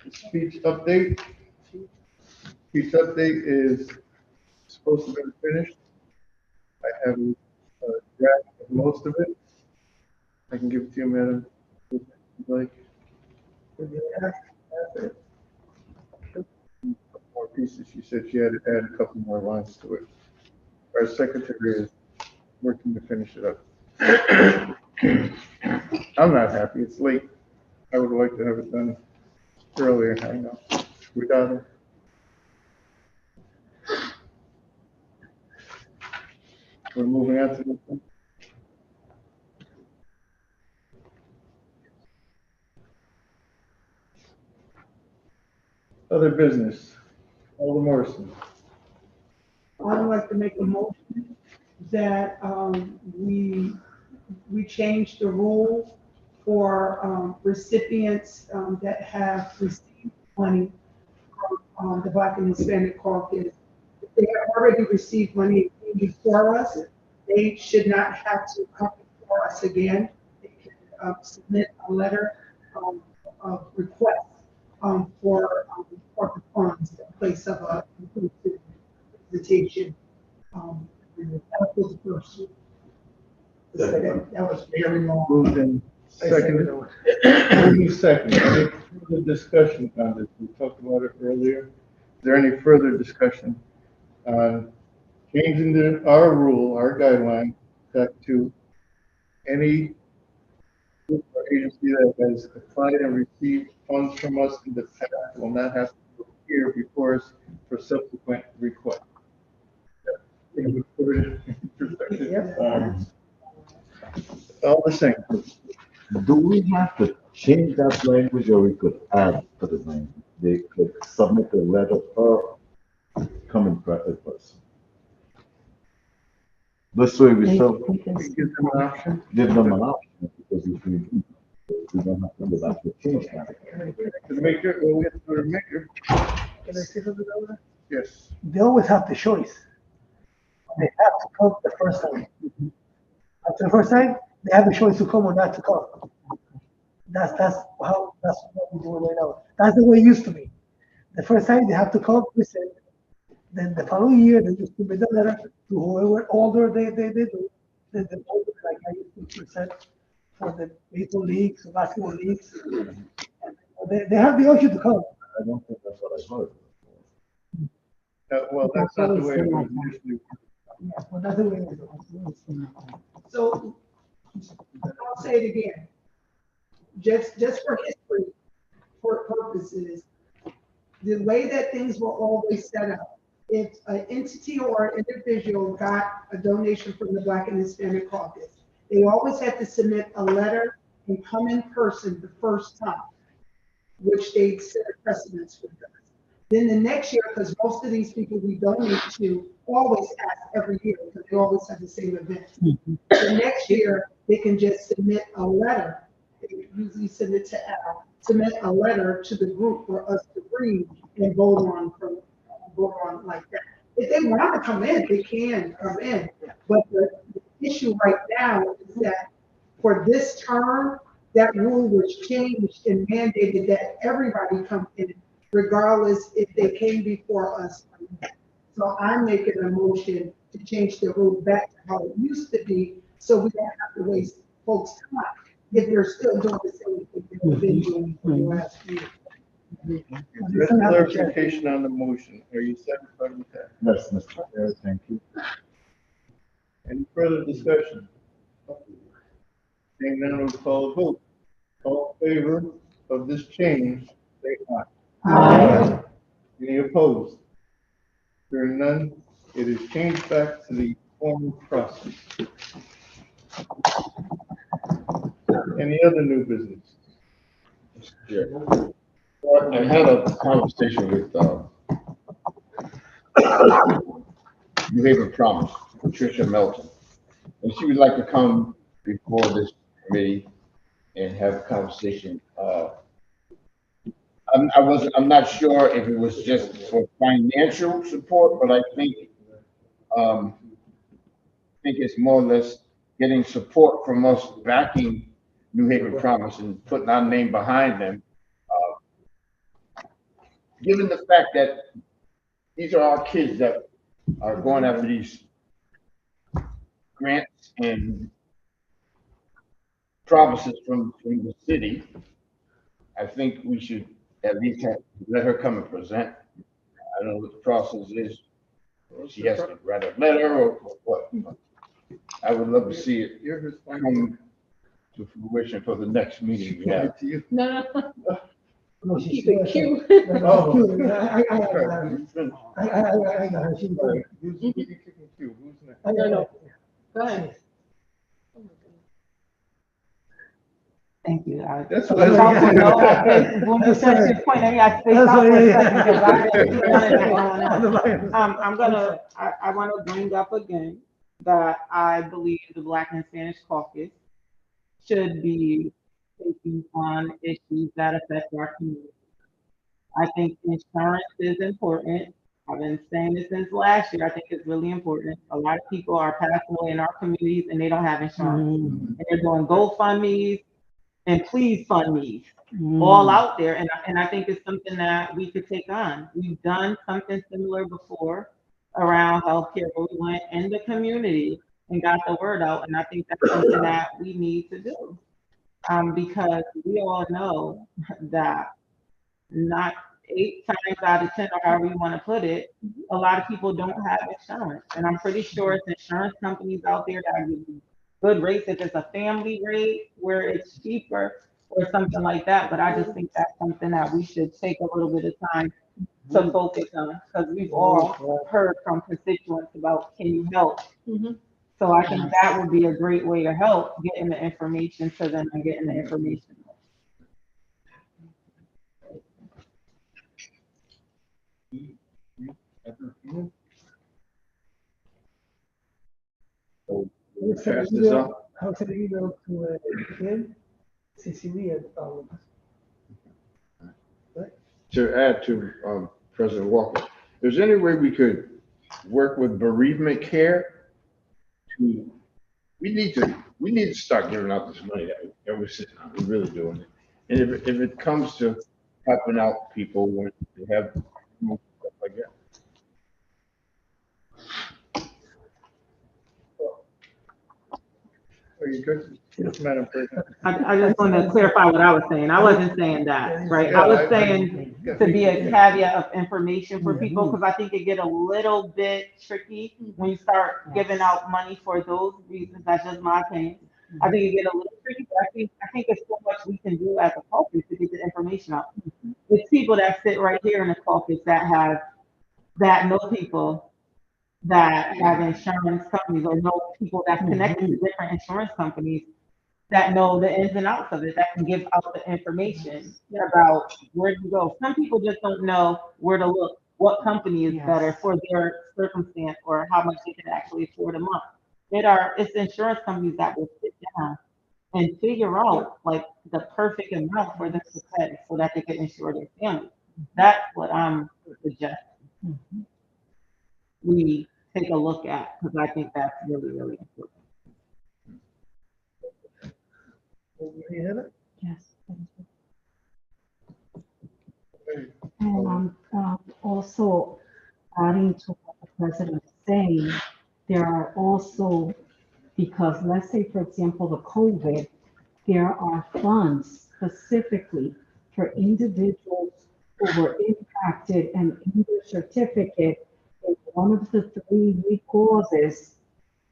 The speech update. Speech update is supposed to be finished. I have a draft of most of it. I can give it to you, madam, if you'd like. More pieces. She said she had to add a couple more lines to it. Our secretary is working to finish it up. I'm not happy. It's late. I would like to have it done earlier. I know. We got it. We're moving on to this one. Other business. Alderman Morrison. I would like to make a motion that we change the rule for recipients that have received money from the Black and Hispanic Caucus. If they have already received money before us, they should not have to come before us again. They can submit a letter of request for the funds in place of a inclusive presentation. That was the first one. That was very long. Moved in second. Moved in second. Any further discussion on this? We talked about it earlier. Is there any further discussion on changing our rule, our guideline, back to any group or agency that has applied and received funds from us in the past will not have to appear before us for subsequent requests? All the same. Do we have to change that language or we could add to the language? They could submit a letter or come in person. This way we still give them an option. give them an option because if we don't have to go back to change that. To the maker, we have to go to the maker. Can I say something about that? Yes. They always have the choice. They have to come the first time. After the first time, they have the choice to come or not to come. That's what we're doing right now. That's the way it used to be. The first time they have to come, listen. Then the following year, they just submit the letter to whoever older they do. Then the older, like I used to present for the baseball leagues, basketball leagues. They have the option to come. I don't think that's what I heard. Well, that's not the way it was initially. Yeah, well, that's the way it is. So I'll say it again. Just for history, for purposes, the way that things were always set up, if an entity or an individual got a donation from the Black and Hispanic Caucus, they always had to submit a letter and come in person the first time, which they set a precedence with us. Then the next year, because most of these people we donate to always ask every year because they always have the same event. The next year, they can just submit a letter. They usually submit to Al, submit a letter to the group for us to read and vote on like that. If they want to come in, they can come in. But the issue right now is that for this term, that rule was changed and mandated that everybody come in, regardless if they came before us or not. So I'm making a motion to change the rule back to how it used to be, so we don't have to waste folks' time if they're still doing the same thing they've been doing for the last year. That's clarification on the motion. Are you satisfied with that? Yes, Mr. Chair, thank you. Any further discussion? Seeing none, we'll call a vote. All in favor of this change, say aye. Aye. Any opposed? Hearing none, it is changed back to the formal process. Any other new business? Yeah. I had a conversation with, New Haven Promise, Patricia Melton, and she would like to come before this committee and have a conversation. I'm not sure if it was just for financial support, but I think it's more or less getting support from us backing New Haven Promise and putting our name behind them. Given the fact that these are our kids that are going after these grants and promises from the city, I think we should at least let her come and present. I don't know what the process is. She has to write a letter or what. I would love to see it come to fruition for the next meeting we have. No, No, keep it cute. Oh. I got her. She's good. Who's next? No. Go ahead. Thank you. That's I what was I- about to know, I think, when you said your point, I mean, I spaced out for a second because I didn't see anything going on. I want to bring up again that I believe the Black and Spanish Caucus should be taking on issues that affect our community. I think insurance is important. I've been saying this since last year. I think it's really important. A lot of people are passing away in our communities and they don't have insurance. And they're doing GoFundMe's and please fund me all out there. And I think it's something that we could take on. We've done something similar before around healthcare, where we went in the community and got the word out. And I think that's something that we need to do. Because we all know that not 8 times out of 10, or however you want to put it, a lot of people don't have insurance. And I'm pretty sure it's insurance companies out there that give you good rates if it's a family rate where it's cheaper or something like that. But I just think that's something that we should take a little bit of time to focus on, because we've all heard from constituents about, can you help? So I think that would be a great way to help getting the information to them and getting the information. Pass this up. I'll send an email to Ken, Cecilia, To add to President Walker, is there any way we could work with bereavement care to, we need to start giving out this money that we're sitting on, we're really doing it. And if it comes to helping out people when they have stuff like that. Are you good? Yes, Madam President. I just want to clarify what I was saying. I wasn't saying that, right? I was saying to be a caveat of information for people, because I think it get a little bit tricky when you start giving out money for those reasons. That's just my opinion. I think it get a little tricky, but I think there's so much we can do as a caucus to get the information out. There's people that sit right here in the caucus that know people that have insurance companies, or know people that connected to different insurance companies that know the ins and outs of it, that can give out the information about where to go. Some people just don't know where to look, what company is better for their circumstance, or how much they can actually afford a month. It's insurance companies that will sit down and figure out like the perfect amount for them to pay so that they can insure their family. That's what I'm suggesting. We take a look at, because I think that's really, really important. Yes. And also adding to what the president is saying, there are also Because let's say, for example, the COVID, there are funds specifically for individuals who were impacted, and in their certificate, in one of the three root causes,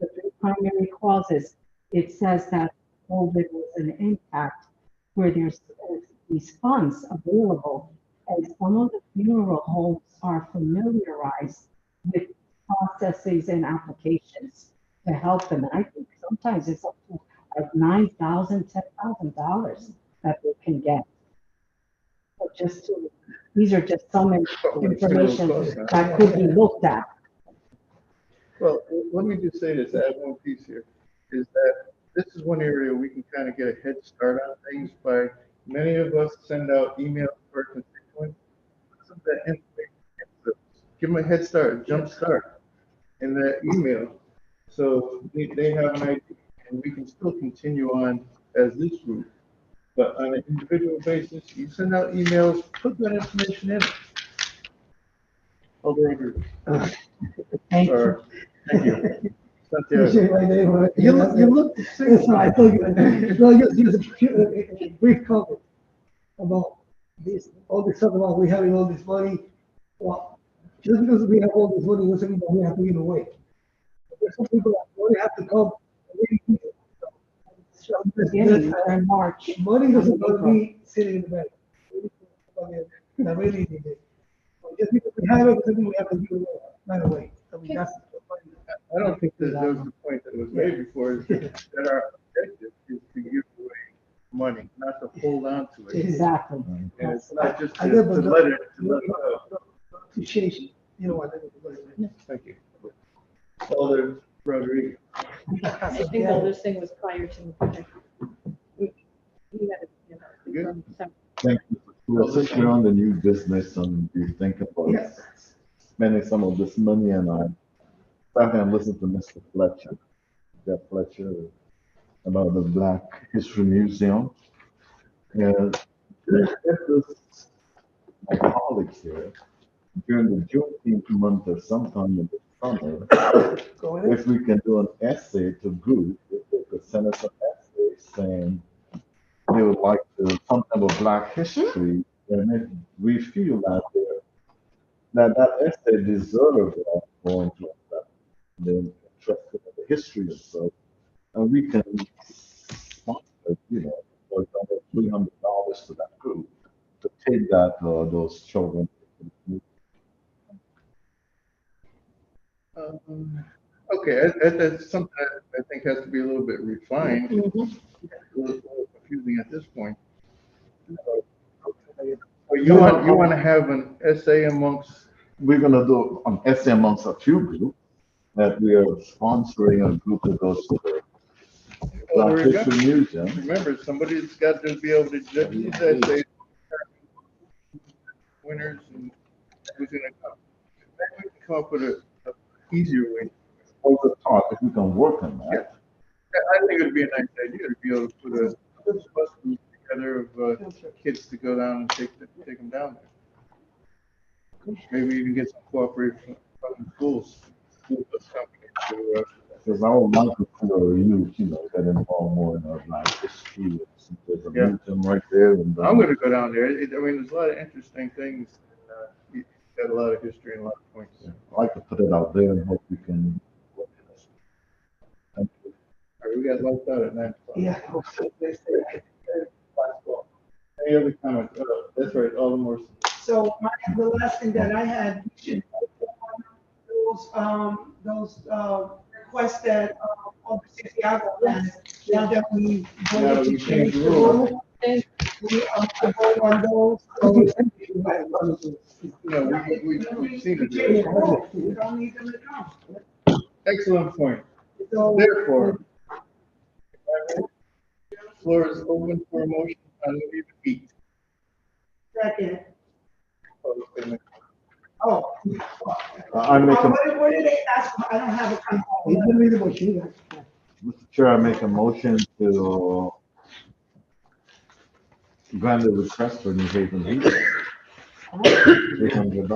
the three primary causes, it says that COVID was an impact where there's these funds available. And some of the funeral homes are familiarized with processes and applications to help them. And I think sometimes it's up to like $9,000, $10,000 that they can get. But just to, these are just some information that could be looked at. Well, let me just say this, add one piece here, is that this is one area we can kind of get a head start on things by, many of us send out emails to our constituents. Some of that information, give them a head start, a jump start in that email. So they have an idea, and we can still continue on as this group. But on an individual basis, you send out emails, put that information in. Although, Thank you. Thank you. Appreciate my name. You look the same, so I thought just a brief comment about this, all this stuff about we having all this money. Well, just because we have all this money doesn't mean that we have to give away. There's some people that only have to come and really use it. Beginning in March. Money doesn't go to be sitting in the bank. I really need it. Just because we have it doesn't mean we have to give it away right away. I mean, that's. I don't think that was the point that was made before, is that our objective is to give away money, not to hold on to it. Exactly. And it's not just to I get, but let it go. Appreciation, you know what? Thank you. Alder Rodriguez. I think the other thing was prior to. We had Good. Thank you. Well, since we're on the new business and you think about spending some of this money, and I sat and listened to Mr. Fletcher, Jeff Fletcher, about the Black History Museum. And my colleagues here, during the Juneteenth month or sometime in the summer, if we can do an essay to group, if they could send us an essay saying they would like to something about Black history, and if we feel that that essay deserves going to that, they're interested in the history and so, and we can sponsor, for example, $300 to that group to take that those children. Okay, that's something I think has to be a little bit refined, a little confusing at this point. But you want to have an essay amongst? We're gonna do an essay amongst a few groups that we are sponsoring a group that goes to the Black History Museum. Remember, somebody's got to be able to judge these essays, winners, and who's gonna come. Maybe we can come up with an easier way. Over the top, if we can work on that. I think it'd be a nice idea to be able to put a bus group together of kids to go down and take them down there. Maybe even get some cooperation from the schools, school bus companies to. Because I would like to see our youth, get involved more in our Black history. There's a museum right there. And, I'm going to go down there. There's a lot of interesting things. It's got a lot of history and a lot of points. Yeah, I'd like to put it out there and hope we can. All right, we got lights out at 9 o'clock. Yeah. Any other comments? That's right, all the more. So the last thing that I had, we should those requests that over Santiago has, now that we voted to change the rule, and we vote on those. We've seen it. We don't need them to come. Excellent point. So therefore, floor is open for a motion on the feet. Second. I make a. What did they ask for? I don't have a copy. Mr. Chair, I make a motion to grant the request for New Haven Heat. $300.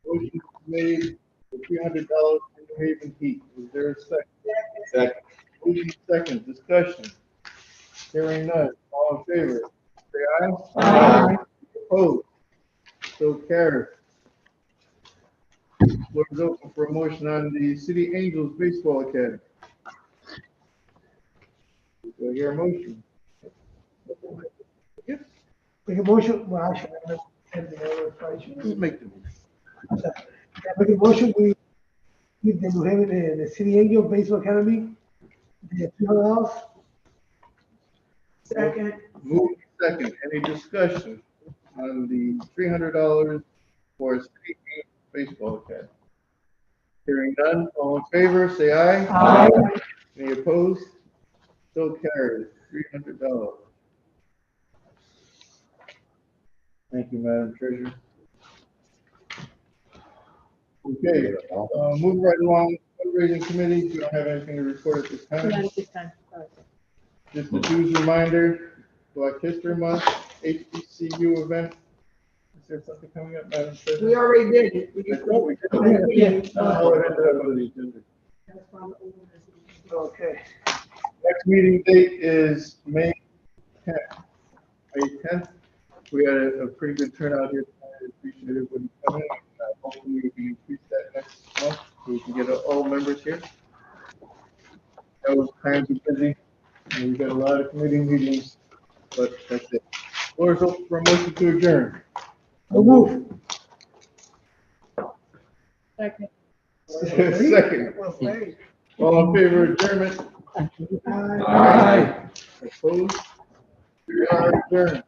Motion made for $300 for Haven Heat. Is there a second? Second. Moving second, discussion. Hearing none, all in favor, say aye. Aye. Opposed? So carried. Floor is open for a motion on the City Angels Baseball Academy. Do I hear a motion? Make a motion, well, actually, Just make the motion. make a motion, we give the New Haven, the City Angel Baseball Academy, the $200. Second. Moving second, any discussion on the $300 for City Angels Baseball Academy? Hearing none, all in favor, say aye. Aye. Any opposed? So carried, $300. Thank you, Madam Treasurer. Okay, move right along, fundraising committee, we don't have anything to report at this time. Not at this time. Sorry. Just a Tuesday reminder, Black History Month, HBCU event. Is there something coming up, Madam Treasurer? We already did it. I thought we did. Yeah. It ended up on the agenda. Okay. Next meeting date is May 10th. May 10th. We had a pretty good turnout here. I appreciate everybody coming. Hopefully we can increase that next month so we can get all members here. That was kind of busy. And we've got a lot of committee meetings, but that's it. Floor is open for a motion to adjourn. Move. Second. Second. Okay. All in favor of adjournment? Aye. Opposed? We are adjourned.